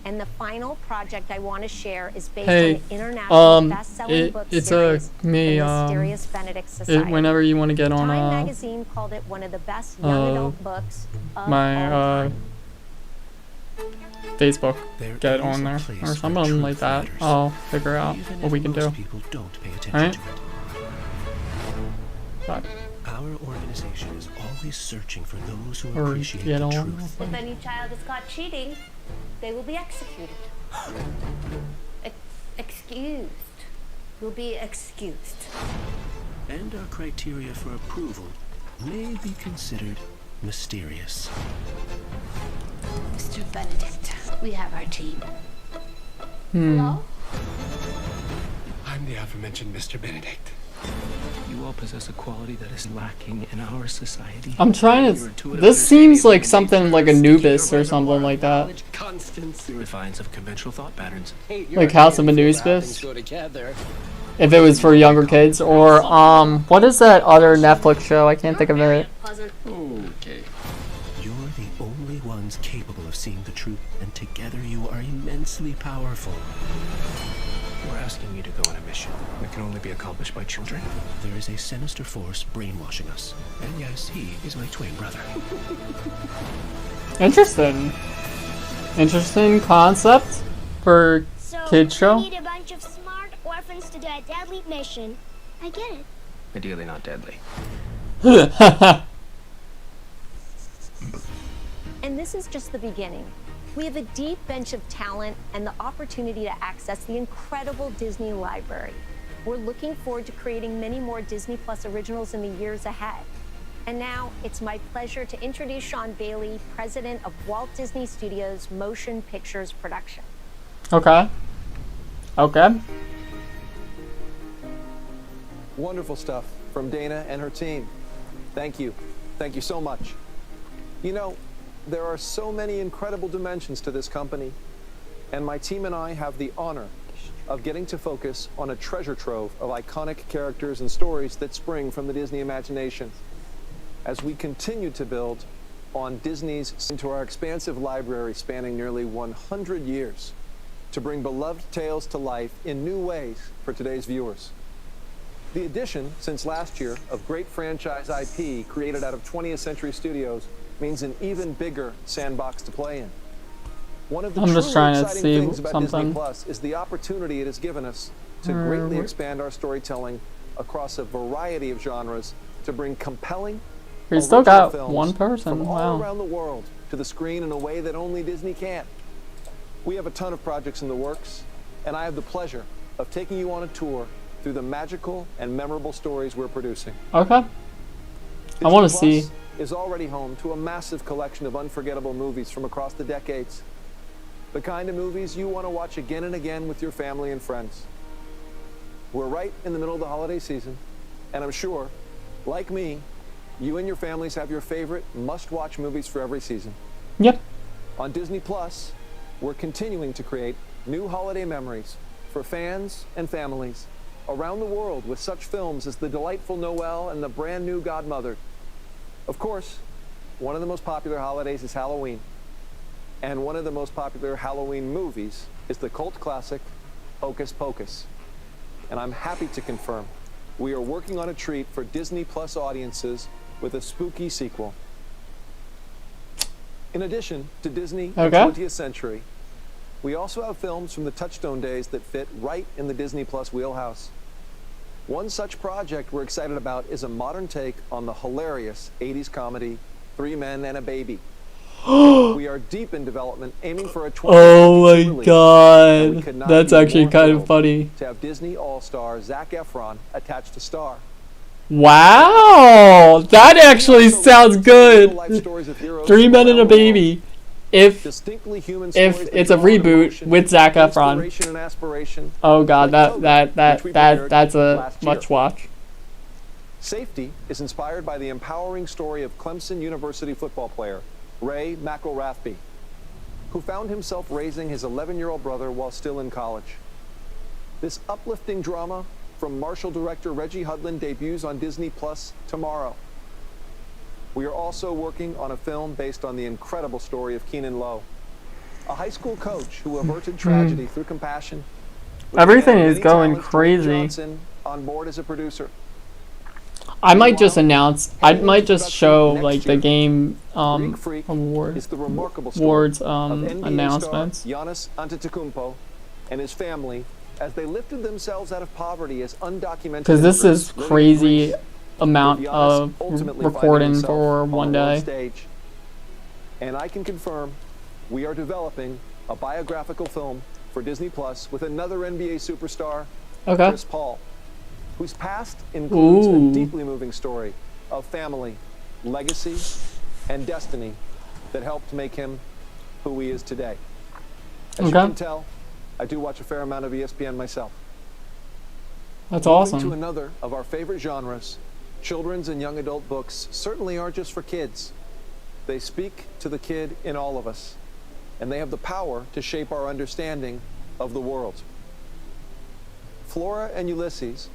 And the final project I want to share is based on the international best-selling book series, The Mysterious Benedict Society. Whenever you want to get on Time magazine called it one of the best young adult books of all time. Facebook, get on there or something like that. I'll figure out what we can do. Alright? But our organization is always searching for those who or appreciate get the on. truth. If any child is caught cheating, they will be executed. Excused. Will be excused. And our criteria for approval may be considered mysterious. Mr. Benedict, we have our team. Hello? I'm the aforementioned Mr. Benedict. You all possess a quality that is lacking in our society. I'm trying to. This seems like something like Anubis or something like that. Constance refines of conventional thought patterns. Like House of Anubis. If it was for younger kids, or what is that other Netflix show? I can't think of it. Okay. Your ones capable of seeing the truth, and together you are immensely powerful. We're asking you to go on a mission that can only be accomplished by children. There is a sinister force brainwashing us. And yes, he is my twin brother. Interesting. Interesting concept for kids show. We need a bunch of smart orphans to do a deadly mission. I get it. Ideally not deadly. And this is just the beginning. We have a deep bench of talent and the opportunity to access the incredible Disney library. We're looking forward to creating many more Disney Plus originals in the years ahead. And now it's my pleasure to introduce Sean Bailey, president of Walt Disney Studios Motion Pictures Production. Okay. Okay. Wonderful stuff from Dana and her team. Thank you. Thank you so much. You know, there are so many incredible dimensions to this company, and my team and I have the honor of getting to focus on a treasure trove of iconic characters and stories that spring from the Disney imagination. As we continue to build on Disney's into our expansive library spanning nearly 100 years to bring beloved tales to life in new ways for today's viewers. The addition, since last year, of great franchise IP created out of 20th Century Studios means an even bigger sandbox to play in. One of the I'm just truly trying to exciting see things about Disney something. Plus is the opportunity it has given us to greatly expand our storytelling across a variety of genres to bring compelling, We still original got films one person. from all Wow. around the world to the screen in a way that only Disney can. We have a ton of projects in the works, and I have the pleasure of taking you on a tour through the magical and memorable stories we're producing. Okay. I want to Disney see. Plus is already home to a massive collection of unforgettable movies from across the decades. The kind of movies you want to watch again and again with your family and friends. We're right in the middle of the holiday season, and I'm sure, like me, you and your families have your favorite must-watch movies for every season. Yep. On Disney Plus, we're continuing to create new holiday memories for fans and families around the world with such films as The Delightful Noel and the brand new Godmother. Of course, one of the most popular holidays is Halloween. And one of the most popular Halloween movies is the cult classic Hocus Pocus. And I'm happy to confirm we are working on a treat for Disney Plus audiences with a spooky sequel. In addition to Disney and 20th Century, we also have films from the Touchstone days that fit right in the Disney Plus wheelhouse. One such project we're excited about is a modern take on the hilarious 80s comedy, 3 Men and a Baby. We are deep in development, aiming for a 2022 Oh my release, and we god. could not That's be actually more kind of thrilled funny. to have Disney All-Star Zac Efron attached to star. Wow. That actually sounds good. 3 Men and a Baby. If it's a reboot with Zac Efron. Oh god, that's a much watch. Safety is inspired by the empowering story of Clemson University football player Ray McElrathbey, who found himself raising his 11-year-old brother while still in college. This uplifting drama from Marshall director Reggie Hudlin debuts on Disney Plus tomorrow. We are also working on a film based on the incredible story of Keenan Lowe, a high school coach who averted tragedy through compassion. Everything is going crazy. Johnson on board as a producer. I might just show like the game awards announcements. Giannis Antetokounmpo and his family as they lifted themselves out of poverty as undocumented. Because this is crazy amount of recording for one day. Stage. And I can confirm we are developing a biographical film for Disney Plus with another NBA superstar, Chris Paul, whose past includes a deeply moving story of family, legacy, and destiny that helped make him who he is today. As you can tell, I do watch a fair amount of ESPN myself. That's Moving awesome. to another of our favorite genres, children's and young adult books certainly aren't just for kids. They speak to the kid in all of us, and they have the power to shape our understanding of the world. Flora and Ulysses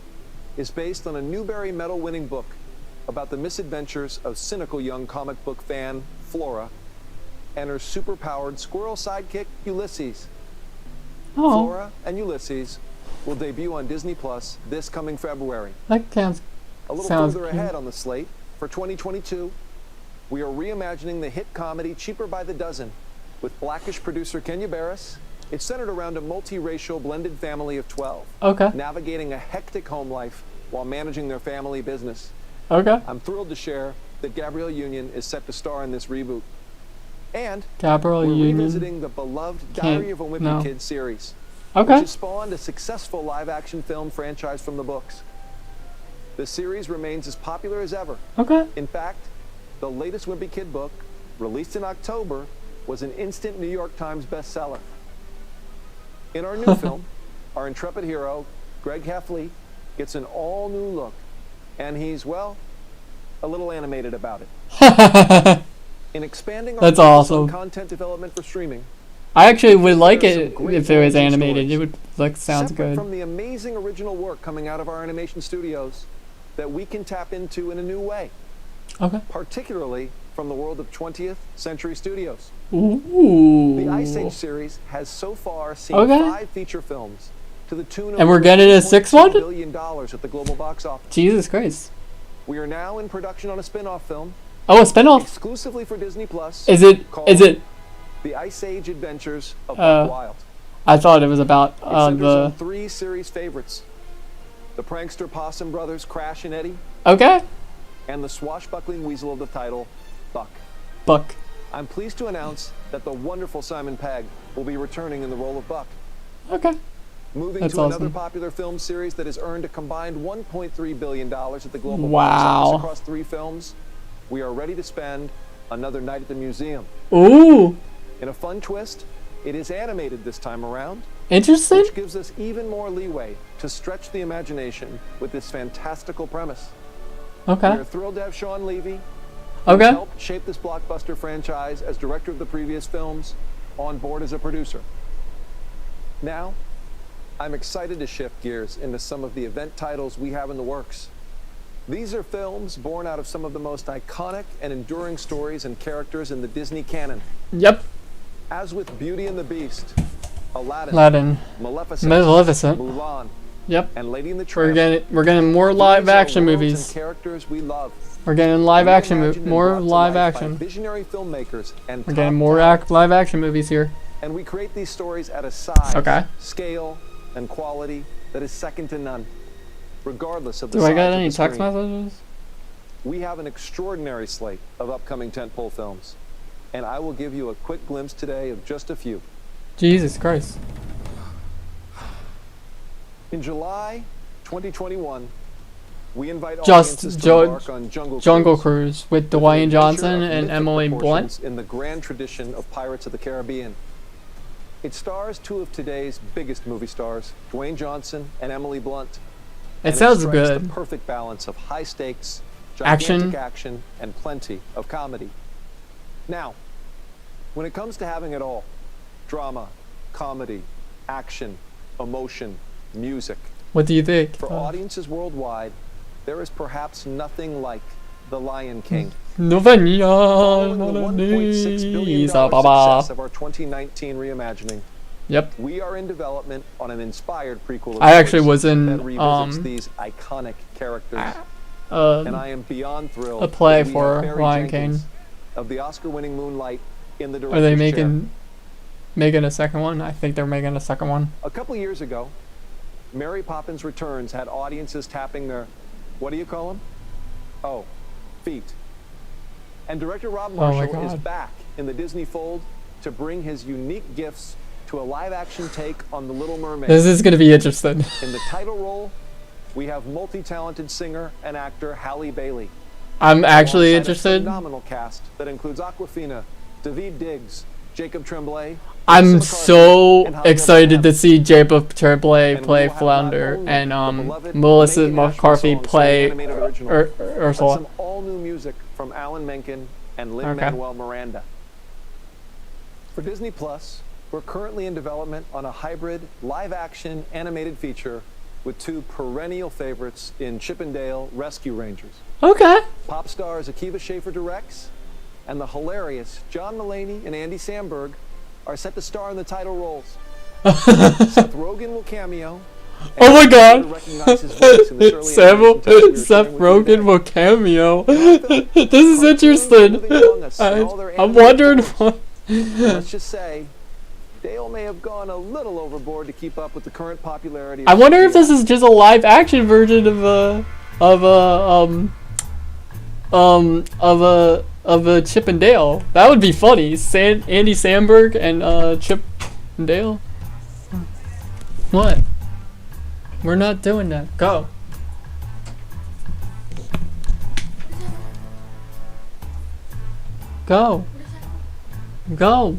is based on a Newbery Medal-winning book about the misadventures of cynical young comic book fan Flora and her superpowered squirrel sidekick, Ulysses. Oh. Flora and Ulysses will debut on Disney Plus this coming February. That sounds. A little sounds further cute. ahead on the slate, for 2022, we are reimagining the hit comedy Cheaper by the Dozen with Blackish producer Kenya Barris. It's centered around a multiracial blended family of 12. Okay. Navigating a hectic home life while managing their family business. Okay. I'm thrilled to share that Gabrielle Union is set to star in this reboot. And Gabrielle we're Union. revisiting the beloved Can't- Diary of a Wimpy no. Kid series. Okay. Which has spawned a successful live-action film franchise from the books. The series remains as popular as ever. Okay. In fact, the latest Wimpy Kid book, released in October, was an instant New York Times bestseller. In our new film, our intrepid hero, Greg Heffley, gets an all-new look, and he's, well, a little animated about it. In expanding our That's focus on awesome. content development for streaming, I actually would like there are it some great if it was origin animated. stories. It would like sounds separate good. from the amazing original work coming out of our animation studios that we can tap into in a new way. Okay. Particularly from the world of 20th Century Studios. Ooh. The Ice Age series has so far seen Okay. 5 feature films to the tune of And we're over getting a sixth one? $2.2 billion at the global box office. Jesus Christ. We are now in production on a spin-off film Oh, a spinoff. exclusively for Disney Plus. Is it? called Is it? The Ice Age Adventures of Buck Wild. I thought it was about It centers on the. 3 series favorites: the prankster Possum brothers Crash and Eddie, Okay. and the swashbuckling weasel of the title, Buck. Buck. I'm pleased to announce that the wonderful Simon Pegg will be returning in the role of Buck. Okay. Moving That's to another awesome. popular film series that has earned a combined $1.3 billion at the global Wow. box office across 3 films, we are ready to spend another night at the museum. Ooh. In a fun twist, it is animated this time around, Interesting. which gives us even more leeway to stretch the imagination with this fantastical premise. Okay. We are thrilled to have Sean Levy, who Okay. helped shape this blockbuster franchise as director of the previous films, on board as a producer. Now, I'm excited to shift gears into some of the event titles we have in the works. These are films born out of some of the most iconic and enduring stories and characters in the Disney canon. Yep. As with Beauty and the Beast, Aladdin, Aladdin. Maleficent, Maleficent. Mulan, Yep. and Lady and the Tramp. We're getting more live These are action worlds movies. and characters we love. We're getting live action Reimagined and more brought to live life by action. Visionary filmmakers and We're getting top more talent. live action movies here. And we create these stories at a size, Okay. scale, and quality that is second to none, regardless of the Do size I got of any the text screen. messages? We have an extraordinary slate of upcoming tentpole films, and I will give you a quick glimpse today of just a few. Jesus Christ. In July 2021, we invite Just audiences to embark on Jungle Cruise with the Dwayne adventure Johnson of and mythic Emily Blunt. proportions in the grand tradition of Pirates of the Caribbean. It stars 2 of today's biggest movie stars, Dwayne Johnson and Emily Blunt. It And sounds strikes good. The perfect balance of high stakes, Action. gigantic action, and plenty of comedy. Now, when it comes to having it all, drama, comedy, action, emotion, music, What do you think? for audiences worldwide, there is perhaps nothing like The Lion King. Following the $1.6 billion success of our 2019 reimagining, Yep. we are in development on an inspired prequel of I actually sorts was in, that revisits these iconic characters. And I am beyond thrilled a play that we for have Barry Lion Jenkins King. of the Oscar-winning Moonlight in the director's Are they chair. making a second one? I think they're making a second one. A couple years ago, Mary Poppins Returns had audiences tapping their, what do you call them? Oh, feet. And director Rob Oh my Marshall is God. back in the Disney fold to bring his unique gifts to a live-action take on The Little Mermaid. This is gonna be interesting. In the title role, we have multi-talented singer and actor Halle Bailey. I'm actually alongside interested. A phenomenal cast that includes Awkwafina, Daveed Diggs, Jacob Tremblay. I'm Melissa so McCarthy, and Javier excited Bardem. to see Jacob Tremblay And play we will have Flounder not and only the beloved Melissa Megan Ashley McCarthy songs from the play animated original, but Ursula. some all-new music from Alan Menken and Okay. Lin-Manuel Miranda. For Disney Plus, we're currently in development on a hybrid live-action animated feature with 2 perennial favorites in Chip and Dale Rescue Rangers. Okay. Pop stars Akiva Schaffer directs, and the hilarious John Mulaney and Andy Samberg are set to star in the title roles. Seth Rogen will cameo. Oh my god! Seth Rogen will cameo. This is interesting. I'm wondering what. Let's just say, Dale may have gone a little overboard to keep up with the current popularity. I wonder if this is just a live action version of a Chip and Dale. That would be funny. Andy Samberg and Chip and Dale. What? We're not doing that. Go. Go. Go.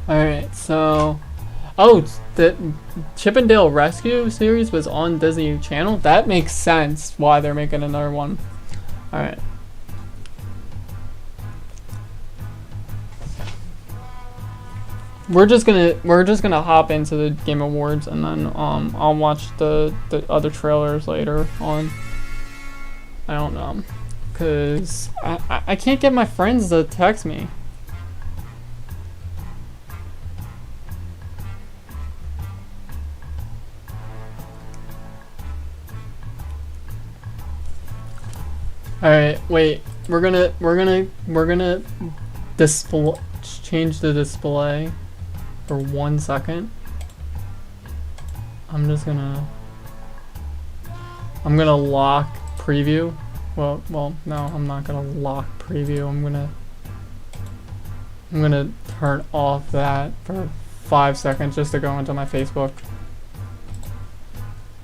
Alright, so... Oh, the Chip and Dale Rescue series was on Disney Channel? That makes sense why they're making another one. Alright. We're just gonna hop into the Game Awards, and then I'll watch the other trailers later on. I don't know, cause I can't get my friends to text me. All right, wait. We're gonna change the display for 1 second. I'm gonna lock preview. Well, no, I'm not gonna lock preview. I'm gonna turn off that for 5 seconds just to go into my Facebook.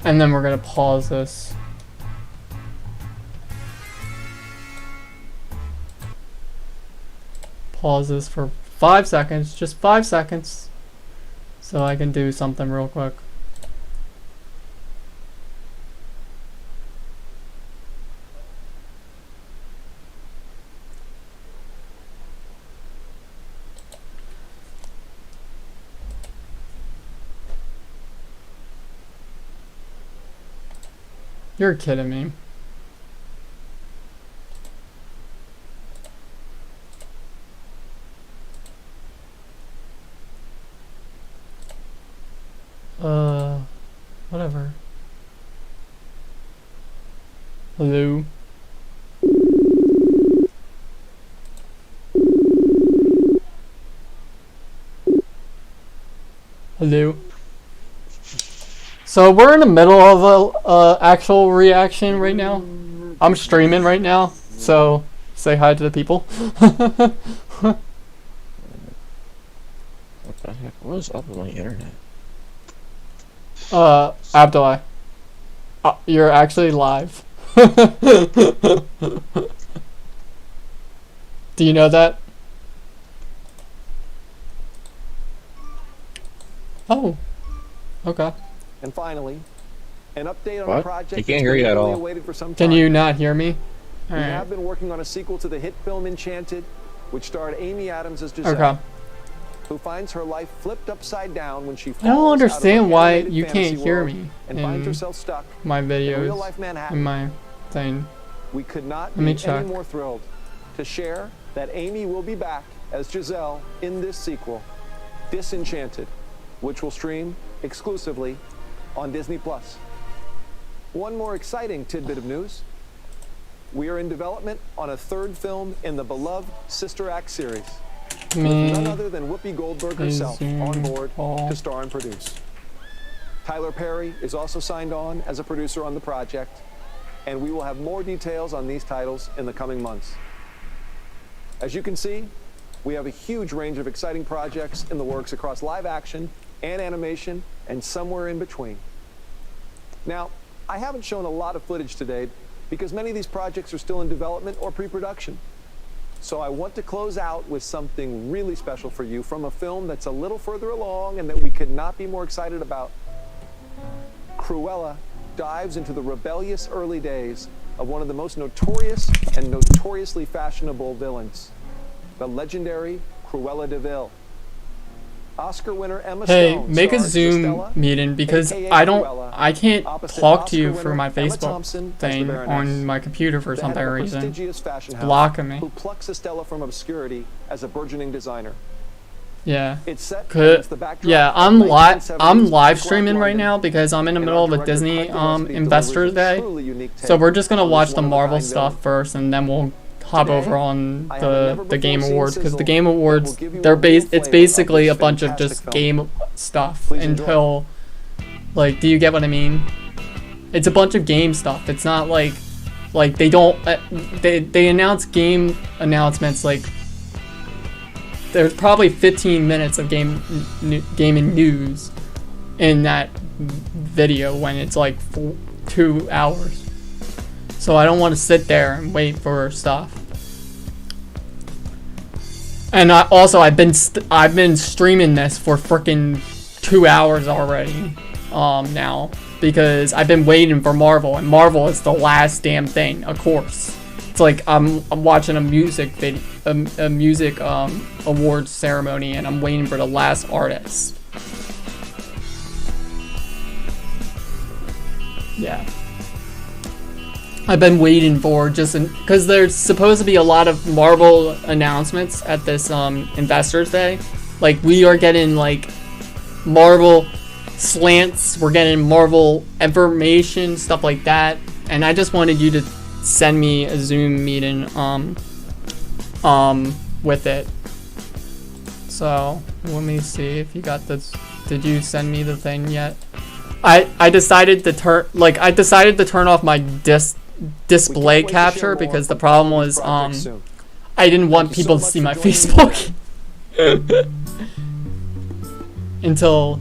And then we're gonna pause this. Pause this for 5 seconds, just 5 seconds, so I can do something real quick. You're kidding me. Whatever. Hello? Hello? So we're in the middle of a actual reaction right now. I'm streaming right now, so say hi to the people. What the heck? What is up with my internet? Abdullah. You're actually live. Do you know that? Oh. Okay. And finally, an update on What? a project I can't hear you at all. awaited for some time. Can you not hear me? We Alright. have been working on a sequel to the hit film Enchanted, which starred Amy Adams as Giselle, Okay. who finds her life flipped upside down when she falls I don't out of understand an why animated you fantasy can't hear world me and finds in herself stuck my in videos, real-life Manhattan. in my thing. We could not Let me be check. any more thrilled to share that Amy will be back as Giselle in this sequel, Disenchanted, which will stream exclusively on Disney+. One more exciting tidbit of news. We are in development on a third film in the beloved Sister Act series, with none other than Whoopi Goldberg herself on board to star and produce. Tyler Perry is also signed on as a producer on the project, and we will have more details on these titles in the coming months. As you can see, we have a huge range of exciting projects in the works across live action and animation and somewhere in between. Now, I haven't shown a lot of footage today because many of these projects are still in development or pre-production. So I want to close out with something really special for you from a film that's a little further along and that we could not be more excited about. Cruella dives into the rebellious early days of one of the most notorious and notoriously fashionable villains, the legendary Cruella de Vil. Oscar winner Emma Hey, Stone make a stars Zoom Estella, meeting because aka I can't opposite talk to you Oscar for winner my Emma Facebook Thompson as the thing Baroness. on my computer for The some head of a reason. prestigious fashion It's house blocking me. who plucks Estella from obscurity as a burgeoning designer. Yeah. It's set Could, against the backdrop yeah, of I'm 1970s live Club streaming right London, now because I'm in the and middle our of a director Disney Craig Gillespie Investors delivers a Day. truly unique So take we're just gonna on watch this the one-of-a-kind Marvel villain. stuff first, and then we'll hop Today, over on I have a the Game never-before-seen Awards because the sizzle Game that Awards will give you a they're real it's flavor of basically this a bunch of fantastic just film. game stuff Please enjoy. until like, do you get what I mean? It's a bunch of game stuff. It's not like they don't they announce game announcements like there's probably 15 minutes of gaming news in that video when it's like 2 hours. So I don't want to sit there and wait for stuff. And I've been streaming this for freaking 2 hours already now because I've been waiting for Marvel, and Marvel is the last damn thing, of course. It's like I'm watching a music video, a music awards ceremony, and I'm waiting for the last artist. Yeah. I've been waiting for because there's supposed to be a lot of Marvel announcements at this Investors Day. Like, we are getting like Marvel slants, we're getting Marvel information, stuff like that. And I just wanted you to send me a Zoom meeting with it. So let me see if you got this. Did you send me the thing yet? I decided to turn off my display capture because the problem was I didn't want people to see my Facebook until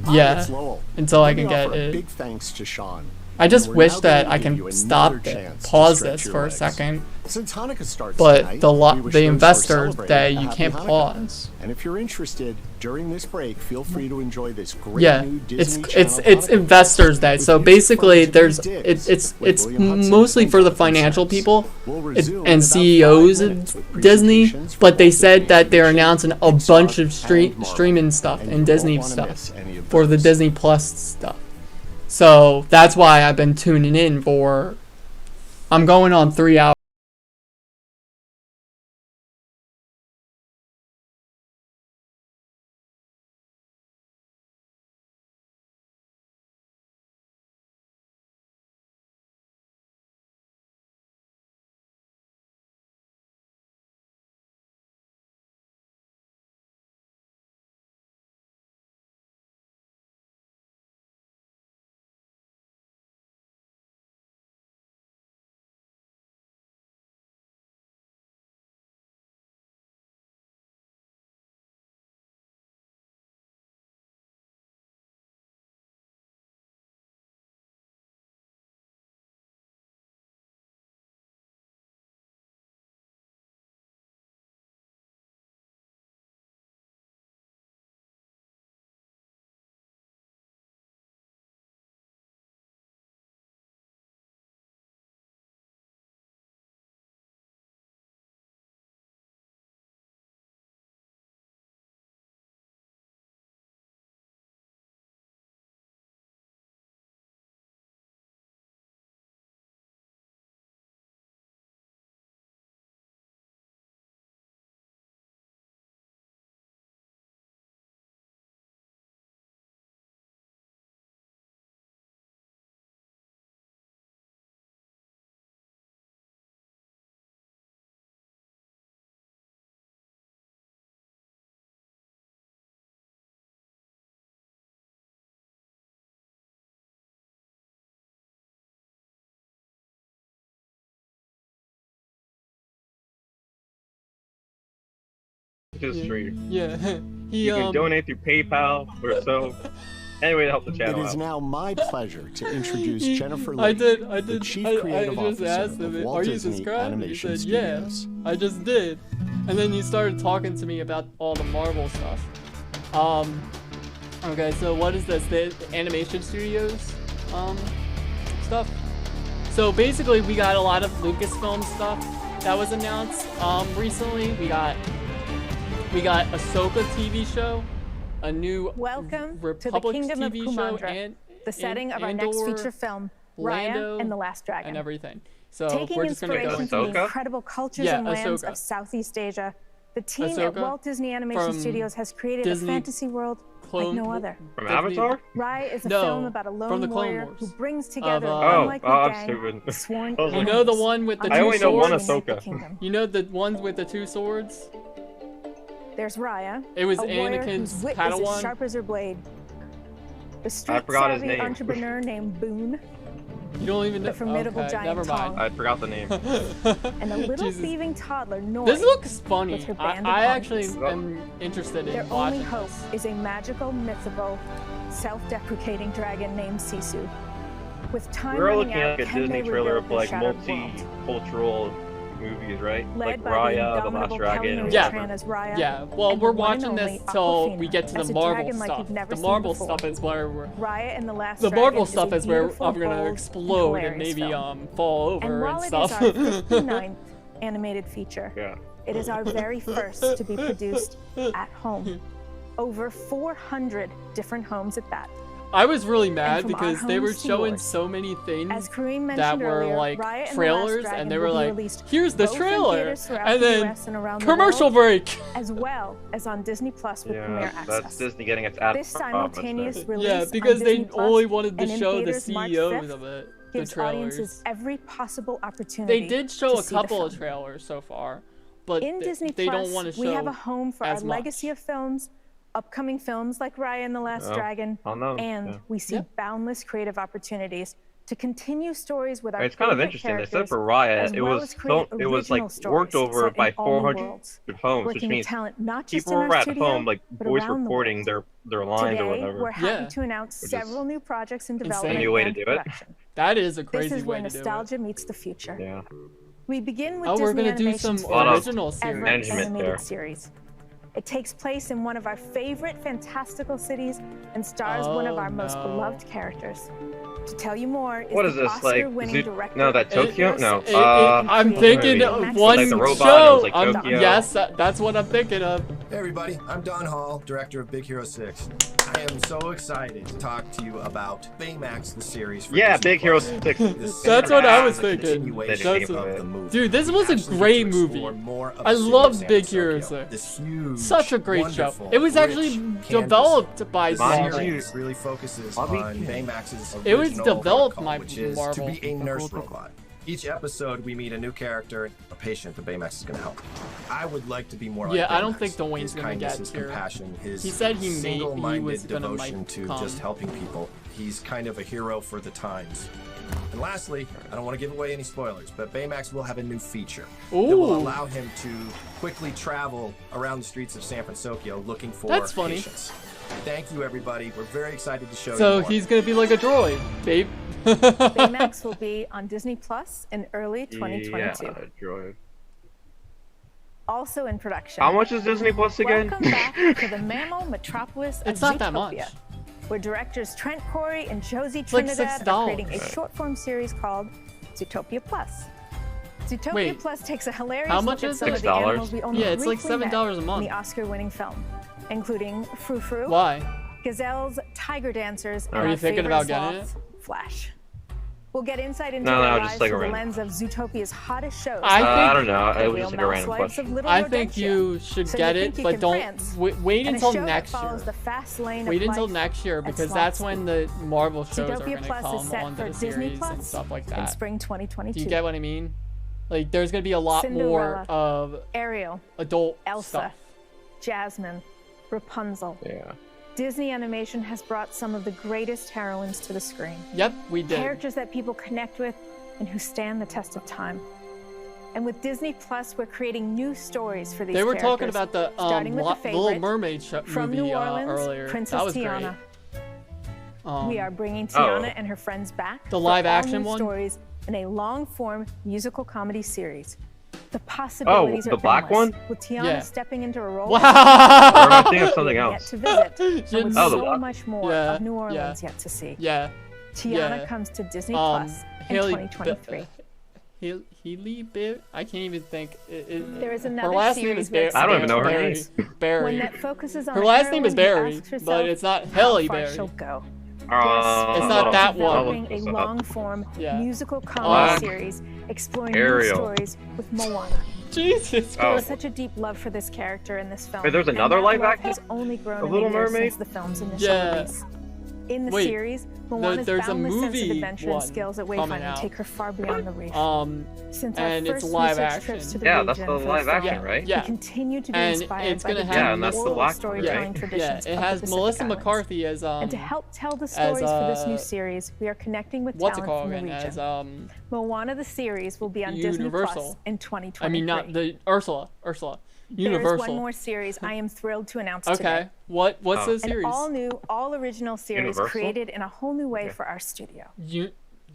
I can get it. Big thanks to Sean. I just wish that I can pause this for a second. Since Hanukkah starts but tonight, the Investors Day, you can't pause. And if you're interested, during this break, feel free to enjoy this great new Disney it's Investors Day. So basically, it's mostly for the financial people and CEOs of Disney. But they said that they're announcing a bunch of streaming stuff and Disney stuff for the Disney Plus stuff. So that's why I've been tuning in for. I'm going on 3 hours. Yeah. You can donate through PayPal or so. Anyway, to help the channel It is out. now my pleasure to introduce Jennifer Lee, I the did. Chief I Creative just Officer asked of him, Walt "Are you Disney subscribed?" And he Animation said, "Yeah." Studios. I just did, and then you started talking to me about all the Marvel stuff. Okay, so what is this? The Animation Studios, stuff. So basically, we got a lot of Lucasfilm stuff that was announced recently. We got Ahsoka TV show a new Welcome Republic to the Kingdom of TV show Kumandra, and the setting of our next Andor, feature film, Lando, Raya and the Last Dragon. and everything. So Taking we're just gonna go inspiration from the incredible cultures and lands Ahsoka. of Southeast Asia, the team at Ahsoka Walt Disney Animation from Studios has created Disney a fantasy world Clone- like no other. From Avatar? Raya is a No, film about a from lone the Clone warrior Wars. who brings together Of, an unlikely I'm gang stupid. of sworn I was You like- know the one with the I two only know one swords? Ahsoka. You know the ones with the two swords? There's Raya, It was a warrior Anakin's whose wit is Padawan. as sharp as her blade. The forgot his street-savvy name. entrepreneur named Boone, You don't even know. the formidable Okay, giant never mind. Tong, I forgot the name. and a little Jesus. thieving toddler, Nori. This looks funny. with her I band of actually monkeys. am interested Their in only watching hope this. is a magical, mythical, self-deprecating dragon named Sisu. With time We're running looking out, at a can Disney they trailer rebuild of their like shattered world? multicultural movies, right? Led Like by Raya, the The Last indomitable Dragon, Kelly and Marie Yeah. Tran as Raya, Yeah, well, and we're the one and watching this only till Awkwafina we get to as the a Marvel dragon like stuff. you've never The seen Marvel before. stuff is where we're. Raya and the Last The Dragon Marvel is stuff a is where beautiful, I'm gonna bold, explode and hilarious maybe film. fall And over while and it stuff. is our 59th animated feature, Yeah. it is our very first to be produced at home. Over 400 different homes at that. I was really mad from our because they were homes to showing yours. so many things As Kareem mentioned that were earlier, like Raya and the trailers, Last Dragon and they will were be like, released "Here's the both in trailer," theaters throughout and the then US and around the commercial world, break. as well as on Disney Plus with Premier Yeah, Access. that's Disney getting its ad. This simultaneous release Yeah, on because they Disney Plus only wanted to and in show the theaters March CEOs 5th of it, the gives trailers. audiences every possible opportunity. They did show to a see the couple of film. trailers so far, but In Disney they Plus, don't want to show we have a home for our as much. legacy of films, upcoming films like Raya and the Last Oh, Dragon, I know, and yeah. we see boundless creative opportunities to continue stories with our It's kind of favorite interesting. They said characters, for Raya, as it well was as create it was like original worked stories over set by in all new 400 worlds, homes, which working with means talent not just people in our were at studio, home, like but voice around the recording world. their lines or Today, whatever. we're happy Yeah. to announce Which is several new projects in insane. development New way to and do it. production. That is a This crazy is way where to do it. nostalgia meets the future. Yeah. We begin with Oh, we're Disney gonna do Animation's some first original ever series. Management animated there. series. It takes place in one of our favorite fantastical cities and stars one of Oh, our most no. beloved characters. To tell you more is What is the this, like, Oscar-winning director no, that of Tokyo? No, Jurassic I'm Park thinking and one Like the robot, show. it was like Tokyo. Yes, that's what I'm thinking of. Hey everybody, I'm Don Hall, director of Big Hero 6. I am so excited to talk to you about Baymax, the series. For Yeah, Disney Big Hero Plus. 6. This That's what I was is a thinking. continuation That's of the movie. Dude, this was a Actually great get to movie. explore more of I the city love of San Big Francisco. Hero 6. This huge, Such a great show. wonderful, It was actually rich canvas. developed by The Marvel. series really focuses Bobby on King. Baymax's It was original developed protocol, by which is Marvel. to be a nurse robot. Each episode, we meet a new character, a patient that Baymax is going to help. I would like to be more like Yeah, I Baymax. don't think Dwayne's His gonna kindness, get his here. compassion, his He said he single-minded was gonna, like, devotion to come. just helping people. He's kind of a hero for the times. And lastly, I don't want to give away any spoilers, but Baymax will have a new feature that will Ooh. allow him to quickly travel around the streets of San Francisco looking for That's funny. patients. Thank you, everybody. We're very excited to show you So more. he's gonna be like a droid, babe. Baymax will be on Disney Plus in early 2022. Yeah, droid. Also in production. How much is Disney Plus again? Welcome back to the mammal metropolis of It's not that Zootopia, much. where directors Trent Corey and Josie like Trinidad are $6. creating a short-form series called Zootopia Plus. Zootopia Wait, Plus takes a hilarious how much look is at some it? of the $6? animals we only Yeah, it's like briefly met $7 a month. in the Oscar-winning film, including Frou Frou, Why? gazelles, tiger dancers, and Are you our thinking favorite about getting sloth, Flash. We'll get insight into No, their no, lives just stick through the around. lens of Zootopia's hottest shows. I don't know. The It was Real just like a random Mousewives question. of Little I think Rodentia. you should So get you it, think you but can don't France? wait And a until show that next follows year. the fast lane Wait of until life next year at because Sloth that's when the Marvel shows are Zootopia gonna Plus is come set onto for the Disney series Plus and stuff like in that. spring 2022. Do you get what I mean? Like, there's gonna be a lot more Cinderella, of Ariel, adult Elsa, stuff. Jasmine, Rapunzel. Yeah. Disney Animation has brought some of the greatest heroines to the screen. Yep, we did. Characters that people connect with and who stand the test of time. And with Disney Plus, we're creating new stories for these They were characters. talking about the starting with the Little favorite, Mermaid from movie New Orleans, earlier. Princess That was Tiana. great. We are bringing Tiana Oh. and her friends back. The for live all action new one? stories in a long-form musical comedy series. The possibilities the are black endless, one? with Tiana Yeah. stepping into a role. Wow. Or am I thinking of something Yet else? to visit, and with Oh, the so black- much more Yeah, of New yeah. Orleans yet to see. Yeah. Tiana Yeah. comes to Disney Plus in Haley, 2023. Healy Berry. I can't even think. There is her another last name series is Barry. I don't even know her Barry. name. Barry. One that focuses on Her last name is heroine who Barry, asks herself but it's not how Halle far Berry. she'll go. It's not that one. Developing a long-form Yeah. musical comedy Oh. series exploring new Ariel. stories with Moana. Jesus There Oh. was such a deep love for this character in this film. Wait, there's and another that live love action? has only grown The in Little the years Mermaid? since the film's initial Yeah. release. In the Wait, series, Moana's there's a boundless sense of movie adventure and one skills at coming wayfinding out. take her far beyond the reef. Since our and it's first live research action. trips to the Yeah, region that's the for live film, action, right? Yeah. we continue to be And inspired it's by gonna the have- Yeah, and that's the oral black one, storytelling right? traditions Yeah, it of has the Melissa Pacific Islands. McCarthy as And to help tell the stories for this new series, we are connecting with what's it talent called from the again? region. As Moana the series will be on Disney Plus Universal. in 2023. I mean not the Ursula. There Universal. is one more series I am thrilled to announce Okay. today. What's the An series? all-new, all-original series Universal? created in a whole new way for our studio.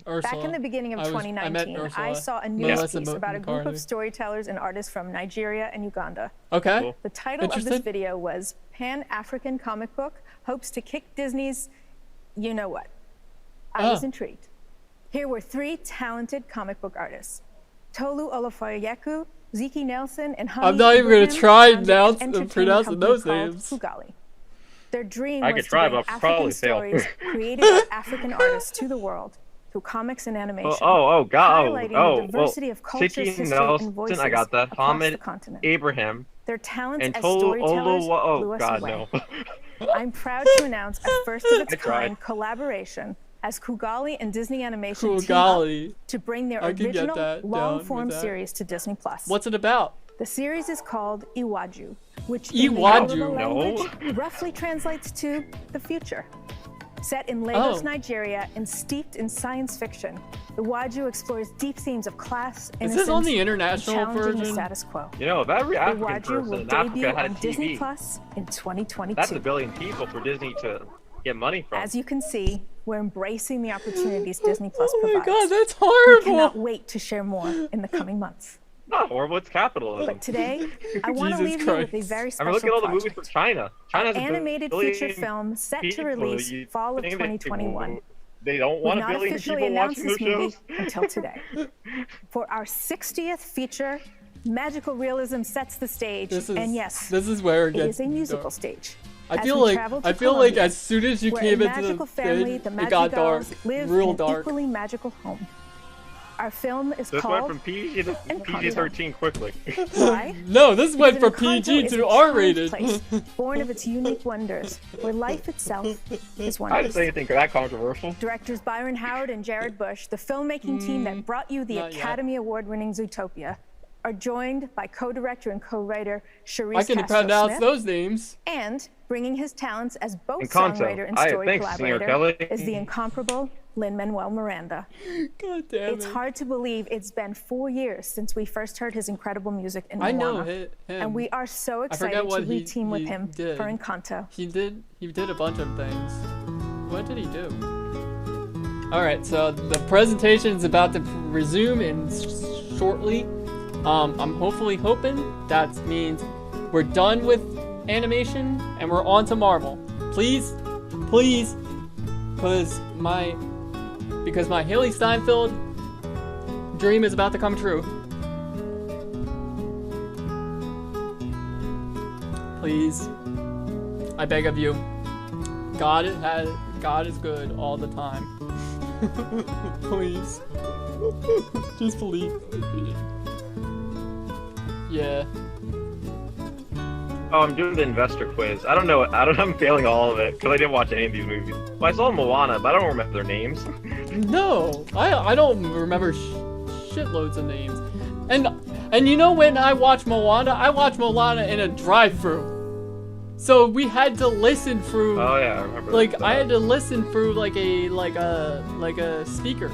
Ursula. Back in the beginning of I met 2019, I Ursula. saw a news Melissa piece about a group McCarthy. of storytellers and artists from Nigeria and Uganda. Okay. Cool. The title of this Interested? video was Pan-African Comic Book Hopes to Kick Disney's You-Know-What. I was intrigued. Here were 3 talented comic book artists. Tolu Olofoyeku, Ziki Nelson, and Hani I'm not even gonna Ibrahim try founded an entertainment pronouncing company those called names. Fugali. Their dream I was could to try, bring but I'll African probably fail. stories created by African artists to the world through comics and animation. God. highlighting Oh, the diversity of cultures, Ziki history, Nelson, and voices I got that. across the Hamid continent. Abraham. Their talents And as Tolu storytellers Olo. blew Oh, us God, away. no. I'm proud to announce a first of its I tried. kind collaboration as Kugali and Disney Animation team Kugali. up to bring their I could get original that down long-form with that. series to Disney Plus. What's it about? The series is called Iwaju, which in the Iwaju? Yoruba No. language roughly translates to the future. Set in Lagos, Oh. Nigeria, and steeped in science fiction, Iwaju explores deep themes of class, Is innocence, this on the and international challenging the version? status quo. You know, if every African Iwaju person will in Africa debut had a on Disney TV, Plus in 2022. that's a billion people for Disney to get money from. As you can see, we're embracing the opportunities Disney Plus Oh my provides. God, that's We horrible. cannot wait to share more in the coming months. Not horrible, it's capitalism. But today, I want to Jesus leave you with a Christ. very I special mean, look at all the project. movies from China. China's a Animated billion feature film set to people. release You fall of think 2021. They don't We've want a not billion officially people announced watching this their movie shows. until today. For our 60th feature, magical realism sets the stage, This is and yes, this is where it it gets is a musical dark. stage. I As feel we like travel to I feel Colombia, like as soon as you where came a into magical the family, thing, the it got dark, Madrigals, live real in an dark. equally magical home. Our film is This called went from PG to Encanto. PG-13 quickly. Why? No, this went Because from Encanto PG is to a R-rated. challenged place, born of its unique wonders, where life itself is I didn't wondrous. say anything that controversial. Directors Byron Howard and Jared Bush, the filmmaking team that brought you the not yet. Academy Award-winning Zootopia, are joined by co-director and co-writer Charisse I can pronounce Castro-Smith, those names. and bringing his talents as both Encanto. songwriter and Aye, story thanks, Signor collaborator Kelly. is the incomparable Lin-Manuel Miranda. God damn It's it. hard to believe it's been 4 years since we first heard his incredible music in I Moana. know him. And we are so I excited forget to what re-team with he him did. for Encanto. He did a bunch of things. What did he do? All right, so the presentation is about to resume in shortly. I'm hoping that means we're done with animation and we're on to Marvel. Please, because my Haley Steinfeld dream is about to come true. Please, I beg of you. God is good all the time. Please, just please. Yeah. Oh, I'm doing the investor quiz. I'm failing all of it because I didn't watch any of these movies. Well, I saw Moana, but I don't remember their names. No, I don't remember shitloads of names. And you know when I watch Moana in a drive-through. So we had to listen through. Oh yeah, I remember. I had to listen through like a speaker.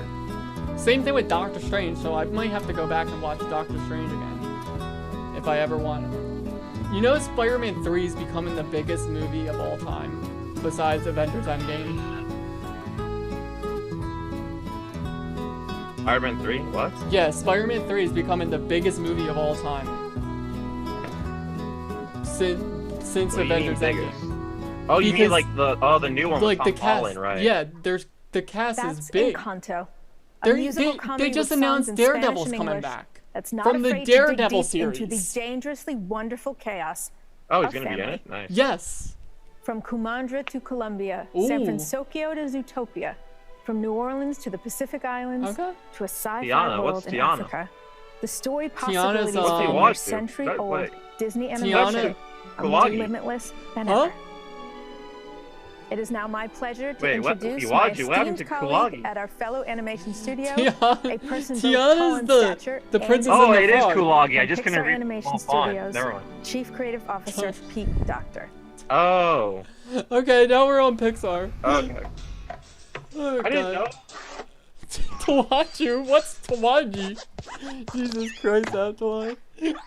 Same thing with Doctor Strange. So I might have to go back and watch Doctor Strange again if I ever want to. You know, Spider-Man 3 is becoming the biggest movie of all time, besides Avengers Endgame. Iron Man 3? What? Yeah, Spider-Man 3 is becoming the biggest movie of all time. Since What do you mean Avengers biggest? Endgame. Oh, you mean Because, like the new one with like Tom the cast, Holland, right? Yeah, the cast That's is big. Encanto, They just announced Daredevil's coming back. That's not from the afraid Daredevil to dig deep series. into the dangerously wonderful chaos. Oh, he's of gonna be in family. it. Nice. Yes. From Kumandra to Colombia, Ooh. San Francisco to Zootopia, from New Orleans to the Pacific Islands, to a sci-fi Tiana, world what's in Tiana? Africa. The story Tiana's, possibilities of what's your the century-old wait. Disney Tiana- animation are more Kulagi. limitless than Huh? ever. It is now my pleasure to Wait, what? introduce my Iwaju, what happened esteemed to colleague Kulagi? at our fellow animation studio, Tiana- a person both Tiana's tall in the- stature the and princess in and the it is frog. Kulagi. I from just couldn't Pixar read Animation font. Studios, Never mind. Chief Creative Officer Pete Doctor. Oh. Okay, now we're on Pixar. Okay. Oh, I didn't God. know. Tawaji? What's Tawaji? Jesus Christ, Abdullah.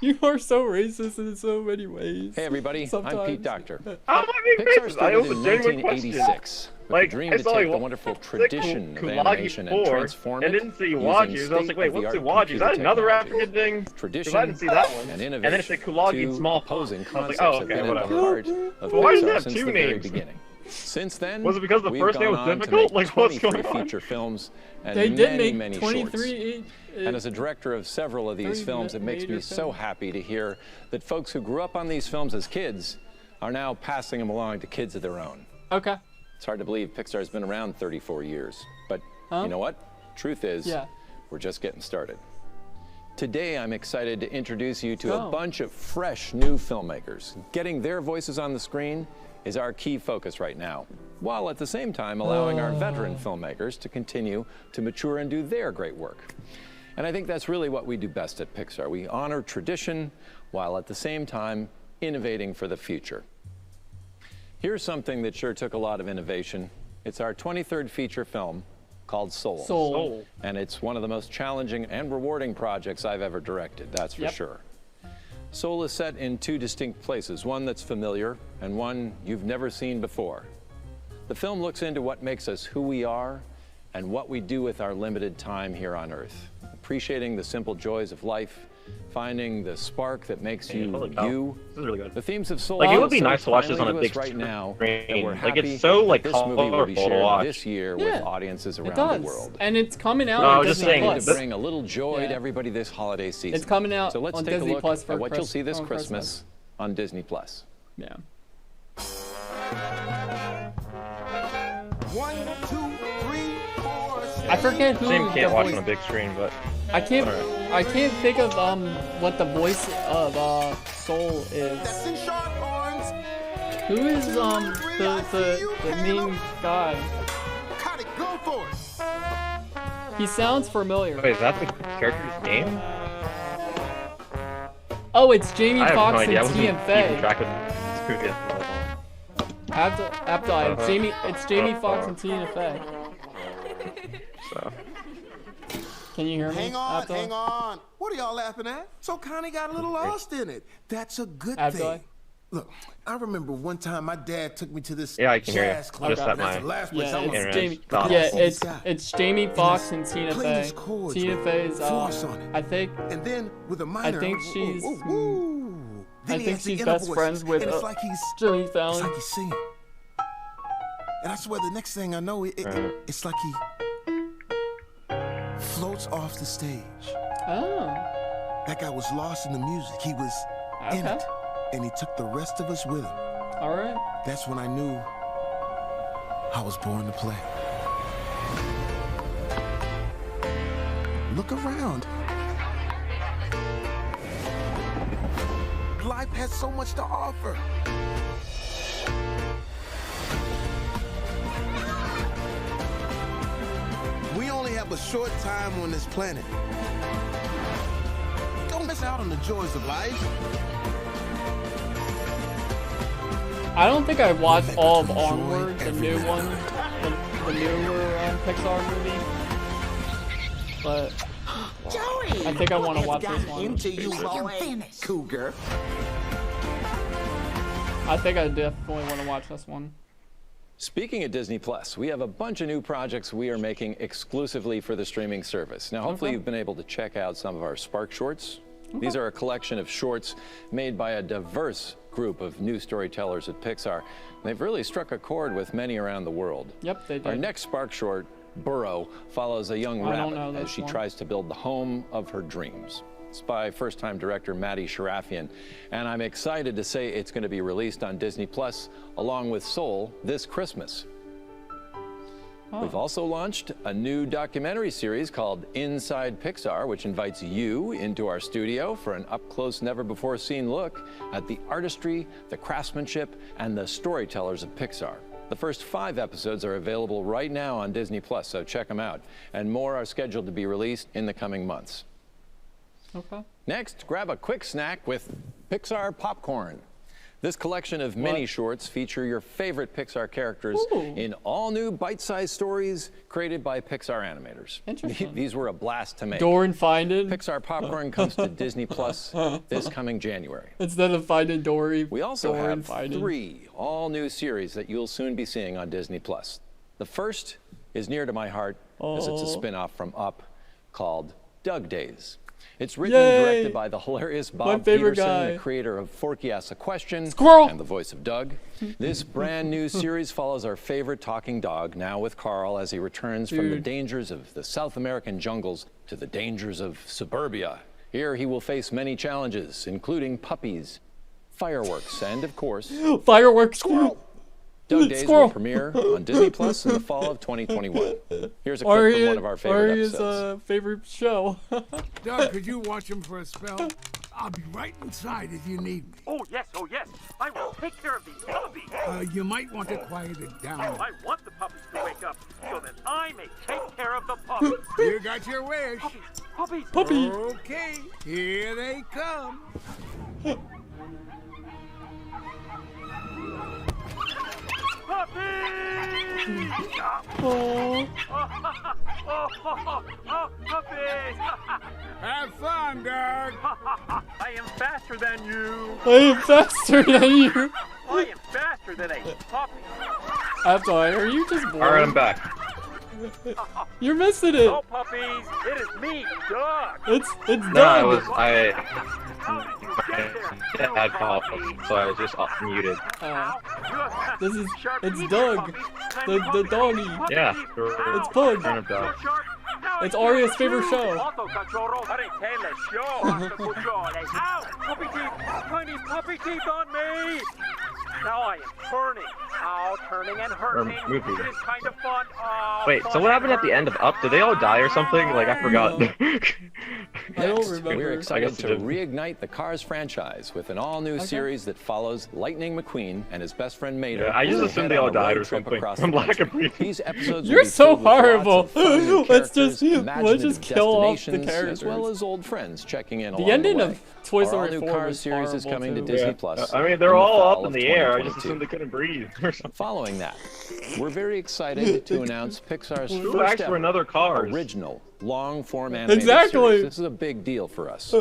You are so racist in so many ways. Hey everybody, I'm Sometimes. Pete Doctor. I'm not being Pixar racist. I started was a in genuine question. 1986 with Like, the dream I to saw take Iwa- the wonderful tradition of Kulagi animation and 4, transform and it didn't see using Iwajus. I was like, wait, what's state-of-the-art Iwaju? Is that computer another technology. African thing? Tradition Because I didn't see that one. and And then it said innovation, Kulagi in two small opposing font. I was concepts like, oh, have okay, been at the whatever. heart of But why does it Pixar have since two the very names? beginning. Since then, Was it because the we've first name gone was on to difficult? make Like, what's 23 going on? feature films and They did many, make many 23. shorts. And as a director of several of these films, it makes me so happy to hear that folks who grew up on these films as kids are now passing them along to kids of their own. Okay. It's hard to believe Pixar's been around 34 years. But you know what? Truth is, we're just getting started. Today, I'm excited to introduce you to a bunch of fresh new filmmakers. Getting their voices on the screen is our key focus right now, while at the same time allowing our veteran filmmakers to continue to mature and do their great work. And I think that's really what we do best at Pixar. We honor tradition while at the same time innovating for the future. Here's something that sure took a lot of innovation. It's our 23rd feature film called Soul. Soul. And it's one of the most challenging and rewarding projects I've ever directed, that's for sure. Soul is set in two distinct places, one that's familiar and one you've never seen before. The film looks into what makes us who we are and what we do with our limited time here on Earth. Appreciating the simple joys of life, finding the spark that makes you you. This is really good. The themes of Soul Like, it would are be so nice to watch this finally on a to us big right now, screen. and we're Like, happy it's so, like, that this movie will be colorful to shared watch. this year with audiences It around does. the world. And it's coming out No, I on was just Disney saying, Plus. To bring a little joy to everybody this holiday season. It's coming out So let's on take Disney a look Plus for at what you'll Christ- see this on Christmas on Disney Plus. Yeah. 1, 2, 3, 4. I forget who Same the can't watch voice- on a big screen, but I can't. Alright. I can't think of what the voice of Soul is. That's in Sharphorns. Who is the main guy? Cut it, go for it. He sounds familiar. wait, is that the character's name? Oh, it's Jamie I have no Foxx idea. I and wasn't Tia keeping Fey. track of who did. Abdul, it's Jamie Foxx and Tia Fey. So. Can you hear me? Hang on, Abdul? hang on. What are y'all laughing at? So Connie got a little lost in it. That's a good Abdul? thing. Look, I remember one time my dad took me to this Yeah, I can hear you. jazz club. Just at That's my- the last place Yeah, I it's was. Jamie. Stop. Yeah, Oh, it's Jamie Foxx and Tina Playing Fey. his chords Tina with Fey's. force on it. I think. And then with a minor. I think she's. Then I he think has the she's inner best voices, friends with and it's like he's Jimmy It's Fallon. like he's singing. And I swear the next thing I know, it's like he floats off the stage. Oh. That guy was lost in the music. He was in Okay. it. And he took the rest of us with him. All right. That's when I knew I was born to play. Look around. Life has so much to offer. We only have a short time on this planet. Don't miss out on the joys of life. I don't think I watched all of Onward, the new one, the newer Pixar movie. But I think I want to watch this one. Into you, boy. Cougar. I think I definitely want to watch this one. Speaking of Disney Plus, we have a bunch of new projects we are making exclusively for the streaming service. Now, hopefully you've been able to check out some of our Spark Shorts. These are a collection of shorts made by a diverse group of new storytellers at Pixar. They've really struck a chord with many around the world. Yep, they did. Our next Spark Short Burrow follows a young I don't rabbit know as this she one. tries to build the home of her dreams. It's by first-time director Maddie Sharafian, and I'm excited to say it's going to be released on Disney Plus along with Soul this Christmas. We've also launched a new documentary series called Inside Pixar, which invites you into our studio for an up-close, never-before-seen look at the artistry, the craftsmanship, and the storytellers of Pixar. The first 5 episodes are available right now on Disney Plus, so check them out. And more are scheduled to be released in the coming months. Okay. Next, grab a quick snack with Pixar Popcorn. This collection of mini shorts feature your favorite Pixar characters in all new bite-sized stories created by Pixar animators. Interesting. These were a blast to make. Doran Finding. Pixar Popcorn comes to Disney Plus this coming January. Instead of Finding Dory. We also Doran have Finding. 3 all-new series that you'll soon be seeing on Disney Plus. The first is near to my heart as it's a spin-off from Up called Doug Days. It's written and directed by the hilarious Bob Peterson, the creator of Forky Asks a Question and the voice of Doug. This brand new series follows our favorite talking dog, now with Carl, as he returns from the dangers of the South American jungles to the dangers of suburbia. Here he will face many challenges, including puppies, fireworks, and of course, fireworks. Squirrel. Doug Days will premiere on Disney Plus in the fall of 2021. Here's a clip from one of our favorite episodes. Favorite show. Doug, could you watch him for a spell? I'll be right inside if you need me. Oh, yes, I will take care of these puppies. You might want to quiet it down. I want the puppies to wake up so that I may take care of the puppies. You got your wish. Puppies. Puppy. Okay, here they come. Puppies! Have fun, Doug. I am faster than you. I am faster than you. I am faster than a puppy. I'm sorry, are you just bored? All right, I'm back. You're missing it. No puppies, it is me, Doug. It's No, Doug. Dad called, so I was just muted. It's Doug, the doggy. Yeah, It's Pug. Turn up dog. It's Arya's favorite show. Ow! Puppy teeth! Tiny puppy teeth on me! Now I am turning. Turning and hurting. movie. It is kind of fun. Wait, so what happened at the end of Up? Did they all die or something? Like, I forgot. I don't remember. We're excited to reignite the Cars franchise with an all-new series that follows Lightning McQueen and his best friend Mater. Yeah, I just assumed they all died or something. I'm lack of briefing. These episodes You're so will be filled with lots horrible. of fun new Let's characters, just kill off the destinations, characters. as well as old friends checking in along The ending way. of Toy Our Story all-new 4 Cars was series is horrible coming to too. Disney Plus. I mean, they're in the all fall up in of the air. I 2022. just assumed they couldn't breathe or something. Following that, we're very excited to announce Pixar's Who first asked for ever another Cars? original long-form animated Exactly. series. This is a big deal for us.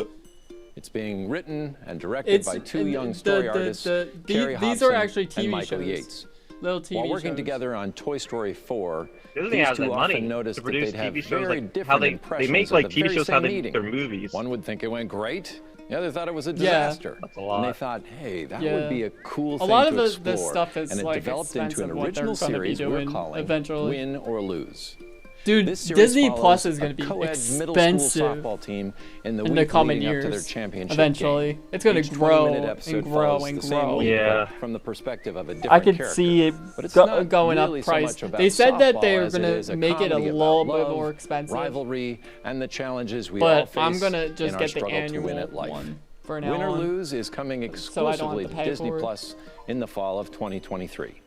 It's being written and directed by 2 young story artists, Carrie these are Hobson actually and TV Michael shows. Yates. Little TV While working shows. together on Toy Story 4, Disney these has two that often money noticed to that produce they'd have TV shows, very like different how they impressions make of like the TV very shows how same they meeting. make their movies. One would think it went great. The other thought it was a Yeah. disaster. That's a And lot. they thought, hey, that Yeah. would be a cool A thing lot to of the explore. stuff is, and it like, developed into an expensive what they're original gonna be series we're doing calling eventually. Win or Lose. Dude, This series Disney follows Plus is a going to be co-ed middle expensive school softball team in the in week the coming leading up to their years. championship Eventually, game. it's going Each to grow 20-minute episode and grow follows and the same grow. week, Yeah. but from the perspective of a different I could character. see it But it's not going really up so price. much about They said that they softball were as it going is to a make it a comedy little about bit love, more expensive. rivalry, and the challenges we all But face I'm going to in just our get the struggle to win annual at life. one for now Win or on. Lose is coming So I don't exclusively have to to pay Disney for it. Plus in the fall of 2023.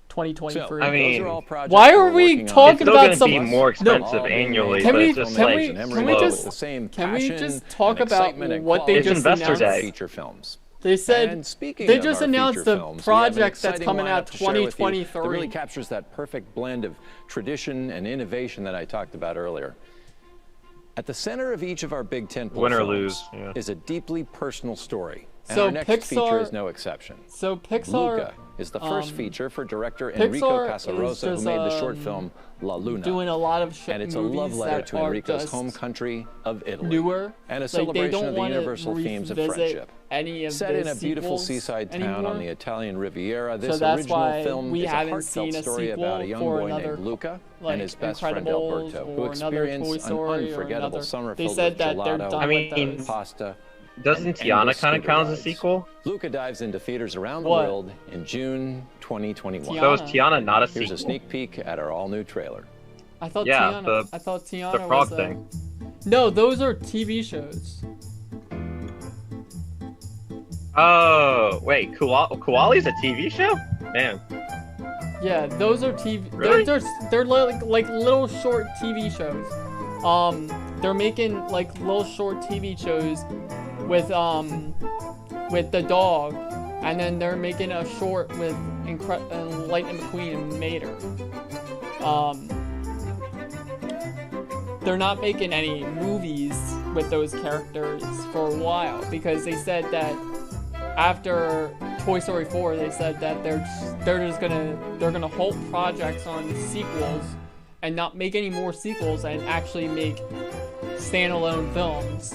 2023. So, I mean, those are all projects why we're are we working on. talking It's still about gonna some? be more expensive annually, Can but we it's just can like we can we slow. just the same can we passion just talk and about excitement and what they quality It's just Investor announced? Day. Feature films. They said And speaking they of just our announced feature the films, we have an project that's exciting coming out lineup to share with you 2023. that really captures that perfect blend of tradition and innovation that I talked about earlier. At the center of each of our Big Tentpole Win or films lose, yeah. is a deeply personal story And So our next feature Pixar- is no exception. So Pixar Luca is the first feature for director Pixar Enrico is Casarosa, who just, made the short film La Luna. doing a lot of and it's a love movies letter that to are Enrico's just home country of Italy. newer. And a Like, they celebration don't of the wanna universal themes of revisit friendship. any of Set the in a beautiful sequels seaside town anymore. on the Italian Riviera, this So that's original why film we is a haven't heartfelt seen a story about a sequel young for boy another, named Luca like, and his best friend Incredibles Alberto, who or another Toy experience an Story or unforgettable another- summer they filled said with that they're gelato, done with those. pasta, Doesn't and Tiana endless kind of scooter count as a rides. sequel? Luca dives into theaters around the What? world in June 2021. So is Tiana not a Here's sequel? a sneak peek at our all-new trailer. I thought Yeah, Tiana. I thought Tiana the frog was a... thing. No, those are TV shows. Oh, wait, Koali's a TV show? Man. Yeah, those are TV. Really? They're like little short TV shows. They're making like little short TV shows with the dog, and then they're making a short with Lightning McQueen and Mater. They're not making any movies with those characters for a while because they said that after Toy Story 4, they said that they're gonna halt projects on sequels and not make any more sequels and actually make standalone films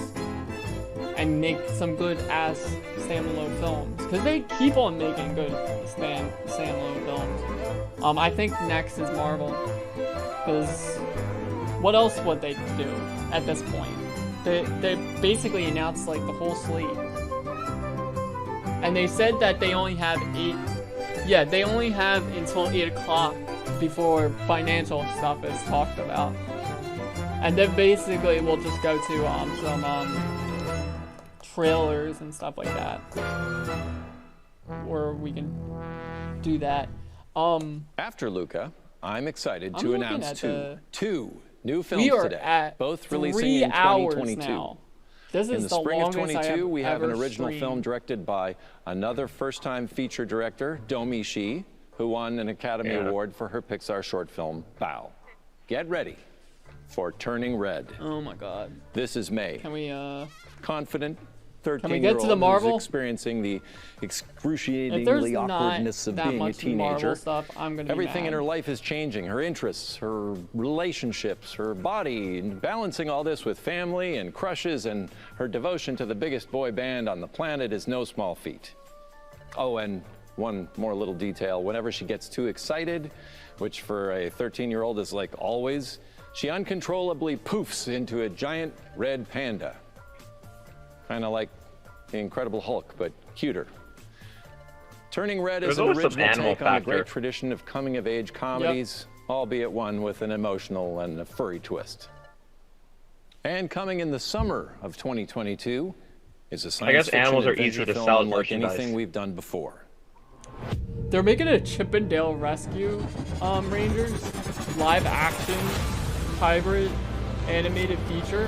and make some good ass standalone films because they keep on making good standalone films. I think next is Marvel because what else would they do at this point? They basically announced like the whole slate. And they said that they only have they only have until 8 o'clock before financial stuff is talked about. And then basically we'll just go to some trailers and stuff like that. Where we can do that. After Luca, I'm excited I'm to looking announce at two new films we are today, at both releasing 3 in hours 2022. now. This In is the the spring of longest I 22, have we have an ever original film streamed. directed by another first-time feature director, Domi Shi, who won an Academy Award for her Pixar short film, Bao. Get ready for Turning Red. Oh my god. This is May. Can we Confident Can we get to the 13-year-old Marvel? who's experiencing the If there's excruciatingly not awkwardness of that being a much Marvel teenager. stuff, I'm gonna be Everything in mad. her life is changing. Her interests, her relationships, her body, and balancing all this with family and crushes and her devotion to the biggest boy band on the planet is no small feat. Oh, and one more little detail. Whenever she gets too excited, which for a 13-year-old is like always, she uncontrollably poofs into a giant red panda. Kind of like the Incredible Hulk, but cuter. Turning Red is There's an always some original animal take on a factor. great tradition of coming-of-age comedies, albeit one with an emotional and a furry twist. And coming in the summer of 2022 is a science guess fiction animals are adventure easier to film sell as unlike merchandise. anything we've done before. They're making a Chip and Dale Rescue Rangers live action hybrid animated feature,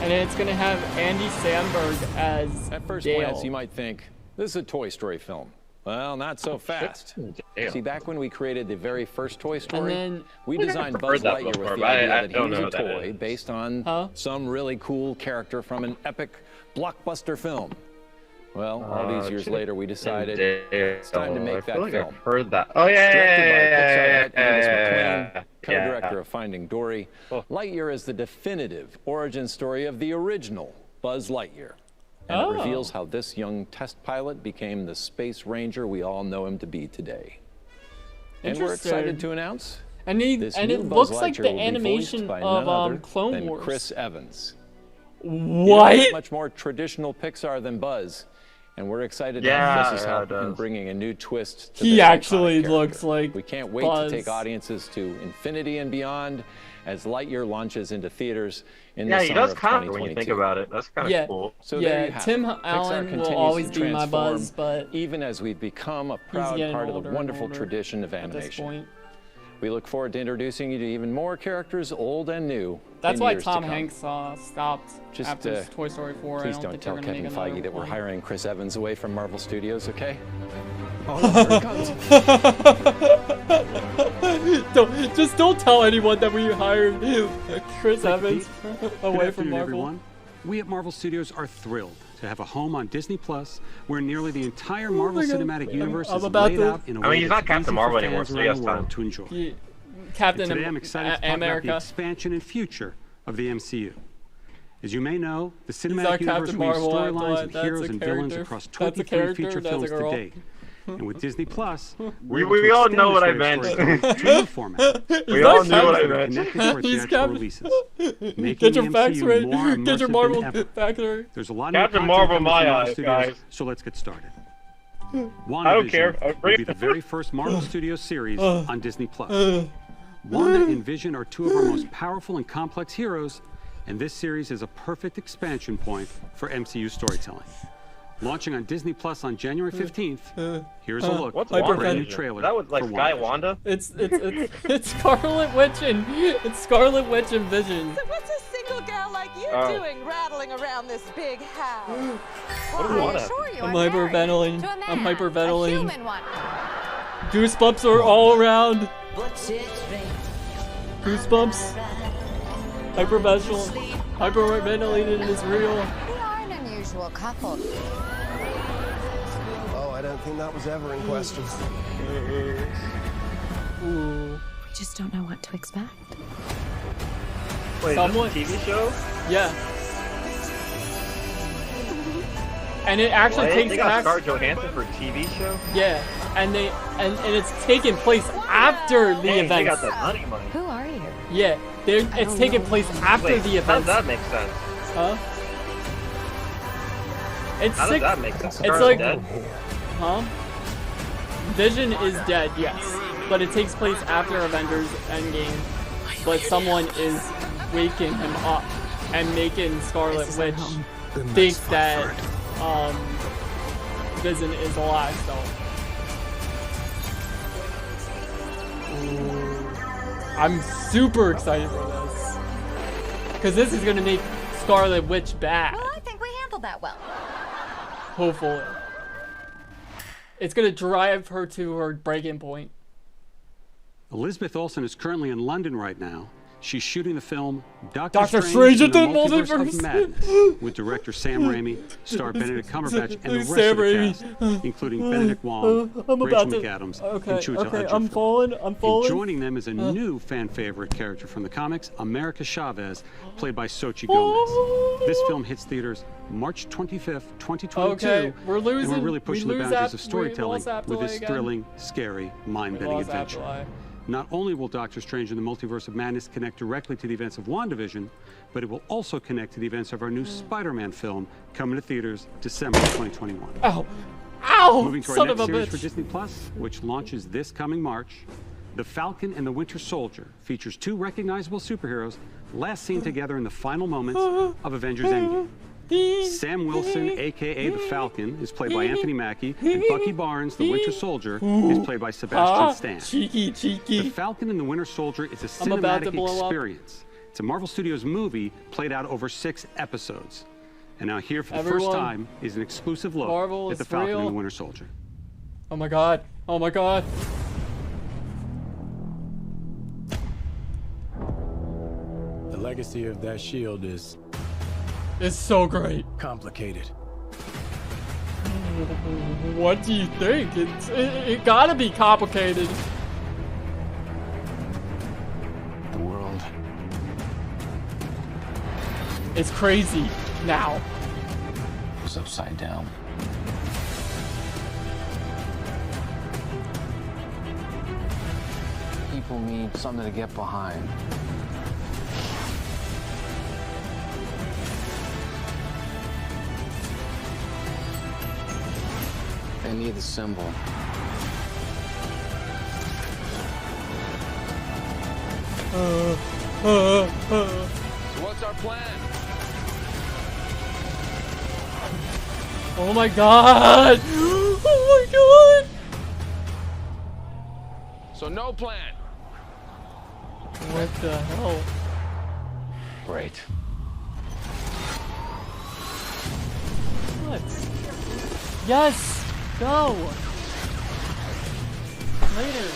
and it's gonna have Andy Samberg as At first Dale. glance, you might think, this is a Toy Story film. Well, not so fast. See, back when we created the very first Toy Story, then- we I've designed never Buzz heard that Lightyear before, with the but idea I that he don't was know a what that toy is. based on some really cool character from an epic blockbuster film. Well, all these years later, we decided it's time to make that I feel like film. I've heard that. Oh yeah, Directed by yeah, Pixar yeah, vet Angus yeah, McLean, co-director of Finding Dory, Lightyear is the definitive origin story of the original Buzz Lightyear. And it reveals how this young test pilot became the space ranger we all know him to be today. And we're excited Interesting. to announce And this it new Buzz looks like Lightyear the will be animation voiced by none other of Clone than Wars. Chris Evans. What? He is much more traditional Pixar than Buzz, and we're excited to have Chris's help in bringing a new twist to He this actually iconic looks character. like We can't wait Buzz. to take audiences to infinity and beyond as Lightyear launches into theaters in Yeah, the he summer does of kind of 2022. when you think about it. That's kind of Yeah. cool. So there Yeah, you have Tim it. Allen Pixar will continues always to be my transform, Buzz, but even as we've become a proud getting part of older the and wonderful older tradition of at this animation. point. We look forward to introducing you to even more characters, old and new. That's in why years to Tom come. Hanks stopped Just, after Toy Story 4. Please I don't think tell they're gonna Kevin make Feige another that we're one. hiring Chris Evans away from Marvel Studios, okay? Don't tell anyone that we hired Chris Evans away Good from afternoon, Marvel. everyone. We at Marvel Studios are thrilled to to have a home on Disney Plus, where nearly the entire Marvel Cinematic Universe I'm is about laid to- out in a I mean, way he's that's not Captain easy for Marvel fans anymore, so he around has the world time. to enjoy. Captain Today I'm excited to talk about the America. expansion and future of the MCU. As you may know, the our cinematic universe Captain weaves Marvel after storylines that. and That's heroes a and villains character. across That's a 23 character. feature That's a films to girl. date. And with Disney Plus, We we're able to all extend know this what I way of meant. storytelling to a new format. We all knew what I Connected meant. to our He's theatrical Captain. releases, making Get your the facts MCU right. more Get your immersive Marvel than ever. facts right. There's a lot Captain of Marvel content coming my from Marvel eyes, Studios, guys. so let's get started. I don't WandaVision care. will be the very first Marvel Studios series on Disney Plus. Wanda and Vision are two of our most powerful and complex heroes, and this series is a perfect expansion point for MCU storytelling. Launching on Disney Plus on January 15th, here's a look What's at a brand new WandaVision? trailer. That was like for Sky WandaVision. Wanda? It's Scarlet Witch and Vision. So what's a single gal like you Oh. doing rattling around this big house? What is Wanda? I'm hyperventilating. I'm hyperventilating. Human one. Goosebumps are all around. Goosebumps. Hyperventilated is real. We are an unusual couple. Oh, I don't think that was ever in question. Ooh. We just don't know what to expect. Wait, Someone- is this a TV show? Yeah. And it actually What? takes They got place. Scarlett Johansson for a TV show? Yeah, and it's taking place after the Dang, they got events. that money. Who are you? Yeah, it's taking place after Wait, the how does events. that make sense? Huh? It's How does sick. that make sense? It's Scarlett's like, dead? huh? Vision is dead, yes, but it takes place after Avengers Endgame. But someone is waking him up and making Scarlet Witch think that Vision is alive. So. Ooh. I'm super excited for this because this is gonna make Scarlet Witch bad. Well, I think we handled that well. Hopefully. It's gonna drive her to her breaking point. Elizabeth Olsen is currently in London right now. She's shooting the film Doctor Strange in in the the Multiverse Multiverse. of Madness with director Sam Raimi, star Benedict Cumberbatch, and the rest Sam of the Raimi. cast, including Benedict Wong, I'm Rachel about to. McAdams, Okay, and Chiwetel okay, Ejiofor. I'm falling. I'm And falling. joining them is a new fan favorite character from the comics, America Chavez, played by Xochitl Gomez. This film hits theaters March 25th, 2022. Okay, we're losing. And we're really pushing we the lose boundaries of we storytelling lost with this Afterlife again. thrilling, scary, mind-bending lost adventure. Afterlife. Not only will Doctor Strange and the Multiverse of Madness connect directly to the events of WandaVision, but it will also connect to the events of our new Spider-Man film coming to theaters December 2021. Ow! Ow! Moving to our Son next of a series bitch. for Disney Plus, which launches this coming March, The Falcon and the Winter Soldier features two recognizable superheroes last seen together in the final moments of Avengers Endgame. Sam Wilson, aka the Falcon, is played by Anthony Mackie, and Bucky Barnes, the Winter Soldier, is played by Sebastian Stan. Cheeky. The Falcon and the Winter Soldier is a I'm about to cinematic blow up. experience. It's a Marvel Studios movie played out over 6 episodes. And now here for the first Everyone, time is an exclusive look Marvel at is the Falcon real. and the Winter Soldier. Oh my god. Oh my god. The legacy of that shield is It's so great. complicated. What do you think? It gotta be complicated. The world It's crazy now. is upside down. People need something to get behind. They need the symbol. So what's our plan? Oh my god! Oh my god! So no plan. What the hell? Great. What? Yes! Go! Later.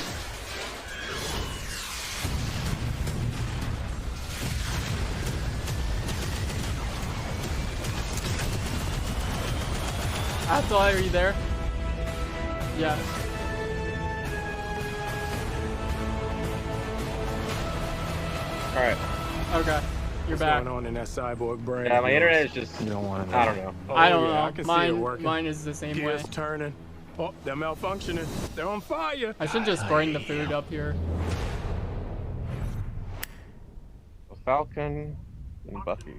Abdullah, are you there? Yeah. Alright. Okay. You're back. What's going on in that cyborg brain? Yeah, my internet is just. You don't want to. I don't know. I don't yeah, know. I can see it working. Mine is the same way. Gears turning. Oh, they're malfunctioning. They're on fire. I should just bring the food up here. Falcon and Bucky.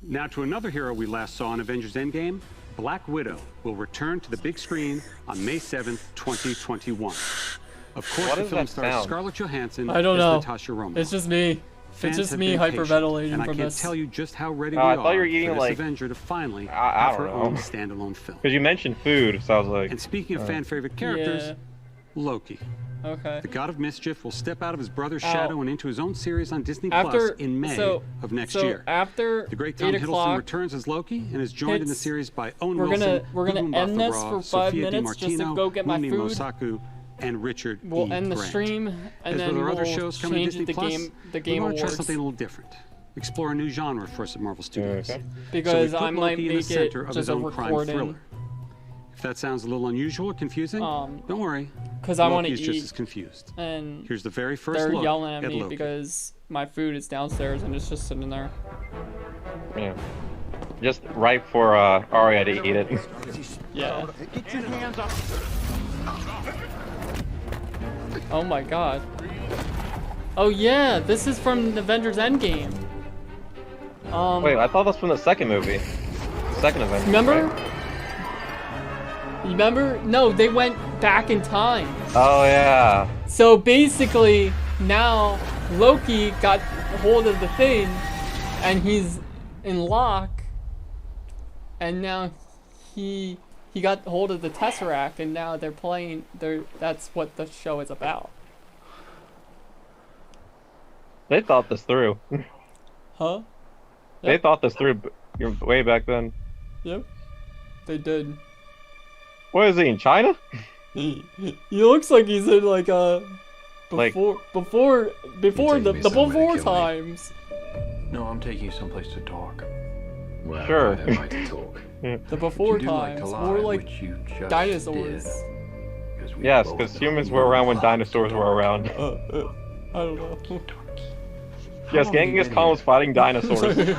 Now to another hero we last saw in Avengers Endgame, Black Widow will return to the big screen on May 7th, 2021. Of course, What the does film that stars sound? Scarlett Johansson I don't as know. Natasha Romanoff. It's just me. Fans It's just have me been patient, hyperventilating and I from can't this. tell you just how ready Oh, we I are thought you were eating, for this like- Avenger to finally I have her don't know. own standalone film. Because you mentioned food, so I was like. And speaking of fan favorite characters, Yeah. Loki. Okay. The God of Mischief will step out of his brother's Ow. shadow and into his own series on Disney After Plus in May of next so year. after The great Tom 8 Hiddleston o'clock, returns as Loki and is joined in the hits- series by Owen we're Wilson, gonna Gugu end this Mbatha-Raw, for 5 Sophia minutes just to DiMartino, go get my Mumi food. Mosaku, and Richard We'll E. end the Grant. stream and As then with our other we'll shows coming to change Disney the Plus, game we want to try awards. something a little different. Explore a new genre for us at Marvel Studios. Okay. Because so we put I might Loki in the make it center of just his a own crime recording. thriller. If that sounds a little unusual or confusing, don't worry. 'Cause I wanna Loki is just eat, as confused. And Here's the very first they're look yelling at me Loki. because my food is downstairs and it's just sitting there. Yeah. Just right for Arya to eat it. Yeah. Get your hands up. Oh my god. Oh yeah, this is from Avengers Endgame. Wait, I thought that's from the second movie. Second Avengers. Remember? Right? Remember? No, they went back in time. Oh yeah. So basically, now Loki got hold of the thing, and he's in lock, and now he got hold of the Tesseract, and now they're playing. That's what the show is about. They thought this through. Huh? They Yep. thought this through way back then. Yep. They did. What is he in China? He looks like he's in like a Like- before You're the taking me somewhere to before kill me. times. No, I'm taking you someplace to talk. Well, Sure. I don't like to talk. The before But you do like to times, lie, more like which you just dinosaurs. did. 'Cause we Yes, both because know humans you were were around when lying. dinosaurs were around. I don't know. Yes, How long have you Genghis been Khan here? was fighting dinosaurs. It's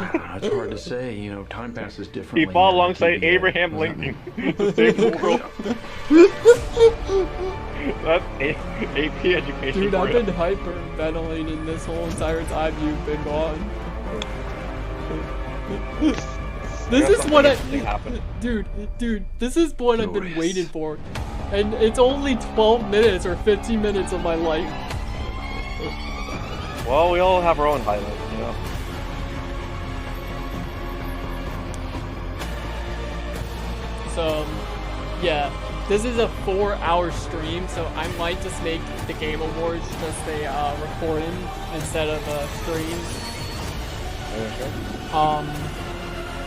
hard to say. You know, time passes differently. He fought here on alongside TV. Abraham What does that Lincoln mean? to save the world. That's AP education Dude, for I've you. been hyperventilating this whole entire time you've been gone. This is what dude, this is what I've been Glorious. waiting for. And it's only 12 minutes or 15 minutes of my life. Well, we all have our own highlights, you know. So, yeah, this is a 4-hour stream, so I might just make the Game Awards just a recording instead of a stream.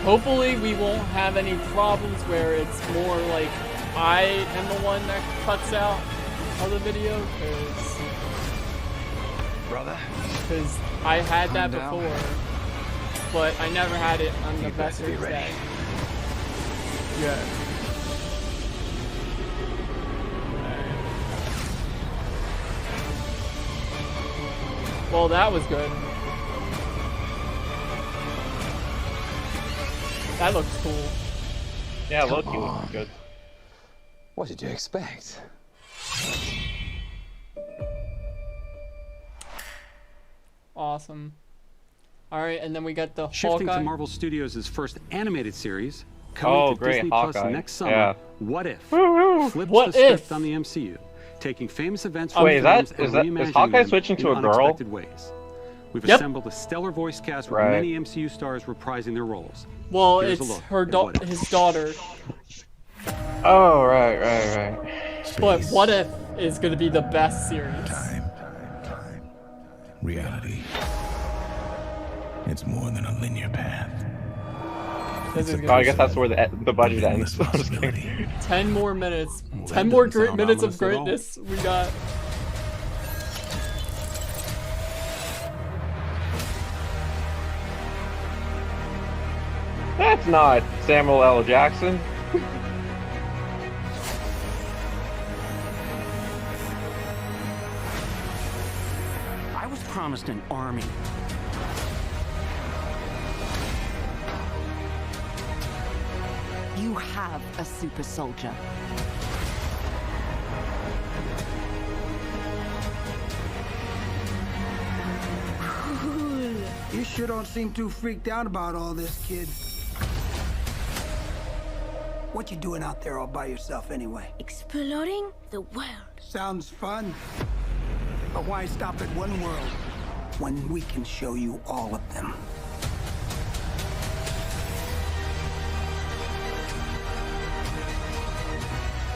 Hopefully we won't have any problems where it's more like I am the one that cuts out of the video, because I had that Calm down. before, but I never had it on the best be ready. day. Yeah. Well, that was good. That looks cool. Yeah, Loki looks good. What did you expect? Awesome. All right, and then we got the Shifting Hawkeye. to Marvel Studios' first animated series, coming Oh, to great, Disney Plus Hawkeye. next summer, Yeah. What If? Woo-hoo. Flips What the script If? on the MCU, taking famous events Wait, is that- films and is that- is reimagining Hawkeye them switching to in a girl? unexpected ways. We've Yep. assembled a stellar voice cast with Right. many MCU stars reprising their roles. Well, Here's a it's look her at What If. his daughter. Oh, right. But What If is going to be the best series. Reality. It's more than a linear path. This is Oh, I gonna guess that's where the budget ends. I'm just kidding. 10 more minutes. Well, 10 that more doesn't sound minutes of ominous at all. greatness we got. That's not Samuel L. Jackson. I was promised an army. You have a super soldier. Cool. You sure don't seem too freaked out about all this, kid. What you doing out there all by yourself anyway? Exploring the world. Sounds fun. But why stop at one world when we can show you all of them?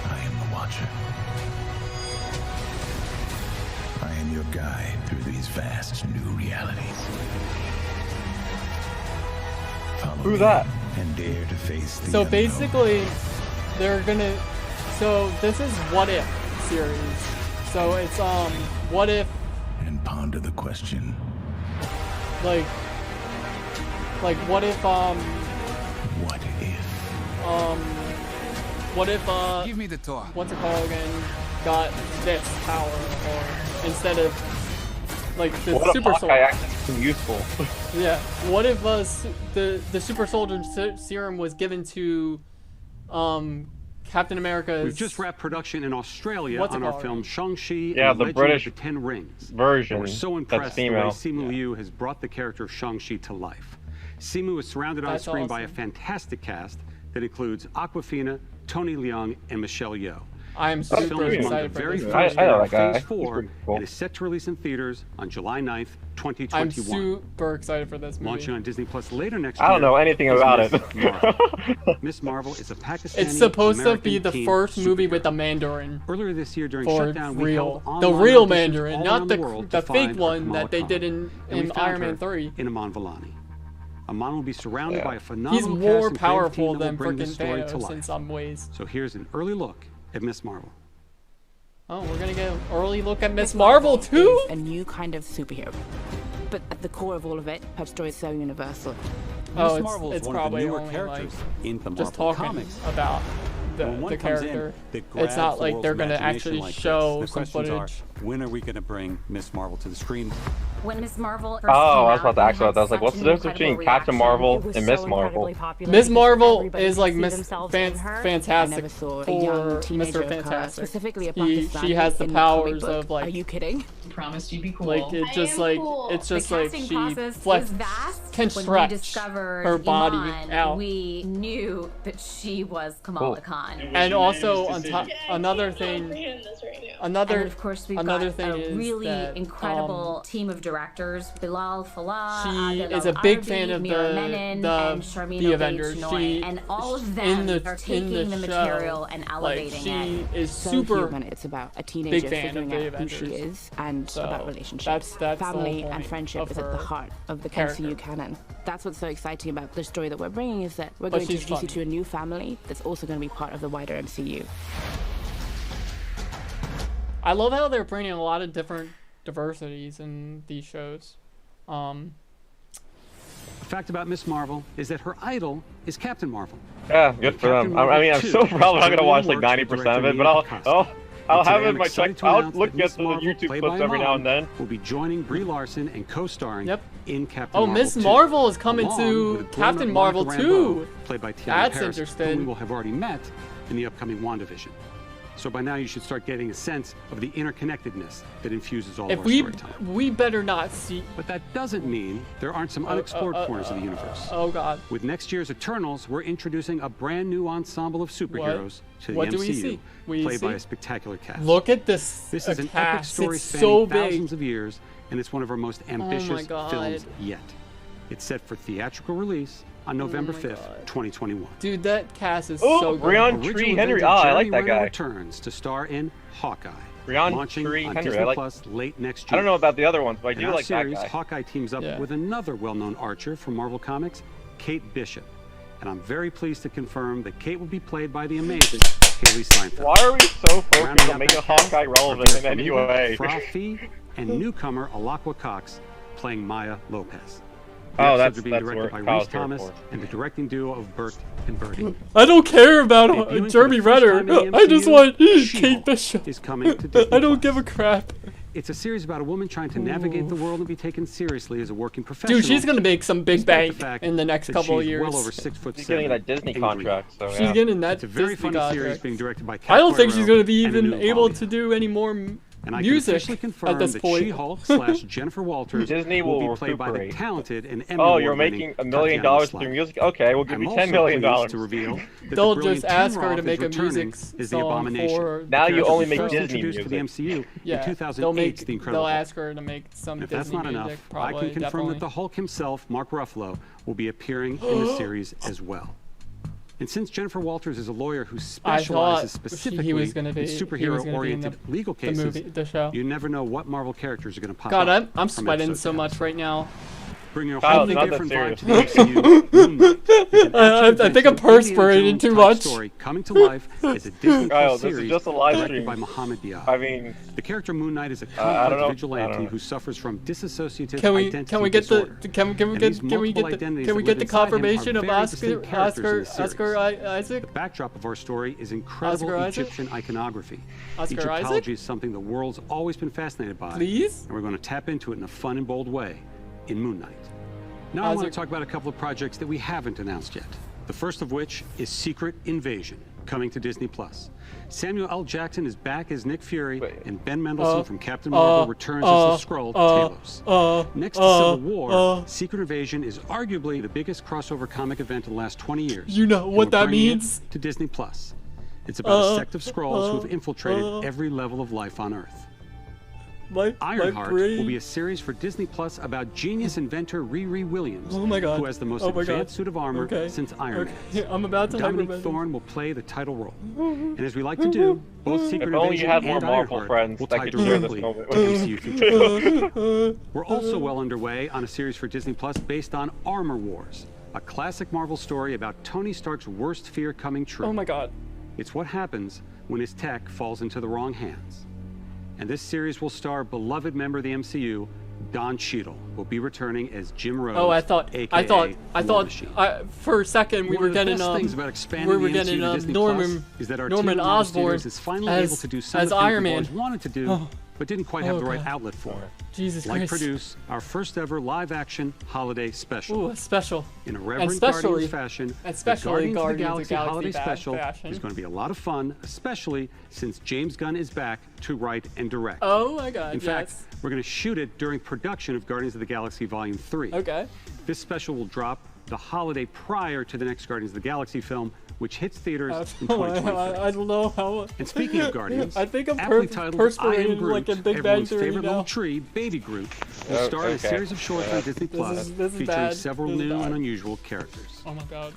I am the Watcher. I am your guide through these vast new realities. Follow Who's me that? And dare to face the So unknown. basically, they're gonna. So this is What If series. So it's what if. And ponder the question. Like what if What if? What if Give me the talk. what's it called again? Got this power, or instead of like the What if super Hawkeye soldier. actually too useful? Yeah. What if the super soldier serum was given to Captain America's. We've just wrapped production in Australia What's it on our called? film Shang-Chi Yeah, and the Legend British of the Ten Rings. version We're so that's impressed the way female. Simu Liu has brought the character of Shang-Chi to life. Simu is surrounded on That's screen by a awesome. fantastic cast that includes Awkwafina, Tony Leung, and Michelle Yeoh. I'm The film super is among the excited for very this. first I know in that guy. Phase He's 4 pretty cool. and is set to release in theaters on July 9th, I'm 2021. super excited for this movie. Launching on Disney Plus later next I year. don't know anything is about Miss it. Marvel. Miss Marvel is a Pakistani It's supposed to be the American first teen movie superhero. with a Mandarin. Earlier this year during For shutdown, we real. held The online real auditions Mandarin, all not around the world the to fake find one Kamala that they Khan. did And we in found Iron her Man 3. in Aman Vellani. Aman will be surrounded Yeah. by a phenomenal He's cast more and creative powerful team that than will bring this freaking story to Thanos life. in some ways. So here's an early look at Miss Marvel. Oh, we're gonna get an early look at Miss Marvel too? Is a new kind of superhero. But at the core of all of it, her story is so universal. Oh, Miss Marvel is it's one of the probably newer only characters like in the just Marvel talking comics. about When one the comes in character. that It's grabs not the like world's they're gonna imagination actually like this, show the some questions are, footage. when are we going to bring Miss Marvel to the screen? When Miss Marvel first Oh, I was came about to out, ask about that. I was like, what's the difference between Captain Marvel and Miss Marvel? Miss Marvel is like see Miss themselves in her. I Fantastic never saw for a young teenager Mr. of color, Fantastic. specifically a She Pakistani has the in the comic powers book. of like. Are you kidding? Promised you'd be cool. Like it just like it's just the like casting she process flex, was vast. can When stretch we discovered her body Iman, out. we knew that she was Kamala Cool. Khan. And also on top, another thing, another And of course we've another got thing a is really that, incredible team of directors. Bilal Fallah, she Adil is a big Al-Arabi, fan of Mira Menon, and the Sharmina Avengers. Bates-Chinoy, She and all of in them the are taking the show, material and elevating like, she it. is So super human. It's about a big teenager fan of figuring the out who she Avengers. is and So about relationships. that's the Family whole and point friendship of is at the her heart of the character. MCU canon. That's what's so exciting about the story that we're bringing is that we're But going to she's introduce you funny. to a new family that's also going to be part of the wider MCU. I love how they're bringing a lot of different diversities in these shows. The fact about Miss Marvel is that her idol is Captain Marvel. Yeah, good for them. I mean, I'm so probably not gonna watch like 90% of it, but I'll have it in my check. I'll look at the YouTube clips every now and then. Will be joining Brie Larson and co-starring in Captain Oh, Marvel Miss 2, Marvel is coming along to with grown-up Captain Monica Marvel Rambeau, 2. played by Tiana That's Paris, interesting. whom we will have already met in the upcoming WandaVision. So by now you should start getting a sense of the interconnectedness that infuses all If of our we storytelling. we better not see. But that doesn't mean there aren't some unexplored corners of the universe. Oh God. With next year's Eternals, we're introducing a brand new ensemble of superheroes to the What MCU, do we see? We played by see- a spectacular cast. Look at this. This is an epic cast. story It's spanning so big. thousands of years, and it's one of our most ambitious God. films yet. It's set for theatrical release on November 5th, 2021. Dude, that cast is Oh, so good. Brian Original Tree Henry. Avenger Oh, I Jeremy like that Renner guy. returns to star in Hawkeye. Brian launching Tree on Henry. Disney I like. Plus late next I year. don't know about the other ones, but I In do our like that series, guy. Hawkeye teams up Yeah. with another well-known archer from Marvel Comics, Kate Bishop. And I'm very pleased to confirm that Kate will be played by the amazing Haley Steinfeld. Why are we so focused Rounding on out making that cast Hawkeye are relevant Vera in any Farmiga, way? Fra Fee, and newcomer Alakwa Cox playing Maya Lopez. Oh, The episodes that's are being directed by Kyle's Rhys Thomas here for. and the directing duo of Bert and Bertie. I don't care about Debuting for Jeremy the first Renner. time in the I just MCU, want Kate She-Hulk Bishop. is coming to Disney I don't Plus. give a crap. It's a series about a woman trying to navigate the world and be taken seriously as a working professional. Dude, she's gonna make some big despite the bank fact in the next that couple of she's years. well over 6'7". She's getting that Disney and contract, so She's yeah. getting that It's a very Disney funny series contract. being directed by I don't think she's Kat gonna be Poirot and even Anu able Bali. to do any more And I can music officially confirm at this that point. She-Hulk / Jennifer Walters Disney will will be played by the recuperate. talented and Emmy Oh, you're award-winning making $1 million Tatiana through Slack. music? Okay, we'll give I'm you also $10 million. pleased to reveal that They'll the brilliant just ask Tim her to Roth make is a returning music as the song Abomination. for. Now you only was make first Disney introduced to the music. MCU Yeah, in 2008, they'll make. The Incredible They'll Hulk. ask her to make some If that's Disney not music. enough, Probably, I can confirm definitely. that the Hulk himself, Mark Ruffalo, will be appearing in the series as well. And since Jennifer Walters is a lawyer who specializes specifically he was in gonna be in superhero-oriented legal the cases, movie, the show. you never know what Marvel characters are going to pop God, up. I'm from sweating episode so to much episode. right now. Bringing a Kyle, wholly it's not that different vibe serious. to the MCU. Moon Knight is an I think I'm action-adventure perspirating Indiana too Jones much. Story coming to life as a Disney Kyle, Plus this is series just a live directed stream. by Mohammed Diab. I mean, The character Moon Knight is a I don't complex know. I don't vigilante know. who suffers from dissociative Can we identity get disorder. can we And get these can we multiple get the identities can we that get live the inside him are confirmation of very Oscar distinct characters in the series. Isaac? The backdrop of our story is incredible Oscar Isaac? Egyptian iconography. Oscar Isaac? Egyptology is something the world's always been fascinated by. Please? And we're going to tap into it in a fun and bold way in Moon Knight. Now I want Isaac. to talk about a couple of projects that we haven't announced yet. The first of which is Secret Invasion, coming to Disney+. Samuel L. Jackson is back as Nick Fury, and Ben Mendelsohn from Captain Marvel returns as the Skrull, Talos. Next to Civil War, Secret Invasion is arguably the biggest crossover comic event in the last 20 years. You know and what we're that bringing it means? to Disney+. It's about a sect of Skrulls who have infiltrated every level of life on Earth. Ironheart will be a series for Disney Plus about genius inventor Riri Williams, Oh my God. who has the most Oh my advanced God. suit of armor Okay. since Iron Man. Okay. I'm about to Dominic hyperventilate. Thorne will play the title role. And as we like to do, both Secret If only you Invasion had more and Marvel Ironheart friends will that tie could share this directly moment to with you. MCU future. We're also well underway on a series for Disney Plus based on Armor Wars, a classic Marvel story about Tony Stark's worst fear coming true. Oh my God. It's what happens when his tech falls into the wrong hands. And this series will star beloved member of the MCU, Don Cheadle, will be returning as Jim Rhodes. Oh, I thought War Machine. for a second we One were of the getting best things about expanding we were the getting MCU to Disney Norman Plus is that our Norman team at Marvel Osborn Studios is finally as able to do some as of the things Iron we've Man. always wanted to do, Oh. but didn't quite have Oh, the right God. outlet for. Jesus like Christ. produce our first ever live-action holiday special. Ooh, a special. In a And Reverend especially- Guardians fashion, especially the Guardians of the Galaxy holiday fashion. special is going to be a lot of fun, especially since James Gunn is back to write and direct. Oh my God. In yes. fact, we're going to shoot it during production of Guardians of the Galaxy Volume 3. Okay. This special will drop the holiday prior to the next Guardians of the Galaxy film, which hits theaters in 2023. I don't know how. And speaking of Guardians, I think I'm aptly titled I Am perspirating Groot, like in Big Bang everyone's Theory favorite now. little tree, Baby Groot, will star in a okay. series of shorts on Disney Plus this is featuring bad. several This is new bad. and unusual characters. Oh my God.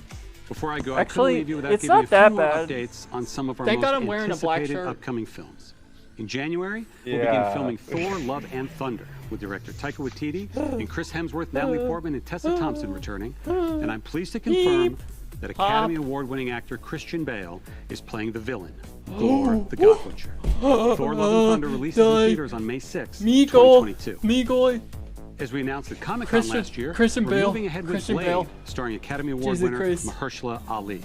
Before I go, Actually, I couldn't leave you without it's giving you not a few that more bad. updates on some of our Thank most God I'm wearing a black anticipated shirt. upcoming films. In January, we'll Yeah. begin filming Thor: Love and Thunder with director Taika Waititi and Chris Hemsworth, Natalie Portman, and Tessa Thompson returning. And I'm pleased to confirm that Academy Award-winning actor Christian Bale is playing the villain, Thor: The God Butcher. Thor: Love and Thunder releases in theaters on May 6, 2022. Meagle. As we announced at Comic-Con last year, Christian we're Bale. moving ahead with Christian Blade, Bale. starring Academy Award Jesus winner Christ. Mahershala Ali.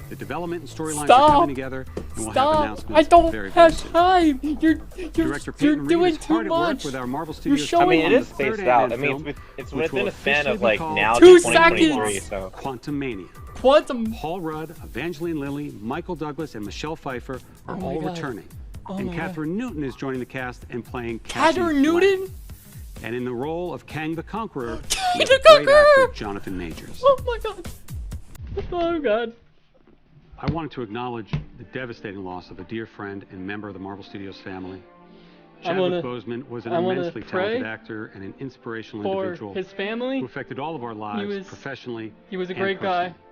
The development and storylines are Stop. coming together, and we'll have Stop! announcements I don't very, very have soon. time. You're Director Peyton Reed doing is too hard at work much. with our Marvel You're Studios. showing I mean, it on is the third spaced out. Ant-Man I mean, film, it's which will within a span of officially like be called now to 2 2023. seconds. So Quantumania. Quantum. Paul Rudd, Evangeline Lilly, Michael Douglas, and Michelle Pfeiffer are Oh my all God. returning. Oh and my Catherine Newton is joining the cast and playing Catherine Cassie Newton? Lang. And in the role of Kang the Conqueror, Kang we the have great Conqueror! actor Jonathan Majors. Oh my God. Oh God. I wanted to acknowledge the devastating loss of a dear friend and member of the Marvel Studios family. Chadwick Boseman was an I wanna immensely pray talented actor and an inspirational For individual his family. who affected all of our lives was- professionally. He was a and great guy. personally.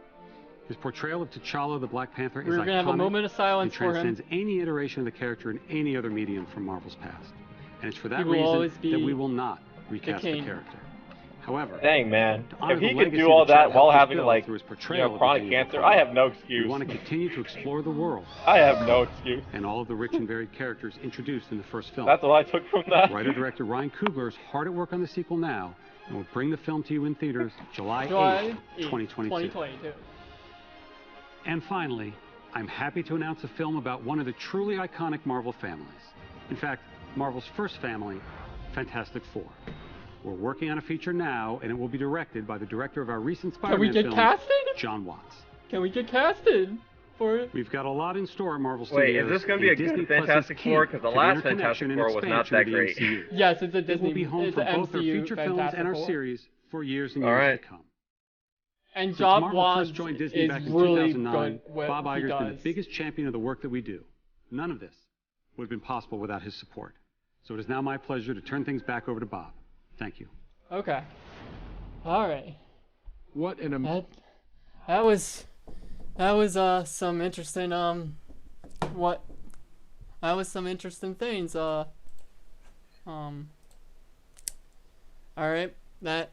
His portrayal of T'Challa the Black Panther is We're gonna have a iconic moment of and silence for him. transcends any iteration of the character in any other medium from Marvel's past. And it's for that will reason always that be we will not recast the king. character. However, dang man, to honor if the he could legacy do all that that Chad while helped having build like through his you portrayal know of chronic the cancer, King I have no we excuse. want to continue to explore the world I have no excuse. and all of the rich and varied characters introduced in the first film. That's what I took from that. Writer-director Ryan Coogler is hard at work on the sequel now, and we'll bring the film to you in theaters July 8th, 2022. And finally, I'm happy to announce a film about one of the truly iconic Marvel families. In fact, Marvel's first family, Fantastic Four. We're working on a feature now, and it will be directed by the director of our recent Spider-Man films, John Watts. Can we get casted for it? We've got a lot in store at Marvel Wait, Studios. is this going to be a Disney good Fantastic Four? Because the last Fantastic Four was not that great. Yes, it's a Disney. It will be home it's for an both our MCU feature films and our series for years and years to come. And Since John Marvel Watts first joined Disney is back in really 2009, good what Bob he Iger's been the does. biggest champion of the work that we do. None of this would have been possible without his support. So it is now my pleasure to turn things back over to Bob. Thank you. Okay. All right. What an that was some interesting that was some interesting things. All right. That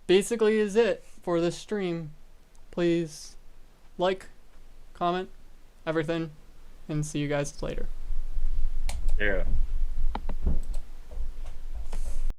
basically is it for this stream. Please like, comment, everything, and see you guys later. Yeah.